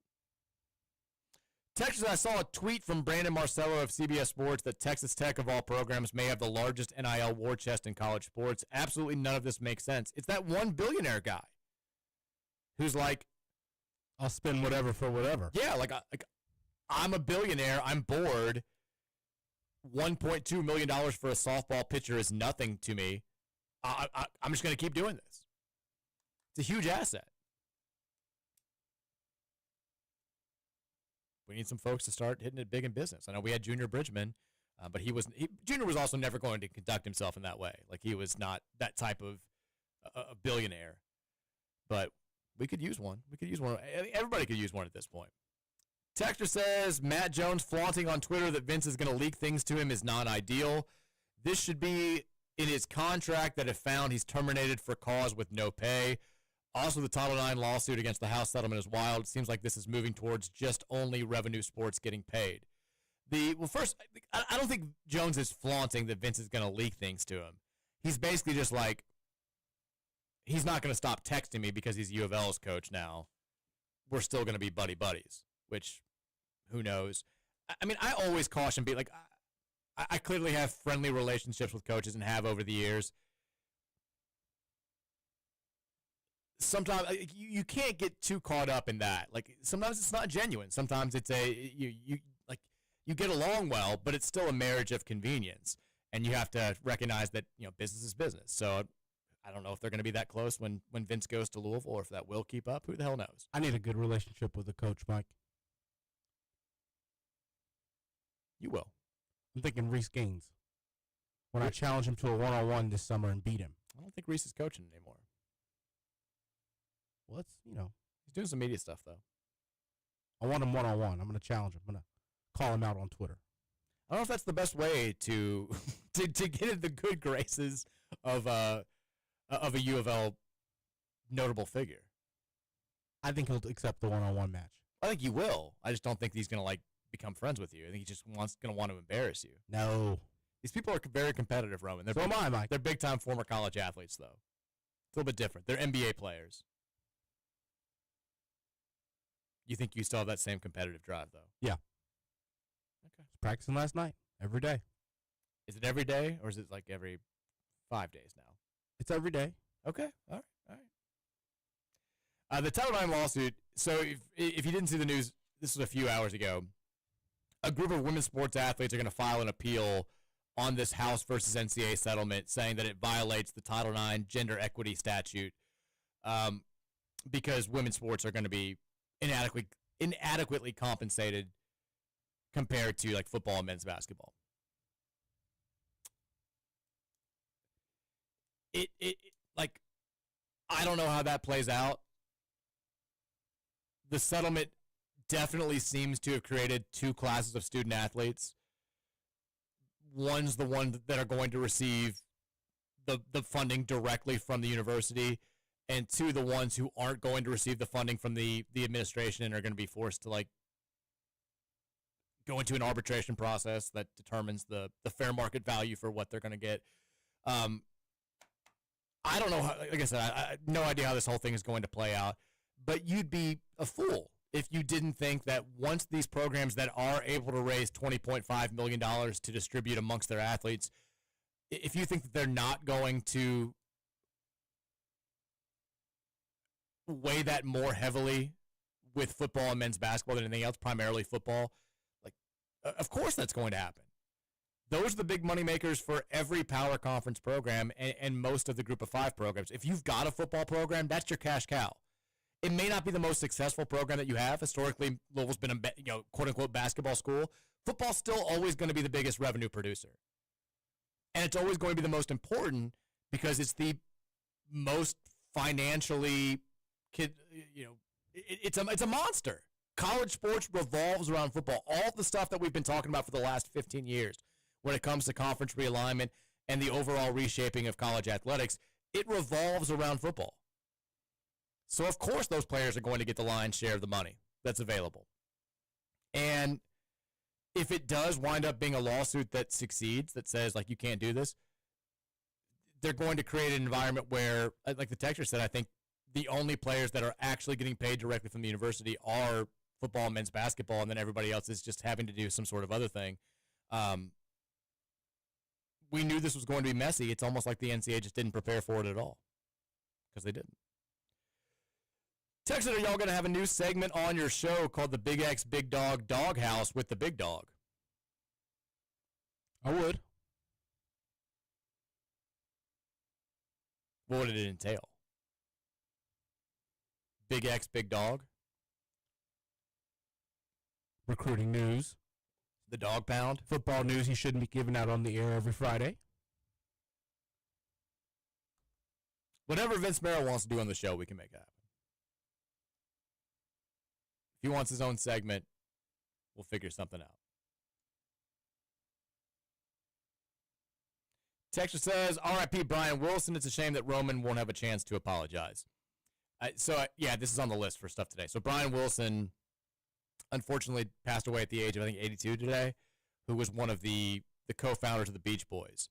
Texas, I saw a tweet from Brandon Marcello of CBS Sports that Texas Tech, of all programs, may have the largest NIL war chest in college sports. Absolutely none of this makes sense. It's that one billionaire guy who's like, I'll spend whatever for whatever. Yeah, I'm a billionaire. I'm bored. $1.2 million for a softball pitcher is nothing to me. I'm just going to keep doing this. It's a huge asset. We need some folks to start hitting it big in business. I know we had Junior Bridgman, but Junior was also never going to conduct himself in that way. He was not that type of a billionaire. But we could use one. Everybody could use one at this point. Texter says, Matt Jones flaunting on Twitter that Vince is going to leak things to him is non-ideal. This should be in his contract that if found, he's terminated for cause with no pay. Also, the Title IX lawsuit against the House settlement is wild. It seems like this is moving towards just only revenue sports getting paid. First, I don't think Jones is flaunting that Vince is going to leak things to him. He's basically just he's not going to stop texting me because he's U of L's coach now. We're still going to be buddies, which, who knows? I mean, I always caution, I clearly have friendly relationships with coaches and have over the years. Sometimes you can't get too caught up in that. Like sometimes it's not genuine. Sometimes it's you get along well, but it's still a marriage of convenience, and you have to recognize that business is business. So I don't know if they're going to be that close when Vince goes to Louisville, or if that will keep up. Who the hell knows? I need a good relationship with a coach, Mike. You will. I'm thinking Reese Gaines. When I challenge him to a one-on-one this summer and beat him. I don't think Reese is coaching anymore. Well, he's doing some media stuff though. I want him one-on-one. I'm going to challenge him. I'm going to call him out on Twitter. I don't know if that's the best way to to get in the good graces of a U of L notable figure. I think he'll accept the one-on-one match. I think he will. I just don't think he's going to become friends with you. I think he just going to want to embarrass you. No. These people are very competitive, Roman. So am I, Mike. They're big-time former college athletes, though. It's a little bit different. They're NBA players. You think you still have that same competitive drive, though? Yeah. Okay. Was practicing last night. Every day. Is it every day, or is it like every 5 days now? It's every day. Okay. All right. The Title IX lawsuit. So if you didn't see the news, this was a few hours ago. A group of women's sports athletes are going to file an appeal on this House versus NCAA settlement, saying that it violates the Title IX gender equity statute because women's sports are going to be inadequately compensated compared to like football and men's basketball. I don't know how that plays out. The settlement definitely seems to have created two classes of student athletes. One's the one that are going to receive the funding directly from the university, and two, the ones who aren't going to receive the funding from the administration and are going to be forced to go into an arbitration process that determines the fair market value for what they're going to get. I don't know how, like I said, I have no idea how this whole thing is going to play out, but you'd be a fool if you didn't think that once these programs that are able to raise $20.5 million to distribute amongst their athletes, if you think that they're not going to weigh that more heavily with football and men's basketball than anything else, primarily football, of course that's going to happen. Those are the big money makers for every power conference program and most of the group of five programs. If you've got a football program, that's your cash cow. It may not be the most successful program that you have. Historically, Louisville's been a quote-unquote basketball school. Football's still always going to be the biggest revenue producer. And it's always going to be the most important because it's the most financially, it's a monster. College sports revolves around football. All the stuff that we've been talking about for the last 15 years when it comes to conference realignment and the overall reshaping of college athletics, it revolves around football. So, of course, those players are going to get the lion's share of the money that's available. And if it does wind up being a lawsuit that succeeds, that says, you can't do this, they're going to create an environment where, like the texter said, I think the only players that are actually getting paid directly from the university are football and men's basketball, and then everybody else is just having to do some sort of other thing. We knew this was going to be messy. It's almost like the NCAA just didn't prepare for it at all because they didn't. Texas, are y'all going to have a new segment on your show called the Big X Big Dog Doghouse with the Big Dog? I would. What would it entail? Big X Big Dog? Recruiting news. The Dog Pound? Football news he shouldn't be giving out on the air every Friday. Whatever Vince Merrill wants to do on the show, we can make happen. If he wants his own segment, we'll figure something out. Texture says, R.I.P. Brian Wilson. It's a shame that Roman won't have a chance to apologize. This is on the list for stuff today. So Brian Wilson, unfortunately, passed away at the age of, I think, 82 today, who was one of the co-founders of the Beach Boys.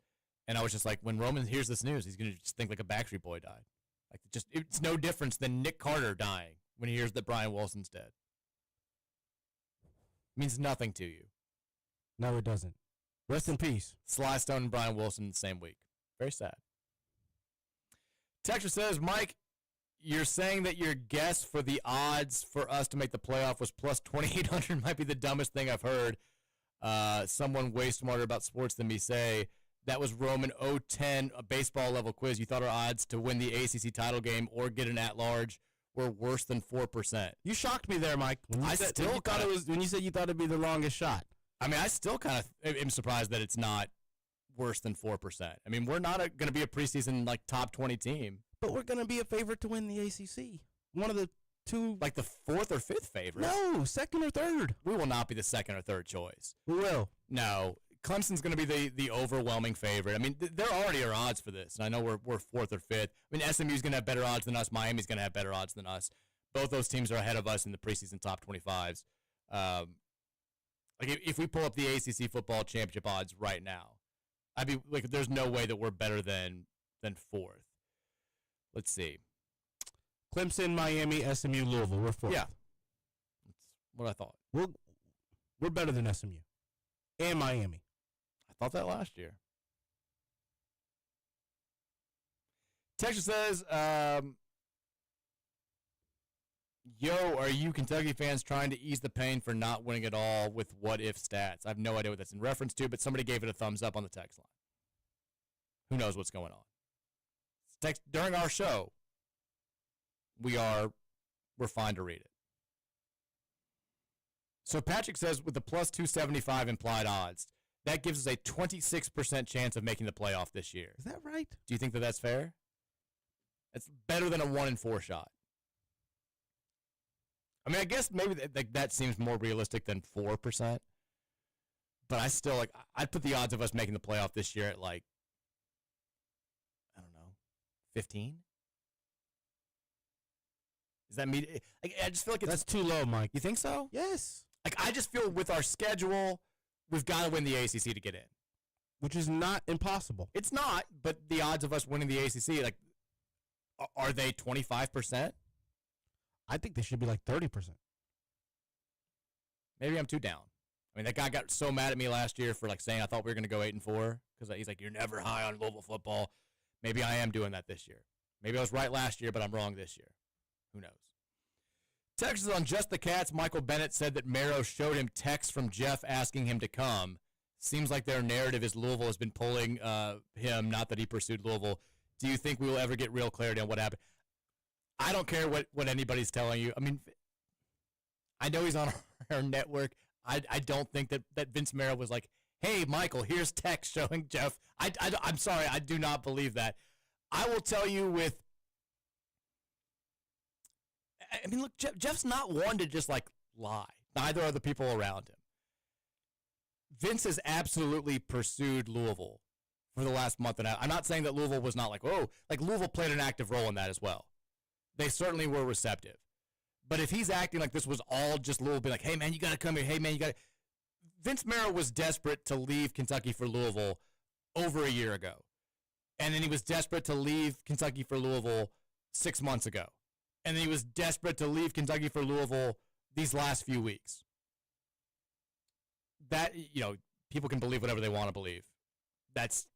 And I was just like, when Roman hears this news, he's going to just think like a Backstreet Boy died. It's no difference than Nick Carter dying when he hears that Brian Wilson's dead. It means nothing to you. No, it doesn't. Rest in peace. Sly Stone and Brian Wilson in the same week. Very sad. Texture says, Mike, you're saying that your guess for the odds for us to make the playoff was plus 2,800 might be the dumbest thing I've heard. Someone way smarter about sports than me say that was Roman 010, a baseball level quiz. You thought our odds to win the ACC title game or get an at-large were worse than 4%. You shocked me there, Mike. When you said you thought it'd be the longest shot. I mean, I still kind of am surprised that it's not worse than 4%. I mean, we're not going to be a preseason like top 20 team. But we're going to be a favorite to win the ACC. One of the two. Like the fourth or fifth favorite. No, second or third. We will not be the second or third choice. We will. No. Clemson's going to be the overwhelming favorite. I mean, there already are odds for this. And I know we're fourth or fifth. I mean, SMU's going to have better odds than us. Miami's going to have better odds than us. Both those teams are ahead of us in the preseason top 25s. Like if we pull up the ACC football championship odds right now, I'd be like, there's no way that we're better than fourth. Let's see. Clemson, Miami, SMU, Louisville. We're fourth. Yeah. That's what I thought. We're better than SMU and Miami. I thought that last year. Texas says, yo, are you Kentucky fans trying to ease the pain for not winning it all with what-if stats? I have no idea what that's in reference to, but somebody gave it a thumbs up on the text line. Who knows what's going on? During our show, we're fine to read it. So Patrick says with the plus 275 implied odds, that gives us a 26% chance of making the playoff this year. Is that right? Do you think that that's fair? It's better than a 1-in-4 shot. I mean, I guess maybe that seems more realistic than 4%. But I still I'd put the odds of us making the playoff this year at 15? Is that me? I just feel like that's too low, Mike. You think so? Yes. I just feel with our schedule, we've got to win the ACC to get in. Which is not impossible. It's not, but the odds of us winning the ACC, are they 25%? I think they should be 30%. Maybe I'm too down. I mean, that guy got so mad at me last year for saying I thought we were going to go 8-4 because he's like, you're never high on Louisville football. Maybe I am doing that this year. Maybe I was right last year, but I'm wrong this year. Who knows? Texas on Just the Cats. Michael Bennett said that Marrow showed him texts from Jeff asking him to come. Seems like their narrative is Louisville has been pulling him, not that he pursued Louisville. Do you think we will ever get real clarity on what happened? I don't care what anybody's telling you. I mean, I know he's on our network. I don't think that Vince Marrow was like, hey, Michael, here's text showing Jeff. I'm sorry, I do not believe that. I will tell you I mean, look, Jeff's not one to just lie. Neither are the people around him. Vince has absolutely pursued Louisville for the last month and a half. I'm not saying that Louisville was not Louisville played an active role in that as well. They certainly were receptive. But if he's acting like this was all just Louisville being like, hey, man, you got to come here. Hey, man, you got to. Vince Marrow was desperate to leave Kentucky for Louisville over a year ago. And then he was desperate to leave Kentucky for Louisville 6 months ago. And then he was desperate to leave Kentucky for Louisville these last few weeks. That, people can believe whatever they want to believe. That's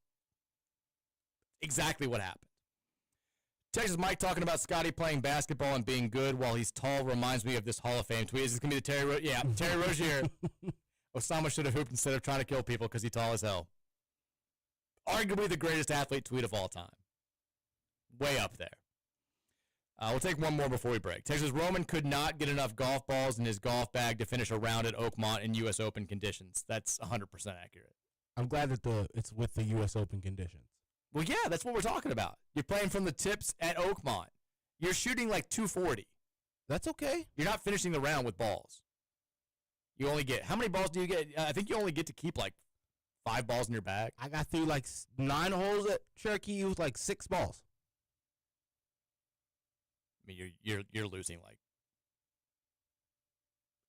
exactly what happened. Texas Mike talking about Scotty playing basketball and being good while he's tall reminds me of this Hall of Fame tweet. Is this going to be the Terry Rozier? Yeah, Terry Rozier. Osama should have hooped instead of trying to kill people because he's tall as hell. Arguably the greatest athlete tweet of all time. Way up there. We'll take one more before we break. Texas Roman could not get enough golf balls in his golf bag to finish a round at Oakmont in U.S. Open conditions. That's 100% accurate. I'm glad that it's with the U.S. Open conditions. Well, yeah, that's what we're talking about. You're playing from the tips at Oakmont. You're shooting 240. That's okay. You're not finishing the round with balls. You only get, how many balls do you get? I think you only get to keep 5 balls in your bag. I got through 9 holes at Cherokee with 6 balls. I mean, you're losing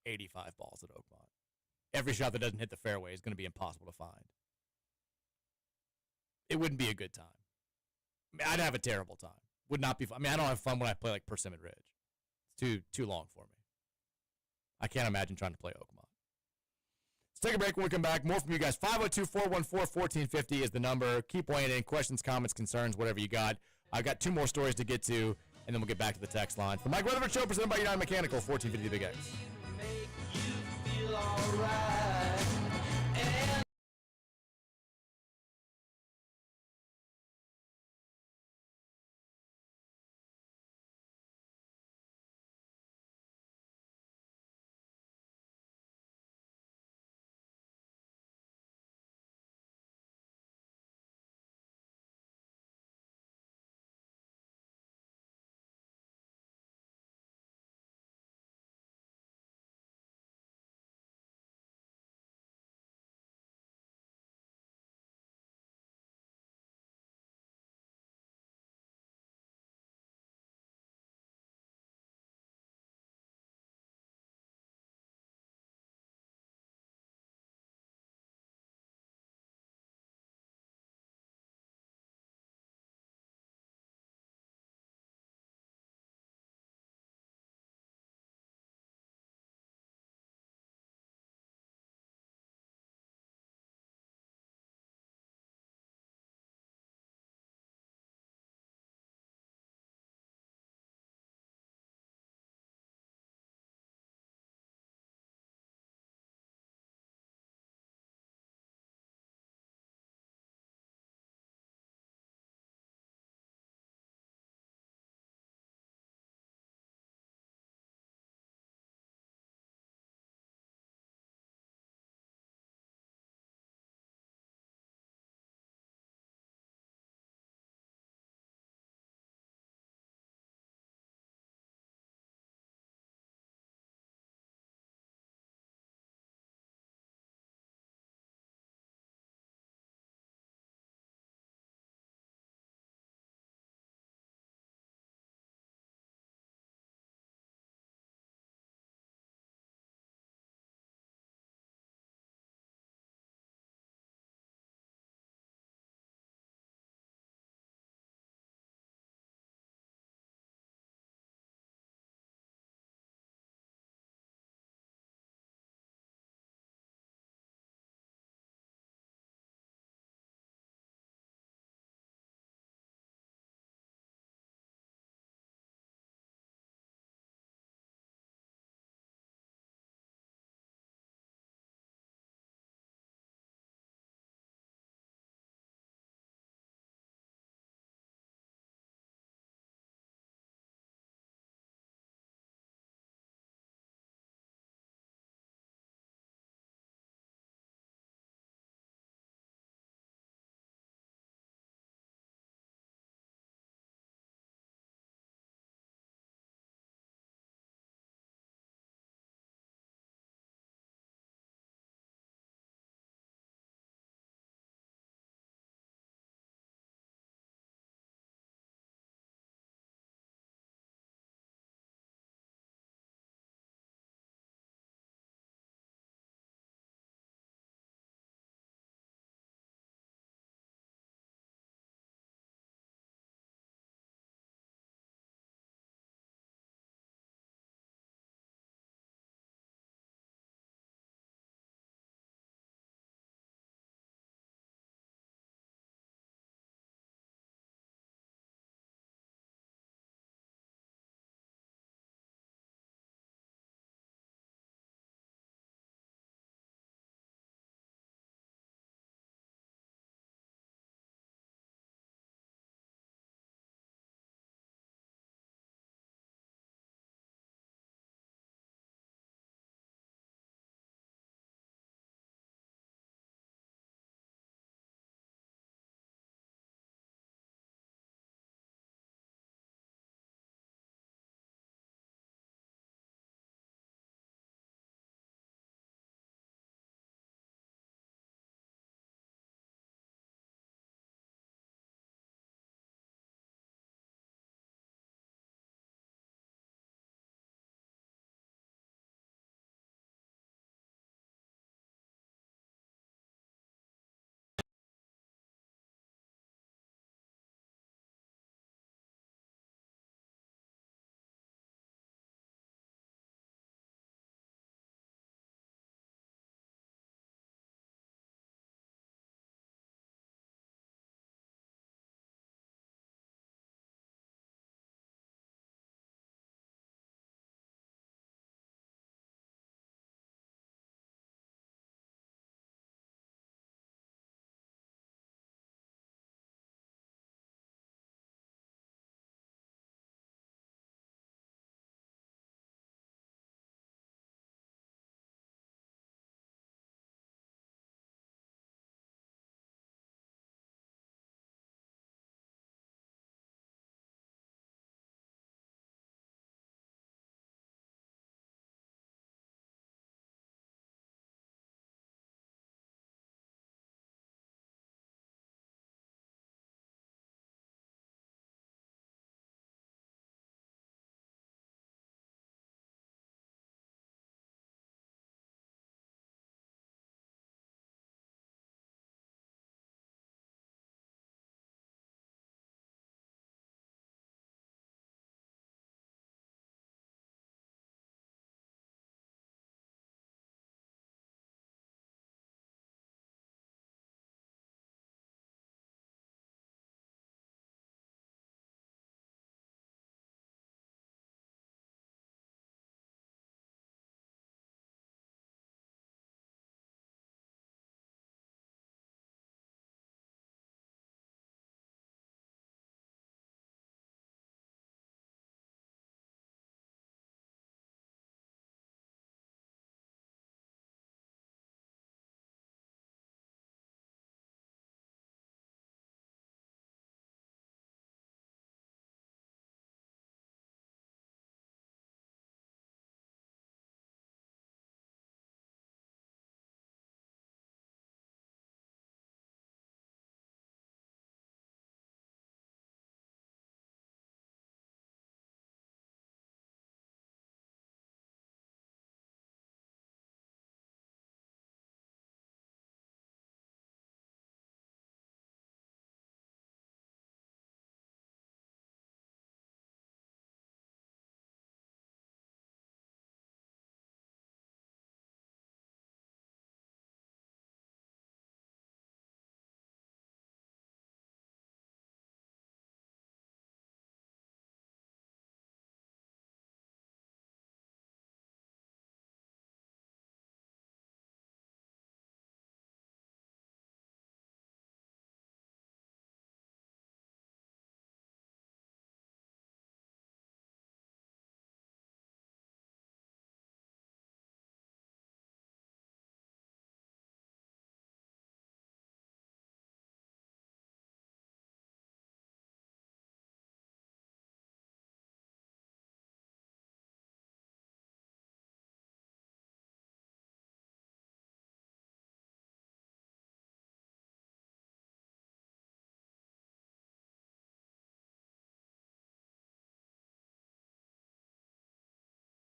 85 balls at Oakmont. Every shot that doesn't hit the fairway is going to be impossible to find. It wouldn't be a good time. I mean, I'd have a terrible time. Would not be fun. I mean, I don't have fun when I play Persimmon Ridge. It's too long for me. I can't imagine trying to play Oakmont. Let's take a break. When we come back, more from you guys. 502-414-1450 is the number. Keep weighing in. Questions, comments, concerns, whatever you got. I've got 2 more stories to get to, and then we'll get back to the text line. For Mike Rutherford Show, presented by United Mechanical, 1450 Big X. Make you feel alright.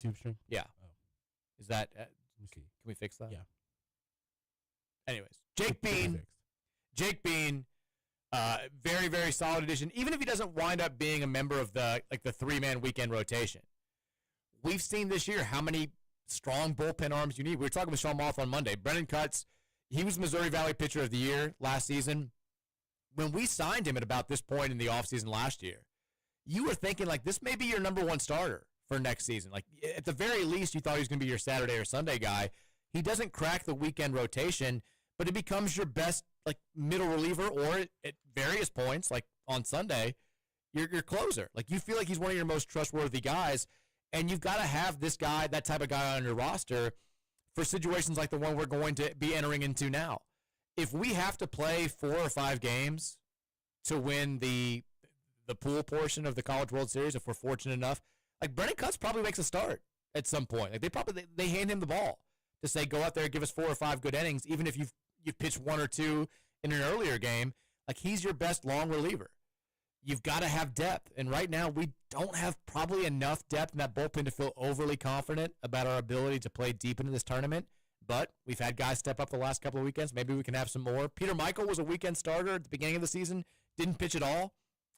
Tube stream. Yeah. Oh. Is that? Let me see. Can we fix that? Yeah. Anyways, Jake It'll be Bean. fixed. Jake Bean, very, very solid addition. Even if he doesn't wind up being a member of the 3-man weekend rotation, we've seen this year how many strong bullpen arms you need. We were talking with Sean Moth on Monday. Brennan Cutts, he was Missouri Valley Pitcher of the Year last season. When we signed him at about this point in the offseason last year, you were thinking, like, this may be your number one starter for next season. Like, at the very least, you thought he was going to be your Saturday or Sunday guy. He doesn't crack the weekend rotation, but it becomes your best, like, middle reliever, or at various points, like on Sunday, your closer. Like, you feel like he's one of your most trustworthy guys, and you've got to have this guy, that type of guy on your roster for situations like the one we're going to be entering into now. If we have to play 4 or 5 games to win the pool portion of the College World Series, if we're fortunate enough, like, Brennan Cutts probably makes a start at some point. Like, they hand him the ball to say, go out there, give us 4 or 5 good innings, even if you've pitched 1 or 2 in an earlier game. Like, he's your best long reliever. You've got to have depth, and right now we don't have probably enough depth in that bullpen to feel overly confident about our ability to play deep into this tournament. But we've had guys step up the last couple of weekends. Maybe we can have some more. Peter Michael was a weekend starter at the beginning of the season, didn't pitch at all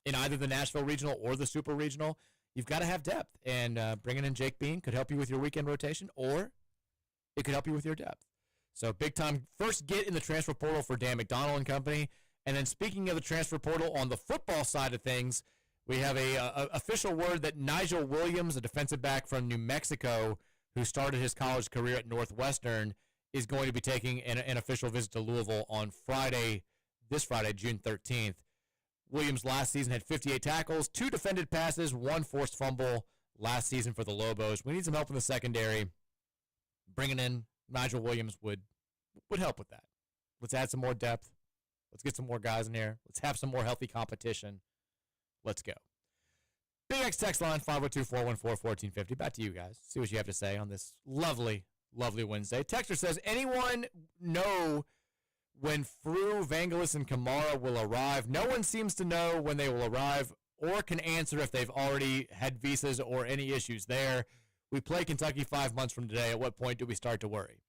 in either the Nashville Regional or the Super Regional. You've got to have depth, and bringing in Jake Bean could help you with your weekend rotation, or it could help you with your depth. So big time first get in the transfer portal for Dan McDonald and company. And then speaking of the transfer portal on the football side of things, we have a official word that Nigel Williams, a defensive back from New Mexico, who started his college career at Northwestern, is going to be taking an official visit to Louisville on this Friday, June 13th. Williams last season had 58 tackles, 2 defended passes, 1 forced fumble last season for the Lobos. We need some help in the secondary. Bringing in Nigel Williams would help with that. Let's add some more depth. Let's get some more guys in here. Let's have some more healthy competition. Let's go. Big X text line, 502-414-1450. Back to you guys. See what you have to say on this lovely, lovely Wednesday. Texter says, anyone know when Frew, Vangelis, and Kamara will arrive? No one seems to know when they will arrive or can answer if they've already had visas or any issues there. We play Kentucky 5 months from today. At what point do we start to worry?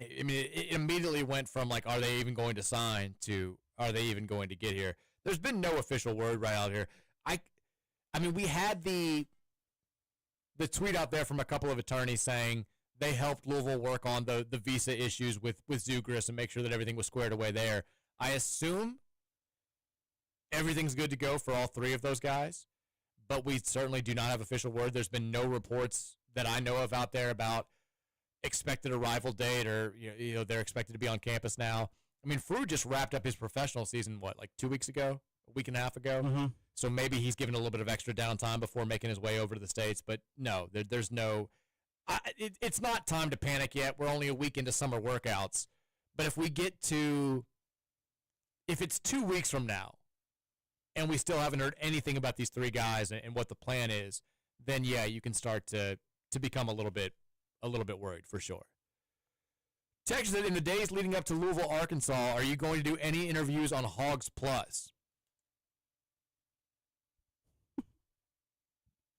I mean, it immediately went from, like, are they even going to sign to are they even going to get here? There's been no official word right out here. I mean, we had the tweet out there from a couple of attorneys saying they helped Louisville work on the visa issues with Zugris and make sure that everything was squared away there. I assume everything's good to go for all 3 of those guys, but we certainly do not have official word. There's been no reports that I know of out there about expected arrival date or you know they're expected to be on campus now. I mean, Frew just wrapped up his professional season, like 2 weeks ago, a week and a half ago? Mm-hmm. So maybe he's given a little bit of extra downtime before making his way over to the States. But no, there's no it's not time to panic yet. We're only a week into summer workouts. But if it's 2 weeks from now and we still haven't heard anything about these 3 guys and what the plan is, then, yeah, you can start to become a little bit worried for sure. Text that in the days leading up to Louisville, Arkansas, are you going to do any interviews on Hogs Plus?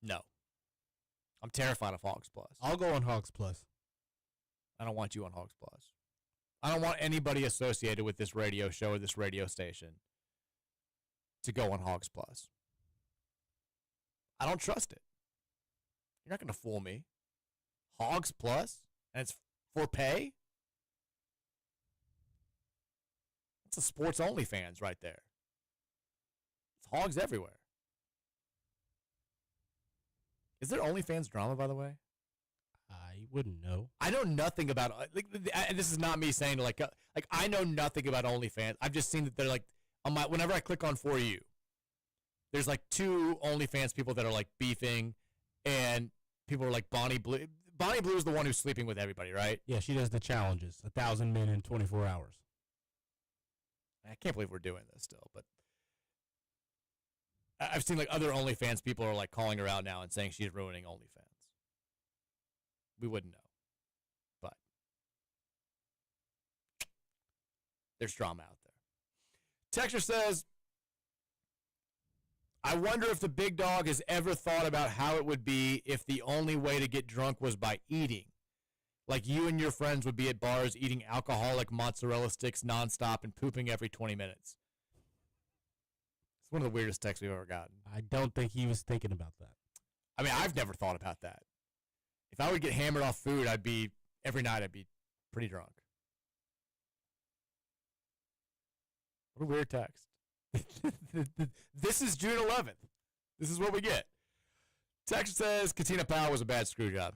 No. I'm terrified of Hogs Plus. I'll go on Hogs Plus. I don't want you on Hogs Plus. I don't want anybody associated with this radio show or this radio station to go on Hogs Plus. I don't trust it. You're not going to fool me. Hogs Plus? And it's for pay? It's a sports only fans right there. It's hogs everywhere. Is there OnlyFans drama, by the way? I wouldn't know. I know nothing about. And this is not me saying like I know nothing about OnlyFans. I've just seen that they're like on my whenever I click on For You, there's like 2 OnlyFans people that are like beefing, and people are like Bonnie Blue. Bonnie Blue is the one who's sleeping with everybody, right? Yeah, she does the challenges, 1,000 men in 24 hours. I can't believe we're doing this still, but I've seen like other OnlyFans people are like calling her out now and saying she's ruining OnlyFans. We wouldn't know, but there's drama out there. Texture says, I wonder if the big dog has ever thought about how it would be if the only way to get drunk was by eating. Like you and your friends would be at bars eating alcoholic mozzarella sticks nonstop and pooping every 20 minutes. It's one of the weirdest texts we've ever gotten. I don't think he was thinking about that. I mean, I've never thought about that. If I would get hammered off food, every night I'd be pretty drunk. What a weird text. This is June 11th. This is what we get. Text says Katina Powell was a bad screw job.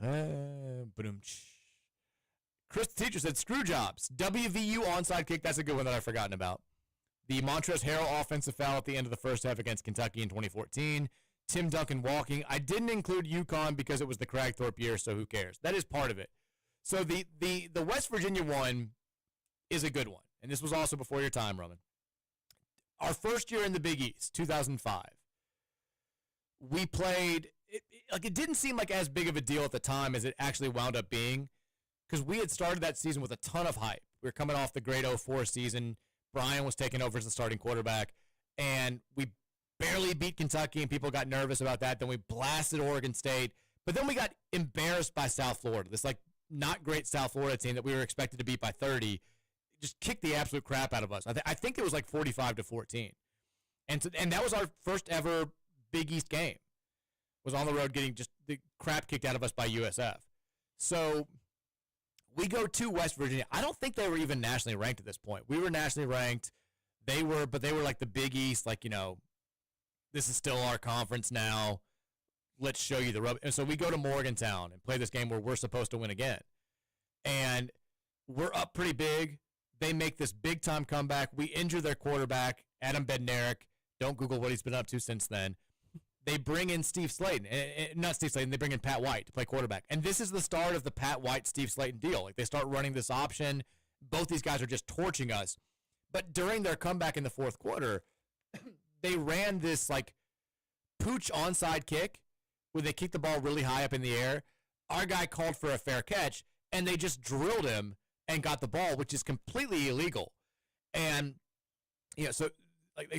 Chris the teacher said screw jobs. WVU onside kick. That's a good one that I've forgotten about. The Montrezl Harrell offensive foul at the end of the first half against Kentucky in 2014. Tim Duncan walking. I didn't include UConn because it was the Cragthorpe year, so who cares? That is part of it. So the West Virginia one is a good one. And this was also before your time, Roman. Our first year in the Big East, 2005, we played, it didn't seem like as big of a deal at the time as it actually wound up being, because we had started that season with a ton of hype. We were coming off the great 04 season. Brian was taking over as the starting quarterback, and we barely beat Kentucky, and people got nervous about that. Then we blasted Oregon State, but then we got embarrassed by South Florida, this not great South Florida team that we were expected to beat by 30. Just kicked the absolute crap out of us. I think it was 45-14. And that was our first ever Big East game. Was on the road getting just the crap kicked out of us by USF. So we go to West Virginia. I don't think they were even nationally ranked at this point. We were nationally ranked. They were like the Big East, this is still our conference now. Let's show you the rub. And so we go to Morgantown and play this game where we're supposed to win again. And we're up pretty big. They make this big-time comeback. We injure their quarterback, Adam Bednarik. Don't Google what he's been up to since then. They bring in Steve Slayton. Not Steve Slayton. They bring in Pat White to play quarterback. And this is the start of the Pat White-Steve Slayton deal. They start running this option. Both these guys are just torching us. But during their comeback in the fourth quarter, they ran this, pooch onside kick where they kicked the ball really high up in the air. Our guy called for a fair catch, and they just drilled him and got the ball, which is completely illegal. And, so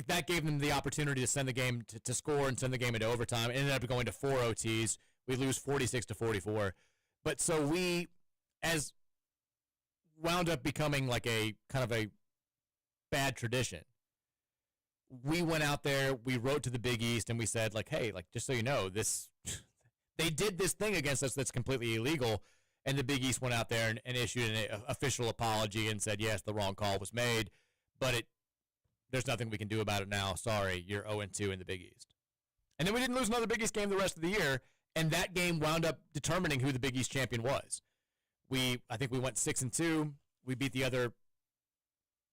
that gave them the opportunity to send the game to score and send the game into overtime. It ended up going to 4 OTs. We lose 46-44. But so we, as wound up becoming a kind of a bad tradition. We went out there, we wrote to the Big East, and we said, hey, just so you know, they did this thing against us that's completely illegal. And the Big East went out there and issued an official apology and said, yes, the wrong call was made, but there's nothing we can do about it now. Sorry, you're 0-2 in the Big East. And then we didn't lose another Big East game the rest of the year, and that game wound up determining who the Big East champion was. I think we went 6-2. We beat the other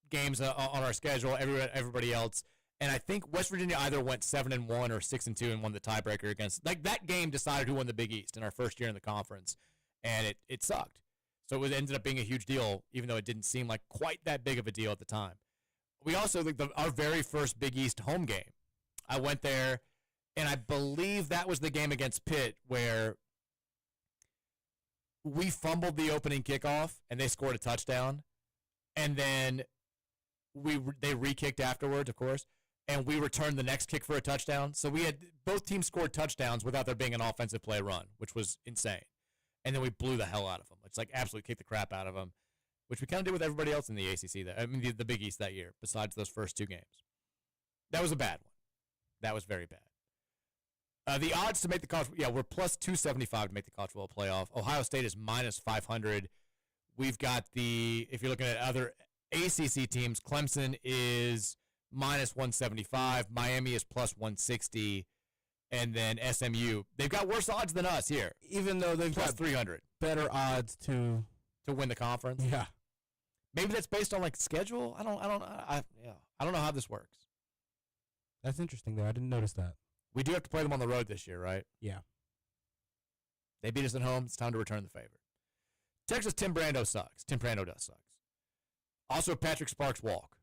games on our schedule, everybody else. And I think West Virginia either went 7-1 or 6-2 and won the tiebreaker against. That game decided who won the Big East in our first year in the conference. And it sucked. So it ended up being a huge deal, even though it didn't seem like quite that big of a deal at the time. We also, our very first Big East home game, I went there, and I believe that was the game against Pitt where we fumbled the opening kickoff, and they scored a touchdown. And then they re-kicked afterwards, of course, and we returned the next kick for a touchdown. So both teams scored touchdowns without there being an offensive play run, which was insane. And then we blew the hell out of them. It's absolutely kicked the crap out of them, which we kind of did with everybody else in the ACC. The Big East that year, besides those first two games. That was a bad one. That was very bad. The odds to make the college, we're plus 275 to make the college football playoff. Ohio State is minus 500. We've got if you're looking at other ACC teams, Clemson is minus 175. Miami is plus 160. And then SMU, they've got worse odds than us here, even though they've got 300 better odds to win the conference. Yeah, maybe that's based on schedule. I don't know how this works. That's interesting though. I didn't notice that. We do have to play them on the road this year, right? Yeah. They beat us at home. It's time to return the favor. Texas Tim Brando sucks. Tim Brando does sucks. Also, Patrick Sparks walk.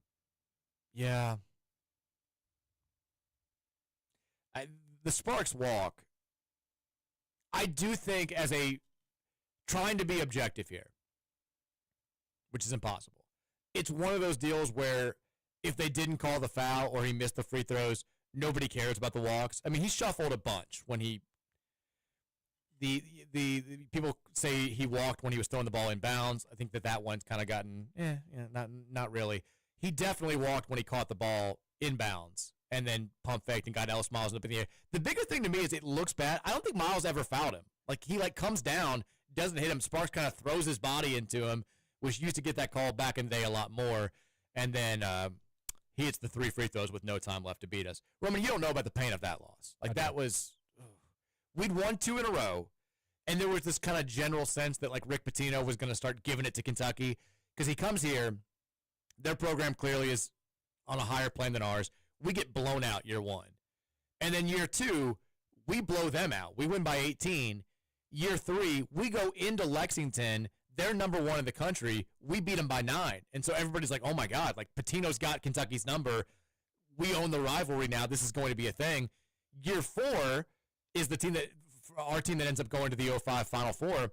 Yeah. The Sparks walk, I do think trying to be objective here, which is impossible. It's one of those deals where if they didn't call the foul or he missed the free throws, nobody cares about the walks. I mean, he shuffled a bunch when he. The people say he walked when he was throwing the ball in bounds. I think that one's kind of gotten, not really. He definitely walked when he caught the ball in bounds and then pump faked and got Ellis Miles up in the air. The bigger thing to me is it looks bad. I don't think Miles ever fouled him. Like, he comes down, doesn't hit him. Sparks kind of throws his body into him, which used to get that call back in the day a lot more. And then he hits the 3 free throws with no time left to beat us. Roman, you don't know about the pain of that loss. Like, that was we'd won 2 in a row, and there was this kind of general sense that, like, Rick Pitino was going to start giving it to Kentucky because he comes here. Their program clearly is on a higher plane than ours. We get blown out year 1. And then year 2, we blow them out. We win by 18. Year 3, we go into Lexington. They're number 1 in the country. We beat them by 9. And so everybody's like, oh, my God, like, Pitino's got Kentucky's number. We own the rivalry now. This is going to be a thing. Year 4 is the team that our team that ends up going to the 05 Final Four.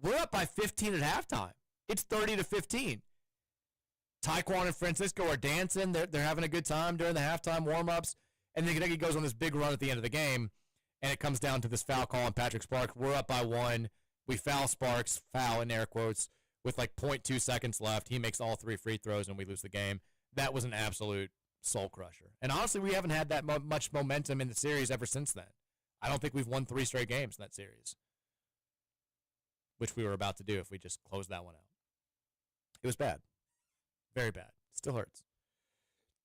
We're up by 15 at halftime. It's 30-15. Taekwon and Francisco are dancing. They're having a good time during the halftime warm-ups. And then Kentucky goes on this big run at the end of the game, and it comes down to this foul call on Patrick Sparks. We're up by 1. We foul Sparks, foul in air quotes, with like 0.2 seconds left. He makes all 3 free throws, and we lose the game. That was an absolute soul crusher. And honestly, we haven't had that much momentum in the series ever since then. I don't think we've won 3 straight games in that series, which we were about to do if we just closed that one out. It was bad. Very bad. Still hurts.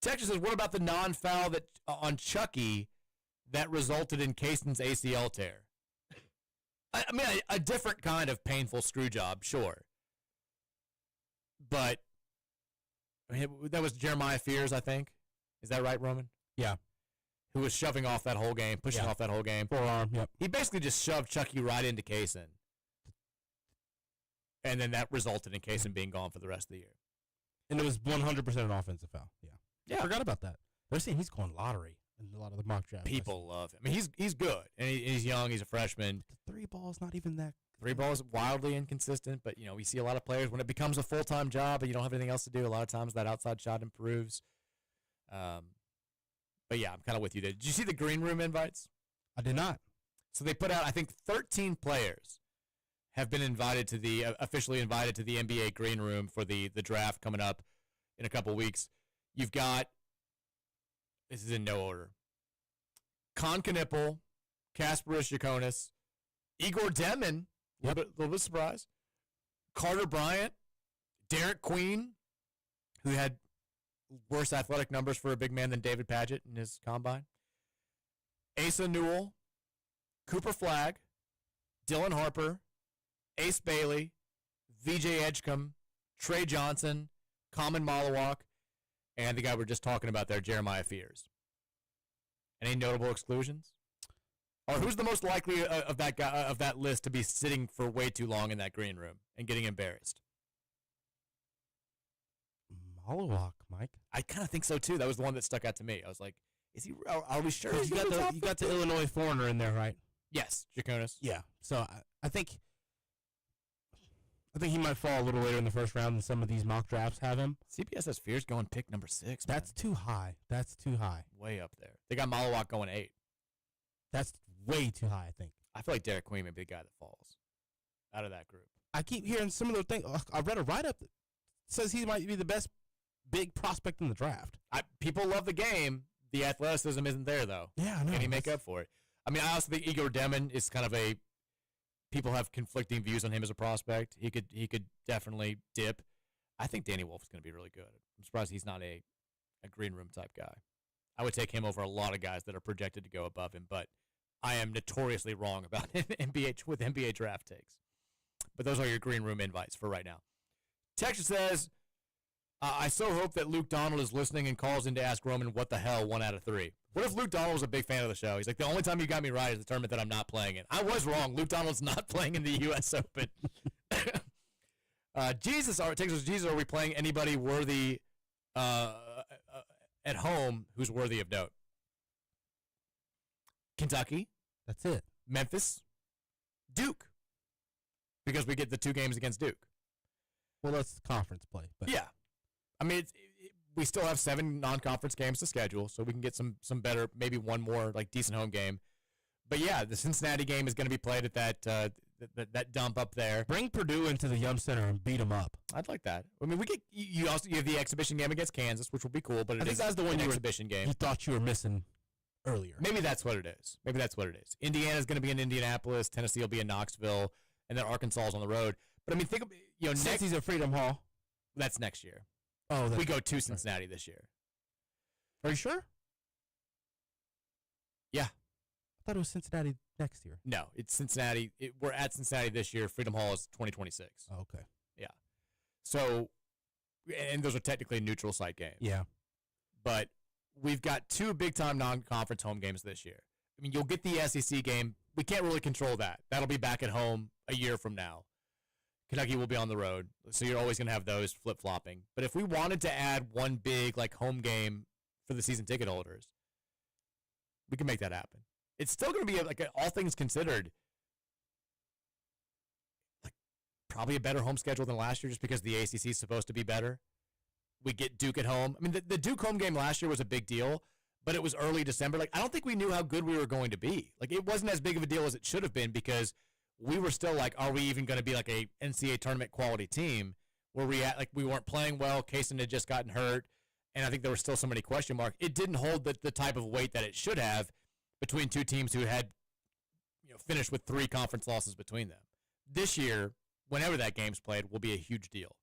Texas says, what about the non-foul that on Chucky that resulted in Cason's ACL tear? I mean, a different kind of painful screw job, sure. But I mean, that was Jeremiah Fears, I think. Is that right, Roman? Yeah. Who was shoving off that whole game, pushing off that whole game. Forearm, yep. He basically just shoved Chucky right into Cason. And then that resulted in Cason being gone for the rest of the year. And it was 100% an offensive foul. Yeah. I forgot about that. They're saying he's going lottery in a lot of the mock drafts. People love him. I mean, he's good. And he's young. He's a freshman. The 3 ball's not even that. 3 balls wildly inconsistent. But, we see a lot of players, when it becomes a full-time job and you don't have anything else to do, a lot of times that outside shot improves. But, yeah, I'm kind of with you there. Did you see the green room invites? I did not. So they put out, I think, 13 players have been invited to the officially invited to the NBA green room for the draft coming up in a couple weeks. You've got, this is in no order, Con Knipple, Kasparis Jakonis, Igor Demin, a little bit surprised, Carter Bryant, Derek Queen, who had worse athletic numbers for a big man than David Padgett in his combine, Asa Newell, Cooper Flagg, Dylan Harper, Ace Bailey, VJ Edgecombe, Trey Johnson, Common Malawak, and the guy we're just talking about there, Jeremiah Fears. Any notable exclusions? Or who's the most likely of that guy of that list to be sitting for way too long in that green room and getting embarrassed? Malawak, Mike. I kind of think so too. That was the one that stuck out to me. I was like, "Is he? Are we sure?" You got the Illinois foreigner in there, right? Yes, Jakonis. Yeah. So I think he might fall a little later in the first round than some of these mock drafts have him. CBS has Fears going pick number 6. That's too high. That's too high. Way up there. They got Malawak going 8. That's way too high, I think. I feel like Derek Queen may be the guy that falls out of that group. I keep hearing some of the things. I read a write-up that says he might be the best big prospect in the draft. People love the game. The athleticism isn't there, though. Yeah, I know. Can he make up for it? I mean, I also think Igor Demin is kind of a – people have conflicting views on him as a prospect. He could definitely dip. I think Danny Wolf is going to be really good. I'm surprised he's not a green room type guy. I would take him over a lot of guys that are projected to go above him, but I am notoriously wrong about NBA draft takes. But those are your green room invites for right now. Texas says, I so hope that Luke Donald is listening and calls in to ask Roman what the hell 1 out of 3. What if Luke Donald was a big fan of the show? He's like, the only time you got me right is the tournament that I'm not playing in. I was wrong. Luke Donald's not playing in the U.S. Open. Jesus, are we playing anybody worthy at home who's worthy of note? Kentucky. That's it. Memphis. Duke. Because we get the 2 games against Duke. Well, that's conference play. But yeah. I mean, we still have 7 non-conference games to schedule, so we can get some better, maybe one more like decent home game. But yeah, the Cincinnati game is going to be played at that dump up there. Bring Purdue into the Yum Center and beat them up. I'd like that. I mean, we get you also have the exhibition game against Kansas, which will be cool. But I think that's the one an you exhibition game. You thought you were missing earlier. Maybe that's what it is. Indiana's going to be in Indianapolis. Tennessee will be in Knoxville, and then Arkansas is on the road. But I mean, think of Next he's at Freedom Hall. That's next year. Oh, we go to Cincinnati this year. Are you sure? Yeah. I thought it was Cincinnati next year. No, it's Cincinnati. We're at Cincinnati this year. Freedom Hall is 2026. Oh, okay. Yeah. So, and those are technically neutral site games. Yeah. But we've got 2 big-time non-conference home games this year. I mean, you'll get the SEC game. We can't really control that. That'll be back at home a year from now. Kentucky will be on the road, so you're always going to have those flip-flopping. But if we wanted to add one big like home game for the season ticket holders, we can make that happen. It's still going to be like all things considered, like probably a better home schedule than last year, just because the ACC is supposed to be better. We get Duke at home. I mean, the Duke home game last year was a big deal, but it was early December. Like I don't think we knew how good we were going to be. Like it wasn't as big of a deal as it should have been because we were still like, are we even going to be like a NCAA tournament quality team? Where we weren't playing well. Kaysen had just gotten hurt, and I think there were still so many question marks. It didn't hold the type of weight that it should have between 2 teams who had finished with 3 conference losses between them. This year, whenever that game's played, will be a huge deal.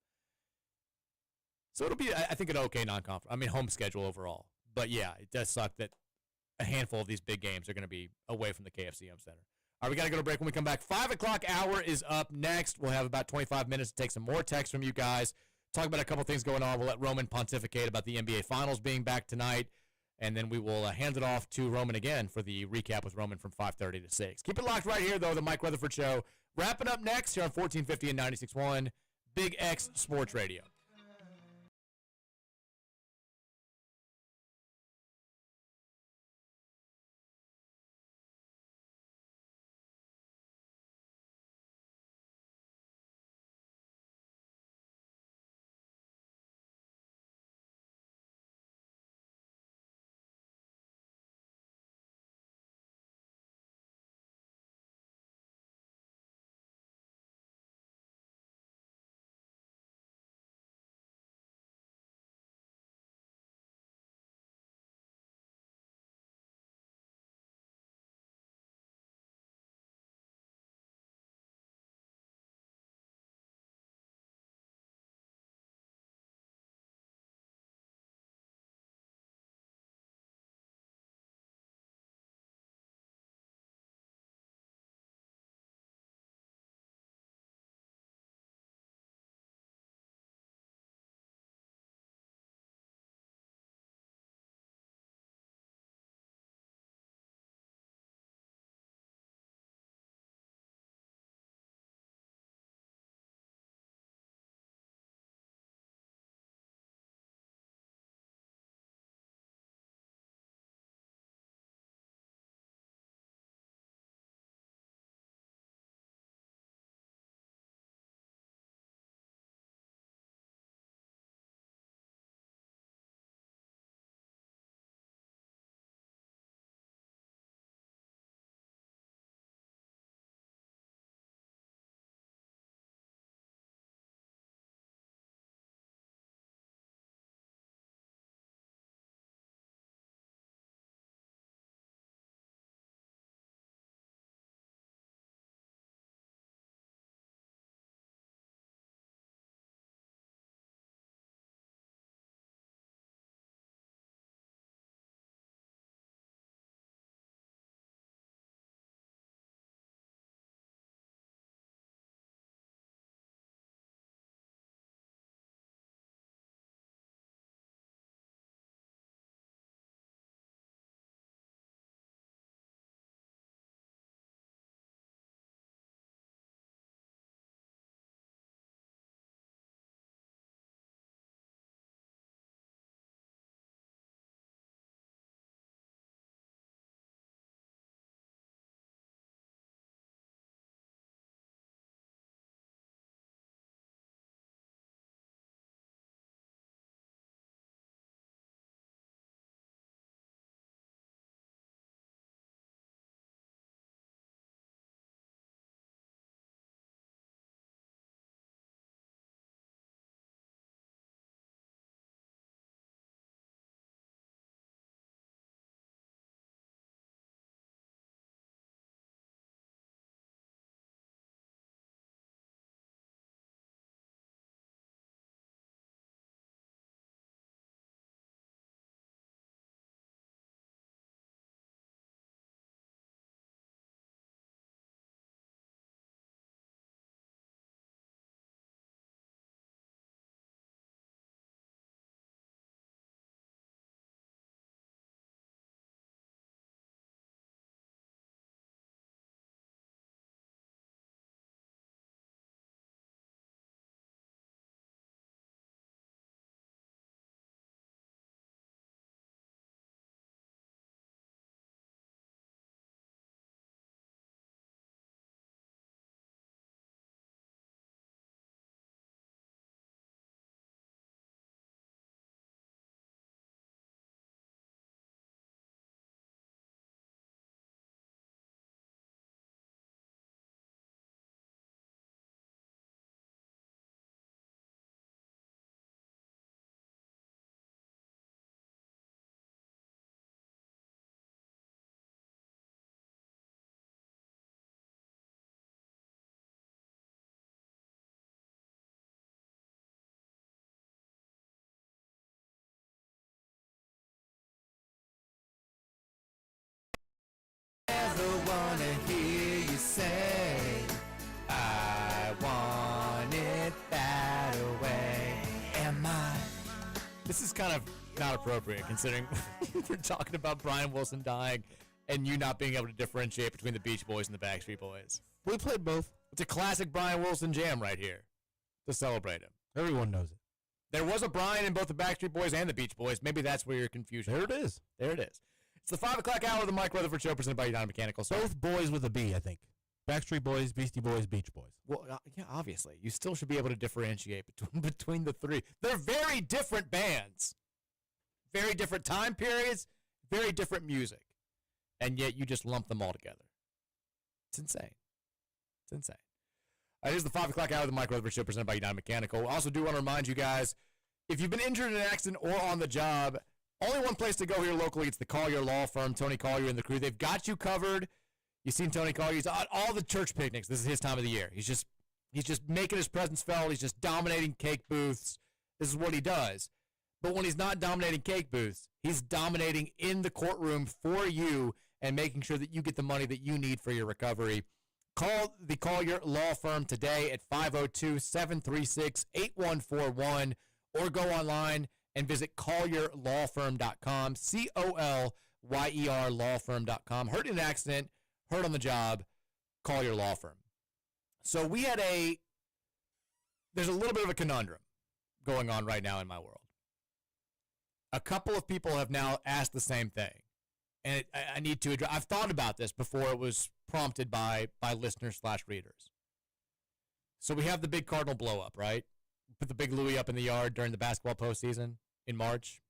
So it'll be, I think, an okay non-conference. I mean, home schedule overall. But yeah, it does suck that a handful of these big games are going to be away from the KFC Home Center. All right, we got to go to break when we come back. 5 o'clock hour is up next. We'll have about 25 minutes to take some more texts from you guys. Talk about a couple things going on. We'll let Roman pontificate about the NBA Finals being back tonight. And then we will hand it off to Roman again for the recap with Roman from 5:30 to 6. Keep it locked right here, though, the Mike Rutherford Show. Wrapping up next here on 1450 and 96.1 Big X Sports Radio. This is kind of not appropriate considering we're talking about Brian Wilson dying and you not being able to differentiate between the Beach Boys and the Backstreet Boys. We played both. It's a classic Brian Wilson jam right here to celebrate him. Everyone knows it. There was a Brian in both the Backstreet Boys and the Beach Boys. Maybe that's where your confusion There it is. There it is. It's the 5 o'clock hour of the Mike Rutherford Show presented by United Mechanical. So, Both boys with a B, I think. Backstreet Boys, Beastie Boys, Beach Boys. well, yeah, obviously. You still should be able to differentiate between the three. They're very different bands. Very different time periods, very different music. And yet you just lump them all together. It's insane. It's insane. It is the 5 o'clock hour of the Mike Rutherford Show presented by United Mechanical. I also do want to remind you guys, if you've been injured in an accident or on the job, only one place to go here locally. It's the Collier Law Firm. Tony Collier and the crew. They've got you covered. You've seen Tony Collier. He's at all the church picnics. This is his time of the year. He's just making his presence felt. He's just dominating cake booths. This is what he does. But when he's not dominating cake booths, he's dominating in the courtroom for you and making sure that you get the money that you need for your recovery. Call the Collier Law Firm today at 502-736-8141 or go online and visit CollierLawFirm.com, COLYER lawfirm.com. Hurt in an accident, hurt on the job, Collier Law Firm. So there's a little bit of a conundrum going on right now in my world. A couple of people have now asked the same thing, and I need to address. I've thought about this before it was prompted by listeners/readers. So we have the big Cardinal blow up, right? Put the big Louis up in the yard during the basketball postseason in March.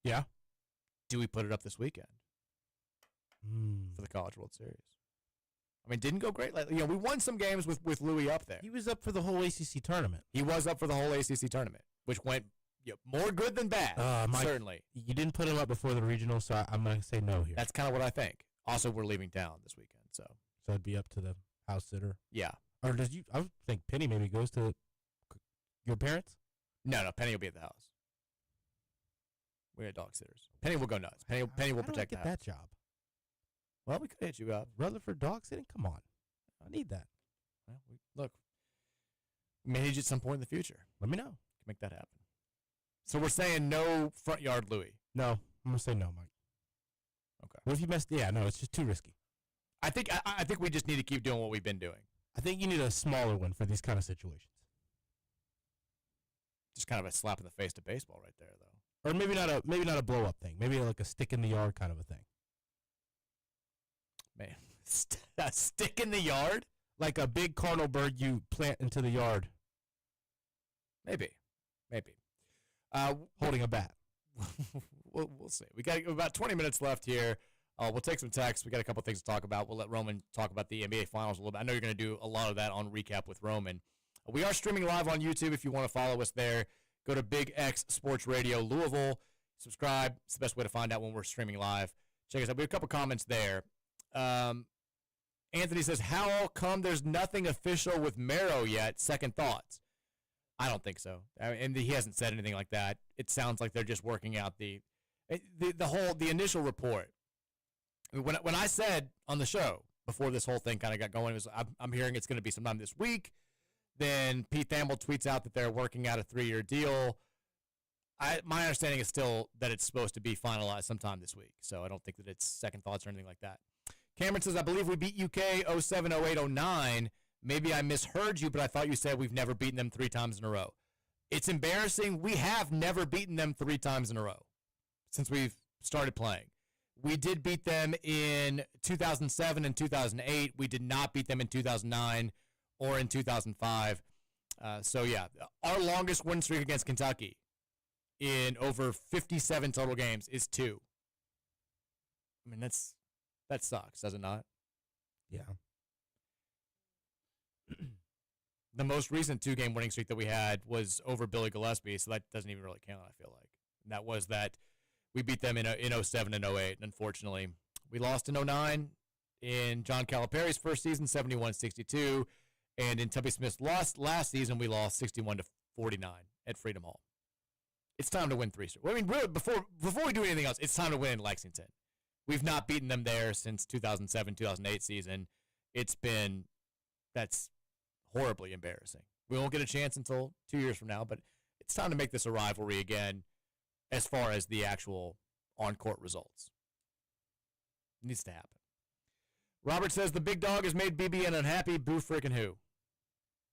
Yeah. Do we put it up this weekend for the College World Series? I mean, didn't go great. We won some games with Louis up there. He was up for the whole ACC tournament. He was up for the whole ACC tournament, which went more good than bad, certainly. You didn't put him up before the regional, so I'm going to say no here. That's kind of what I think. Also, we're leaving town this weekend, so it'd be up to the house sitter. Yeah. Or I would think Penny maybe goes to your parents? No, Penny will be at the house. We're dog sitters. Penny will go nuts. Penny will protect the house. That job. Well, we could hit you up. Rutherford dog sitting? Come on. I need that. Well, look, we may need you at some point in the future. Let me know. Can make that happen. So we're saying no front yard Louis. No, I'm going to say no, Mike. Okay. What if you messed? Yeah, no, it's just too risky. I think we just need to keep doing what we've been doing. I think you need a smaller one for these kind of situations. Just kind of a slap in the face to baseball right there, though. Or maybe not a blow up thing. Maybe like a stick in the yard kind of a thing. Man, a stick in the yard? Like a big cardinal bird you plant into the yard. Maybe. Holding a bat. We'll see. We got about 20 minutes left here. We'll take some texts. We got a couple things to talk about. We'll let Roman talk about the NBA Finals a little bit. I know you're going to do a lot of that on Recap with Roman. We are streaming live on YouTube if you want to follow us there. Go to Big X Sports Radio Louisville. Subscribe. It's the best way to find out when we're streaming live. Check us out. We have a couple comments there. Anthony says, how come there's nothing official with Marrow yet? Second thoughts. I don't think so. And he hasn't said anything like that. It sounds like they're just working out the initial report. When I said on the show before this whole thing kind of got going, it was I'm hearing it's going to be sometime this week. Then Pete Thamel tweets out that they're working out a 3-year deal. My understanding is still that it's supposed to be finalized sometime this week. So I don't think that it's second thoughts or anything like that. Cameron says, I believe we beat UK 07, 08, 09. Maybe I misheard you, but I thought you said we've never beaten them 3 times in a row. It's embarrassing. We have never beaten them 3 times in a row since we've started playing. We did beat them in 2007 and 2008. We did not beat them in 2009 or in 2005. So, yeah, our longest win streak against Kentucky in over 57 total games is 2. I mean, that sucks, does it not? Yeah. The most recent 2-game winning streak that we had was over Billy Gillespie, so that doesn't even really count, I feel like. And that was that we beat them in 07 and 08, and unfortunately, we lost in 09 in John Calipari's first season, 71-62, and in Tubby Smith's last season, we lost 61-49 at Freedom Hall. It's time to win 3 straight. I mean, really, before we do anything else, it's time to win in Lexington. We've not beaten them there since 2007, 2008 season. That's horribly embarrassing. We won't get a chance until 2 years from now, but it's time to make this a rivalry again as far as the actual on-court results. It needs to happen. Robert says the big dog has made BBN unhappy. Boo freaking who?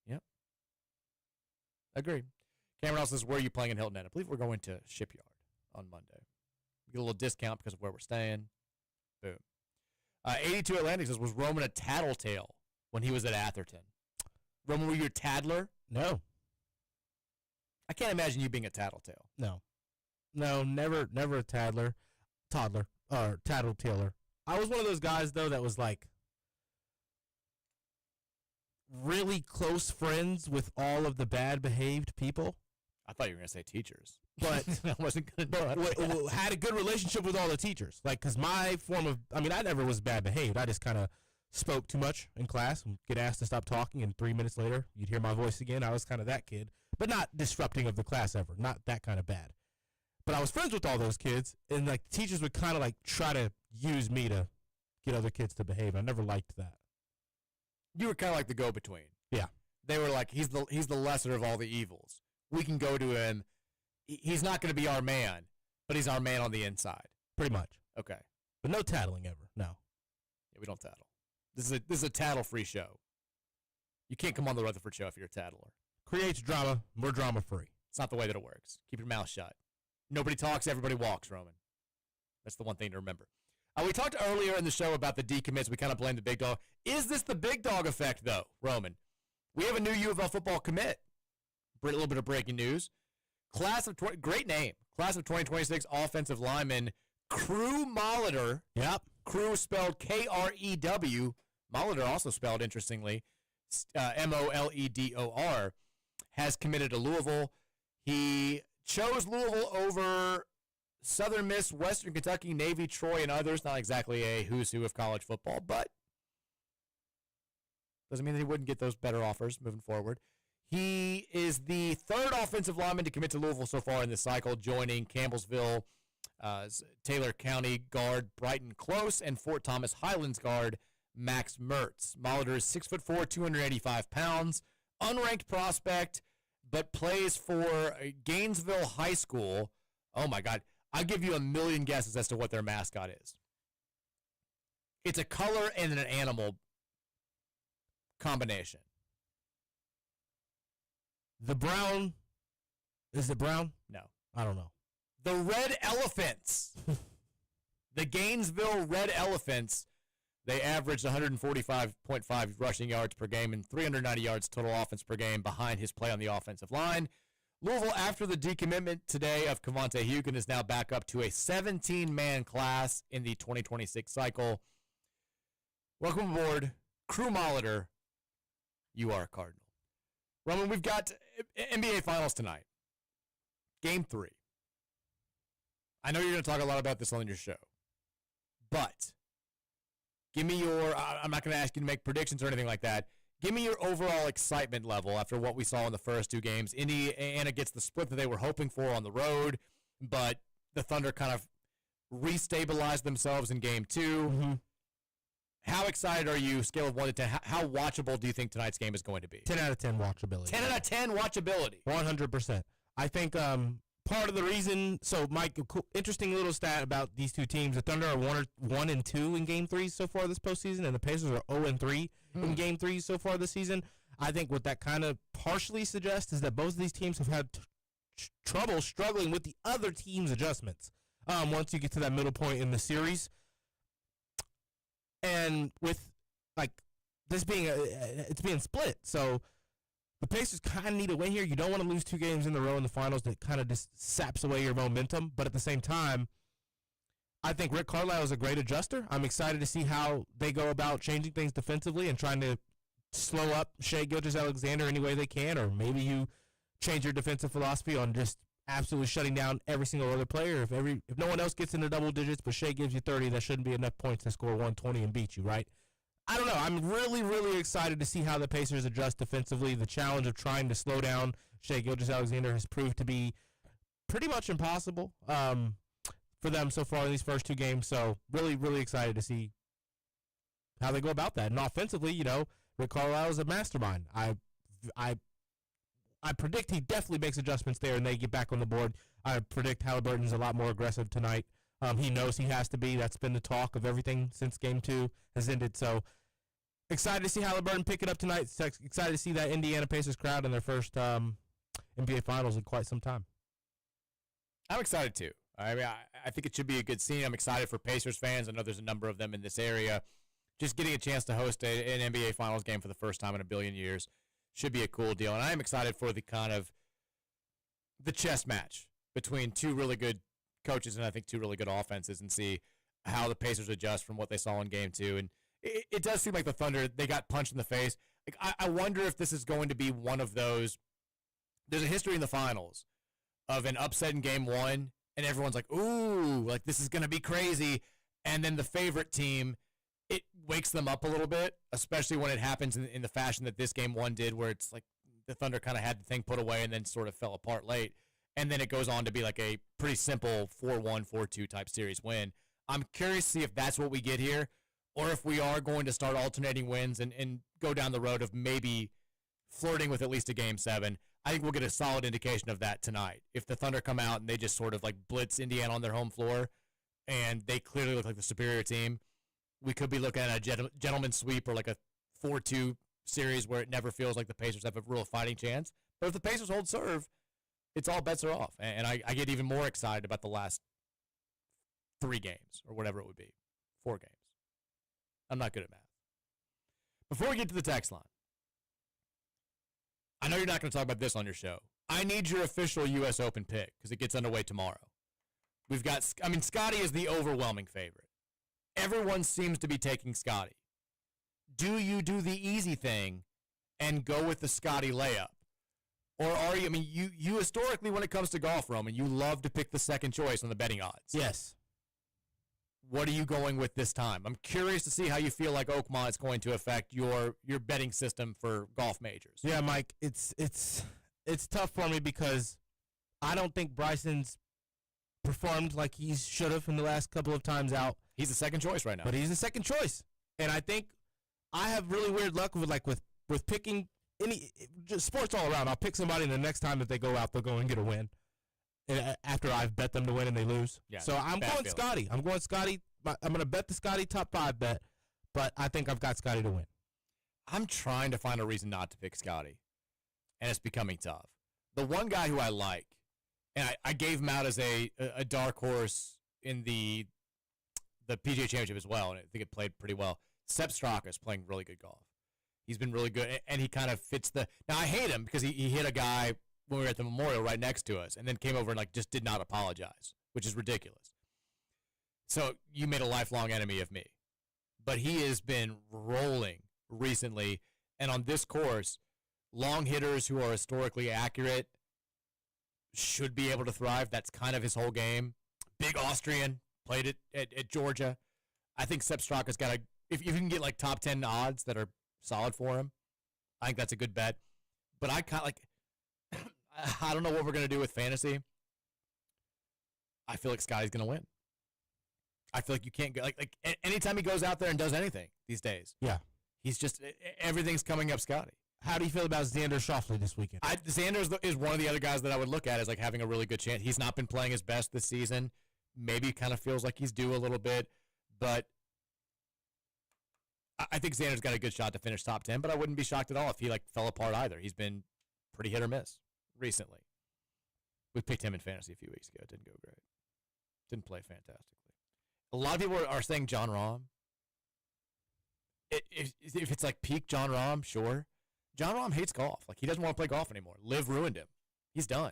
Yep. Agreed. Cameron also says, where are you playing in Hilton Head? I believe we're going to Shipyard on Monday. We get a little discount because of where we're staying. Boom. 82 Atlantic says, was Roman a tattletale when he was at Atherton? Roman, were you a tattler? No. I can't imagine you being a tattletale. No, never a toddler, or tattletailer. I was one of those guys though that was like really close friends with all of the bad behaved people. I thought you were gonna say teachers, but I wasn't gonna. Had a good relationship with all the teachers. Like, cause my form of, I never was bad behaved. I just kind of spoke too much in class and get asked to stop talking, and 3 minutes later you'd hear my voice again. I was kind of that kid, but not disrupting of the class ever. Not that kind of bad. But I was friends with all those kids, and like teachers would kind of like try to use me to get other kids to behave. I never liked that. You were kind of like the go-between. Yeah. They were like, he's the lesser of all the evils. We can go to him. He's not going to be our man, but he's our man on the inside. Pretty much. Okay. But no tattling ever. No. Yeah, we don't tattle. This is a tattle-free show. You can't come on the Rutherford show if you're a tattler. Creates drama. We're drama-free. It's not the way that it works. Keep your mouth shut. Nobody talks, everybody walks, Roman. That's the one thing to remember. We talked earlier in the show about the decommits. We kind of blamed the big dog. Is this the big dog effect, though, Roman? We have a new U of L football commit. A little bit of breaking news. Great name. Class of 2026 offensive lineman Crew Molitor. Yep. Crew spelled Krew. Molitor also spelled, interestingly, Moledor, has committed to Louisville. He chose Louisville over Southern Miss, Western Kentucky, Navy, Troy, and others. Not exactly a who's who of college football, but doesn't mean that he wouldn't get those better offers moving forward. He is the third offensive lineman to commit to Louisville so far in this cycle, joining Campbellsville, Taylor County guard Brighton Close, and Fort Thomas Highlands guard Max Mertz. Molitor is 6'4", 285 pounds, unranked prospect, but plays for Gainesville High School. Oh, my God. I'll give you a million guesses as to what their mascot is. It's a color and an animal combination. The brown. Is it brown? No. I don't know. The Red Elephants. The Gainesville Red Elephants. They averaged 145.5 rushing yards per game and 390 yards total offense per game behind his play on the offensive line. Louisville, after the decommitment today of Cavante Hugan, is now back up to a 17-man class in the 2026 cycle. Welcome aboard, Crew Molitor. You are a Cardinal. Roman, we've got NBA Finals tonight. Game 3. I know you're going to talk a lot about this on your show, but give me your, I'm not going to ask you to make predictions or anything like that. Give me your overall excitement level after what we saw in the first two games. Indiana gets the split that they were hoping for on the road, but the Thunder kind of restabilized themselves in game 2. Mm-hmm. How excited are you, scale of 1 to 10? How watchable do you think tonight's game is going to be? 10 out of 10 watchability. 10 out of 10 watchability. 100%. I think part of the reason, so Mike, interesting little stat about these two teams. The Thunder are 1-2 in game 3 so far this postseason, and the Pacers are 0-3 in game 3 so far this season. I think what that kind of partially suggests is that both of these teams have had trouble struggling with the other team's adjustments once you get to that middle point in the series. And with like this being it's being split, so the Pacers kind of need a win here. You don't want to lose 2 games in a row in the finals. That kind of just saps away your momentum. But at the same time, I think Rick Carlisle is a great adjuster. I'm excited to see how they go about changing things defensively and trying to slow up Shai Gilgeous-Alexander any way they can, or maybe you change your defensive philosophy on just absolutely shutting down every single other player. If no one else gets into double digits, but Shai gives you 30, that shouldn't be enough points to score 120 and beat you, right? I don't know. I'm really, really excited to see how the Pacers adjust defensively. The challenge of trying to slow down Shai Gilgeous-Alexander has proved to be pretty much impossible for them so far in these first 2 games. So really, really excited to see how they go about that. And offensively, Rick Carlisle is a mastermind. I I predict he definitely makes adjustments there and they get back on the board. I predict Halliburton's a lot more aggressive tonight. He knows he has to be. That's been the talk of everything since Game 2 has ended. So excited to see Halliburton pick it up tonight. Excited to see that Indiana Pacers crowd in their first NBA Finals in quite some time. I'm excited too. I mean, I think it should be a good scene. I'm excited for Pacers fans. I know there's a number of them in this area. Just getting a chance to host an NBA Finals game for the first time in a billion years should be a cool deal. And I am excited for the kind of the chess match between two really good coaches and I think two really good offenses, and see how the Pacers adjust from what they saw in Game 2. And it does seem like the Thunder, they got punched in the face. Like, I wonder if this is going to be one of those. There's a history in the finals of an upset in Game 1, and everyone's like, ooh, like this is going to be crazy. And then the favorite team, it wakes them up a little bit, especially when it happens in the fashion that this Game 1 did, where it's like the Thunder kind of had the thing put away and then sort of fell apart late. And then it goes on to be like a pretty simple 4-1, 4-2 type series win. I'm curious to see if that's what we get here, or if we are going to start alternating wins and go down the road of maybe flirting with at least a Game 7. I think we'll get a solid indication of that tonight. If the Thunder come out and they just sort of like blitz Indiana on their home floor and they clearly look like the superior team, we could be looking at a gentleman's sweep or like a 4-2 series where it never feels like the Pacers have a real fighting chance. But if the Pacers hold serve, it's all bets are off. And I get even more excited about the last 3 games or whatever it would be. 4 games. I'm not good at math. Before we get to the text line, I know you're not going to talk about this on your show. I need your official U.S. Open pick because it gets underway tomorrow. We've got, Scotty is the overwhelming favorite. Everyone seems to be taking Scotty. Do you do the easy thing and go with the Scotty layup? Or are you, you historically, when it comes to golf, Roman, you love to pick the second choice on the betting odds. Yes. What are you going with this time? I'm curious to see how you feel like Oakmont is going to affect your betting system for golf majors. Yeah, Mike, it's tough for me because I don't think Bryson's performed like he should have in the last couple of times out. He's the second choice right now. But he's the second choice. And I think I have really weird luck with picking just sports all around. I'll pick somebody, and the next time that they go out, they'll go and get a win. After I've bet them to win and they lose. Yeah, so I'm going feeling. Scotty. I'm going Scotty. I'm going to bet the Scotty top 5 bet, but I think I've got Scotty to win. I'm trying to find a reason not to pick Scotty, and it's becoming tough. The one guy who I like, and I gave him out as a dark horse in the PGA Championship as well, and I think it played pretty well. Sepp Straka is playing really good golf. He's been really good, and he kind of fits the – now, I hate him because he hit a guy – when we were at the memorial right next to us, and then came over and just did not apologize, which is ridiculous. So you made a lifelong enemy of me. But he has been rolling recently, and on this course, long hitters who are historically accurate should be able to thrive. That's kind of his whole game. Big Austrian, played it at Georgia. I think Sepp Straka's got a if you can get like top 10 odds that are solid for him, I think that's a good bet. But I kind of I don't know what we're going to do with fantasy. I feel like Scotty's going to win. I feel like you can't go like anytime he goes out there and does anything these days. Yeah. He's just everything's coming up Scotty. How do you feel about Xander Schauffele this weekend? Xander is one of the other guys that I would look at as like having a really good chance. He's not been playing his best this season. Maybe kind of feels like he's due a little bit, but I think Xander's got a good shot to finish top 10, but I wouldn't be shocked at all if he fell apart either. He's been pretty hit or miss recently. We picked him in fantasy a few weeks ago. It didn't go great. Didn't play fantastically. A lot of people are saying John Rahm. If it's like peak John Rahm, sure. John Rahm hates golf. He doesn't want to play golf anymore. Liv ruined him. He's done.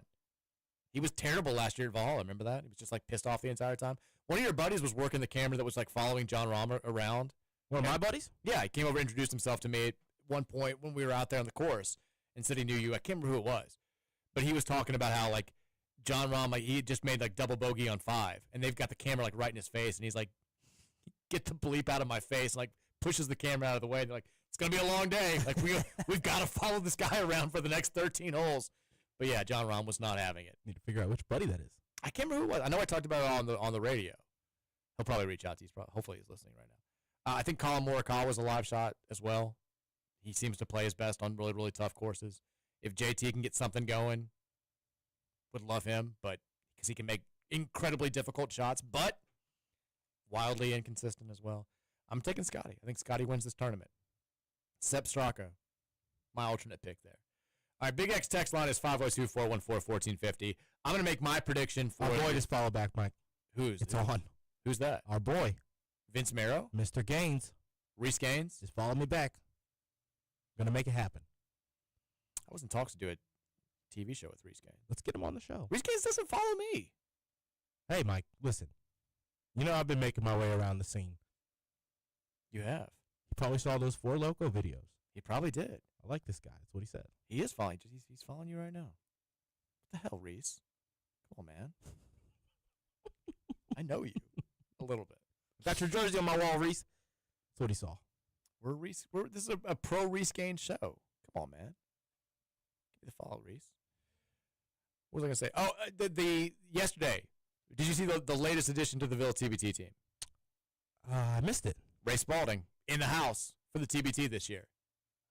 He was terrible last year at Valhalla. Remember that? He was just pissed off the entire time. One of your buddies was working the camera that was following John Rahm around. One of my buddies? Yeah, he came over and introduced himself to me at one point when we were out there on the course and said he knew you. I can't remember who it was. But he was talking about how, John Rahm, he just made, double bogey on 5. And they've got the camera, right in his face. And he's like, get the bleep out of my face. And, pushes the camera out of the way. And they're like, it's going to be a long day. We've got to follow this guy around for the next 13 holes. But, yeah, John Rahm was not having it. Need to figure out which buddy that is. I can't remember who it was. I know I talked about it on the radio. He'll probably reach out to you. Hopefully he's listening right now. I think Colin Morikawa was a live shot as well. He seems to play his best on really, really tough courses. If JT can get something going, would love him, but because he can make incredibly difficult shots, but wildly inconsistent as well. I'm taking Scotty. I think Scotty wins this tournament. Sepp Straka, my alternate pick there. All right, Big X text line is 502-414-1450. I'm going to make my prediction for... Our boy just follow back, Mike. It's on. Who's that? Our boy. Vince Marrow? Mr. Gaines. Reese Gaines? Just follow me back. Going to make it happen. I was in talks to do a TV show with Reese Gaines. Let's get him on the show. Reese Gaines doesn't follow me. Hey, Mike, listen. You know I've been making my way around the scene. You have. You probably saw those 4 Loko videos. He probably did. I like this guy. That's what he said. He is following. He's following you right now. What the hell, Reese? Come on, man. I know you a little bit. Got your jersey on my wall, Reese. That's what he saw. This is a pro Reese Gaines show. Come on, man. Give me the follow, Reese. What was I gonna say? Oh, the yesterday. Did you see the latest addition to the Ville TBT team? I missed it. Ray Spalding in the house for the TBT this year.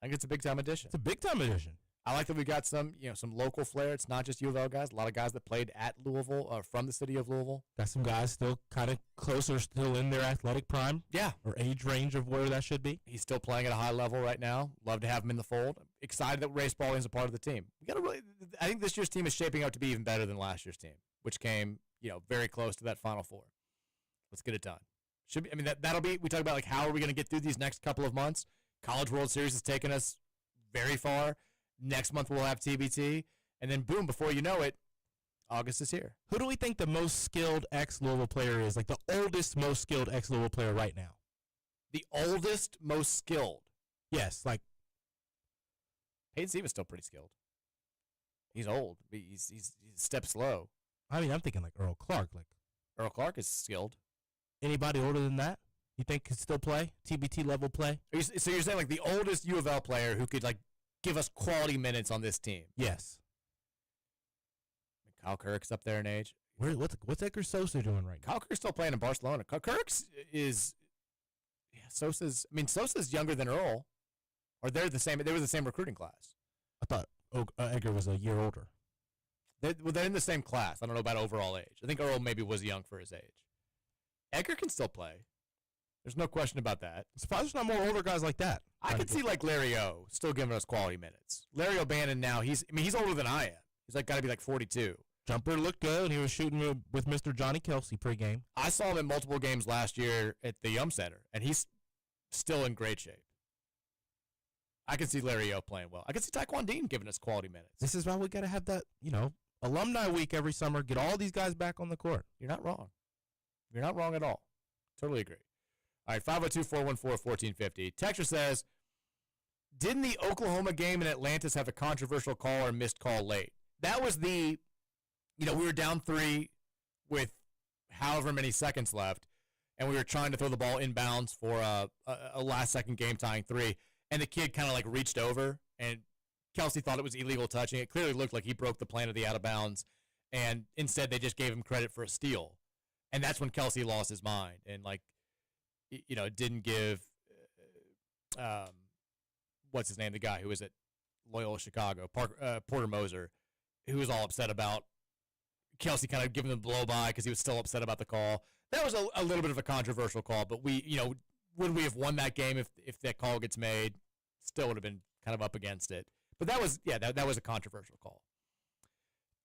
I think it's a big time addition. It's a big time addition. I like that we got some local flair. It's not just U of L guys. A lot of guys that played at Louisville or from the city of Louisville. Got some guys still kind of closer, still in their athletic prime. Yeah. Or age range of where that should be. He's still playing at a high level right now. Love to have him in the fold. I'm excited that Ray Spalding's a part of the team. I think this year's team is shaping up to be even better than last year's team, which came, very close to that Final Four. Let's get it done. Should be. I mean, that'll be. We talk about how are we going to get through these next couple of months. College World Series has taken us very far. Next month we'll have TBT, and then boom, before you know it, August is here. Who do we think the most skilled ex-Louisville player is? Like the oldest, most skilled ex-Louisville player right now? The oldest, most skilled? Yes, like Hayden Stevens still pretty skilled. He's old. He's a step slow. I mean, I'm thinking like Earl Clark. Like Earl Clark is skilled. Anybody older than that? You think could still play? TBT level play? So you're saying like the oldest U of L player who could like give us quality minutes on this team? Yes. Kyle Kirk's up there in age. What's Edgar Sosa doing right now? Kyle Kirk's still playing in Barcelona. Kirk's is Sosa's younger than Earl. Or they're the same. They were the same recruiting class. I thought Edgar was a year older. They're in the same class. I don't know about overall age. I think Earl maybe was young for his age. Edgar can still play. There's no question about that. I'm surprised there's not more older guys like that. I could see like Larry O still giving us quality minutes. Larry O'Bannon now, he's older than I am. He's like got to be like 42. Jumper looked good, and he was shooting with Mr. Johnny Kelsey pregame. I saw him in multiple games last year at the Yum Center, and he's still in great shape. I can see Larry O playing well. I can see Taekwon Dean giving us quality minutes. This is why we got to have that, alumni week every summer. Get all these guys back on the court. You're not wrong. You're not wrong at all. Totally agree. All right, 502-414-1450. Texture says, didn't the Oklahoma game in Atlantis have a controversial call or missed call late? That was we were down 3 with however many seconds left, and we were trying to throw the ball inbounds for a last-second game-tying 3, and the kid kind of, reached over, and Kelsey thought it was illegal touching. It clearly looked like he broke the plan of the out-of-bounds, and instead they just gave him credit for a steal. And that's when Kelsey lost his mind and, didn't give what's his name, the guy who was at Loyola Chicago, Porter Moser, who was all upset about Kelsey kind of giving them blow-by because he was still upset about the call. That was a little bit of a controversial call, but would we have won that game if that call gets made? Still would have been kind of up against it. But that was a controversial call.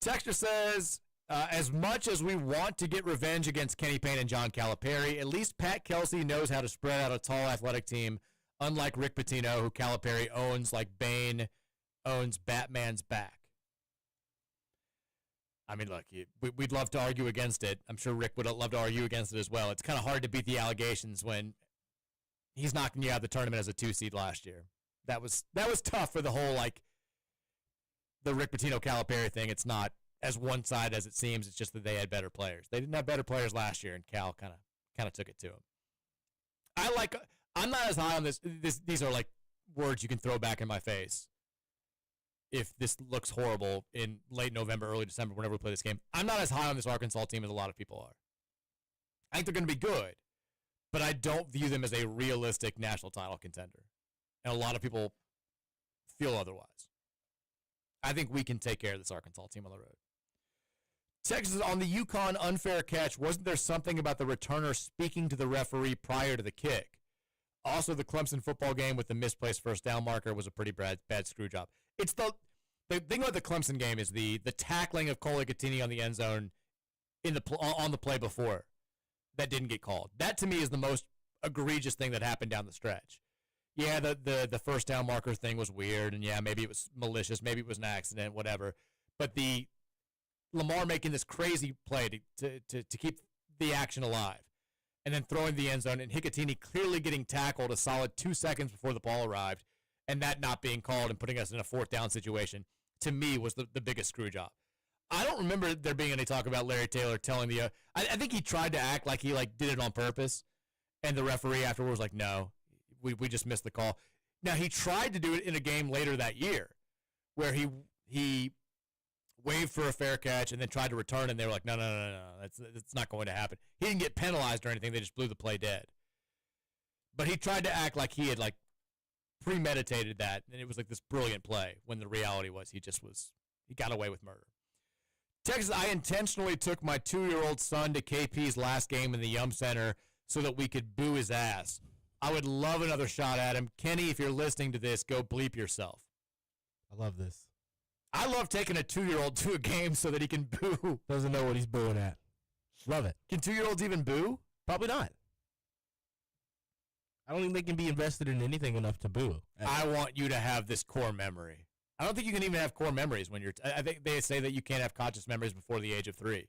Texter says, as much as we want to get revenge against Kenny Payne and John Calipari, at least Pat Kelsey knows how to spread out a tall athletic team, unlike Rick Pitino, who Calipari owns like Bane owns Batman's back. I mean, look, we'd love to argue against it. I'm sure Rick would love to argue against it as well. It's kind of hard to beat the allegations when he's knocking you out of the tournament as a 2 seed last year. That was tough for the whole, the Rick Pitino Calipari thing. It's not as one-sided as it seems. It's just that they had better players. They didn't have better players last year, and Cal kind of took it to him. I'm not as high on this. These are words you can throw back in my face if this looks horrible in late November, early December, whenever we play this game. I'm not as high on this Arkansas team as a lot of people are. I think they're going to be good, but I don't view them as a realistic national title contender. And a lot of people feel otherwise. I think we can take care of this Arkansas team on the road. Texas, on the UConn unfair catch, wasn't there something about the returner speaking to the referee prior to the kick? Also, the Clemson football game with the misplaced first down marker was a pretty bad screw job. It's the thing about the Clemson game is the tackling of Cole Icatini on the end zone on the play before that didn't get called. That, to me, is the most egregious thing that happened down the stretch. Yeah, the first down marker thing was weird, and yeah, maybe it was malicious, maybe it was an accident, whatever. But the Lamar making this crazy play to keep the action alive, and then throwing the end zone, and Hicatini clearly getting tackled a solid 2 seconds before the ball arrived, and that not being called and putting us in a fourth down situation, to me, was the biggest screw job. I don't remember there being any talk about Larry Taylor telling the I think he tried to act like he did it on purpose, and the referee afterwards was like, no, we just missed the call. Now, he tried to do it in a game later that year where he waved for a fair catch and then tried to return, and they were like, no, that's not going to happen. He didn't get penalized or anything. They just blew the play dead. But he tried to act like he had premeditated that, and it was like this brilliant play when the reality was he got away with murder. Texas, I intentionally took my 2-year-old son to KP's last game in the Yum Center so that we could boo his ass. I would love another shot at him. Kenny, if you're listening to this, go bleep yourself. I love this. I love taking a 2-year-old to a game so that he can boo. Doesn't know what he's booing at. Love it. Can 2-year-olds even boo? Probably not. I don't think they can be invested in anything enough to boo. I want you to have this core memory. I don't think you can even have core memories when you're I think they say that you can't have conscious memories before the age of 3.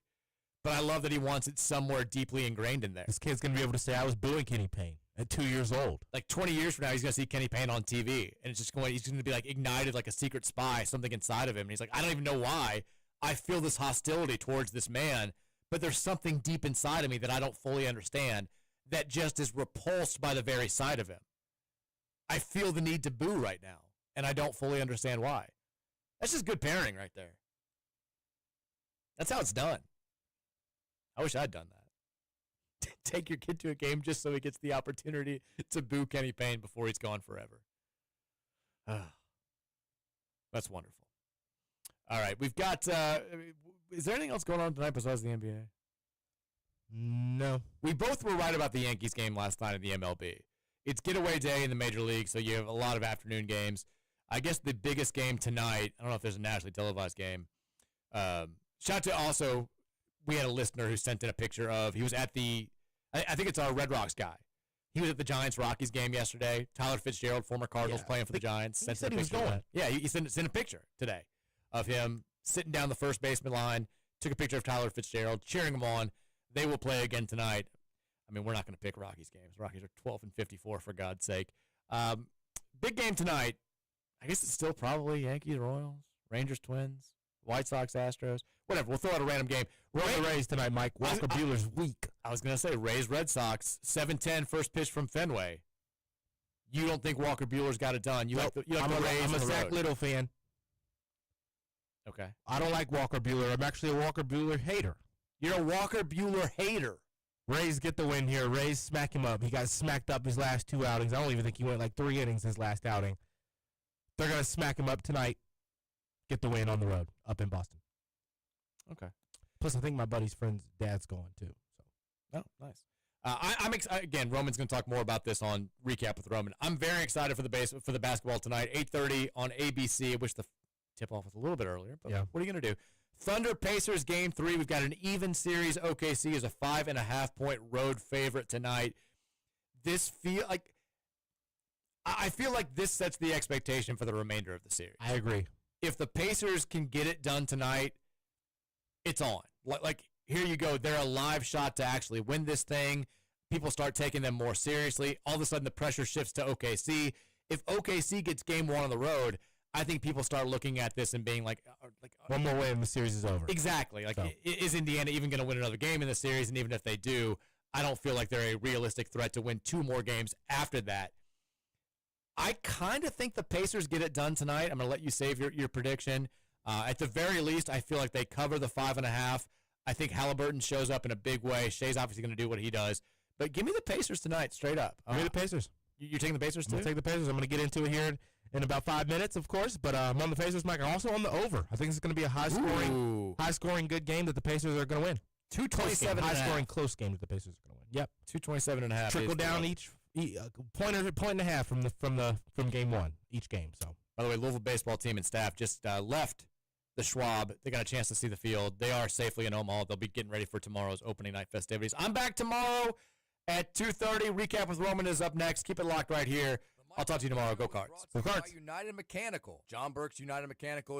But I love that he wants it somewhere deeply ingrained in there. This kid's going to be able to say, I was booing Kenny Payne at 2 years old. Like 20 years from now, he's going to see Kenny Payne on TV, and he's going to be like ignited like a secret spy, something inside of him. And he's like, I don't even know why I feel this hostility towards this man, but there's something deep inside of me that I don't fully understand that just is repulsed by the very sight of him. I feel the need to boo right now, and I don't fully understand why. That's just good parenting right there. That's how it's done. I wish I'd done that. Take your kid to a game just so he gets the opportunity to boo Kenny Payne before he's gone forever. That's wonderful. All right, we've got is there anything else going on tonight besides the NBA? No. We both were right about the Yankees game last night in the MLB. It's getaway day in the Major League, so you have a lot of afternoon games. I guess the biggest game tonight, I don't know if there's a nationally televised game. Shout out to also, we had a listener who sent in a picture of, he was at the, I think it's our Red Rocks guy. He was at the Giants-Rockies game yesterday. Tyler Fitzgerald, former Cardinals, playing for the Giants. He said he was going. Yeah, he sent a picture today of him sitting down the first baseman line, took a picture of Tyler Fitzgerald, cheering him on. They will play again tonight. I mean, we're not going to pick Rockies games. Rockies are 12-54, for God's sake. Big game tonight. I guess it's still probably Yankees, Royals, Rangers, Twins, White Sox, Astros. Whatever. We'll throw out a random game. We're on the Rays tonight, Mike. Walker Buehler's weak. I was going to say Rays, Red Sox, 7:10, first pitch from Fenway. You don't think Walker Buehler's got it done? You like the Rays? I'm a Zach Little fan. Okay. I don't like Walker Buehler. I'm actually a Walker Buehler hater. You're a Walker Buehler hater. Rays get the win here. Rays smack him up. He got smacked up his last 2 outings. I don't even think he went like 3 innings his last outing. They're going to smack him up tonight. Get the win on the road up in Boston. Okay. Plus, I think my buddy's friend's dad's going too. So. Oh, nice. I'm again. Roman's going to talk more about this on Recap with Roman. I'm very excited for the basketball tonight. 8:30 on ABC. I wish the tip-off was a little bit earlier, but what are you going to do? Thunder Pacers game 3. We've got an even series. OKC is a 5.5-point road favorite tonight. I feel like this sets the expectation for the remainder of the series. I agree. If the Pacers can get it done tonight, it's on. Like here you go. They're a live shot to actually win this thing. People start taking them more seriously. All of a sudden, the pressure shifts to OKC. If OKC gets game 1 on the road, I think people start looking at this and being like one more win and the series is over. Exactly. Is Indiana even going to win another game in the series? And even if they do, I don't feel like they're a realistic threat to win 2 more games after that. I kind of think the Pacers get it done tonight. I'm going to let you save your prediction. At the very least, I feel like they cover the 5.5. I think Halliburton shows up in a big way. Shea's obviously going to do what he does. But give me the Pacers tonight, straight up. Give me the Pacers. You're taking the Pacers too? I'm going to take the Pacers. I'm going to get into it here in about 5 minutes, of course. But I'm on the Pacers, Mike. I'm also on the over. I think it's going to be a high-scoring, good game that the Pacers are going to win. 227 high-scoring, close game that the Pacers are going to win. Yep. 227 and a half. Trickle down each point and a half from game one each game. So. By the way, Louisville baseball team and staff just left the Schwab. They got a chance to see the field. They are safely in Omaha. They'll be getting ready for tomorrow's opening night festivities. I'm back tomorrow at 2:30. Recap with Roman is up next. Keep it locked right here. I'll talk to you tomorrow. Go Cards. Go Cards. United Mechanical. John Burke's United Mechanical.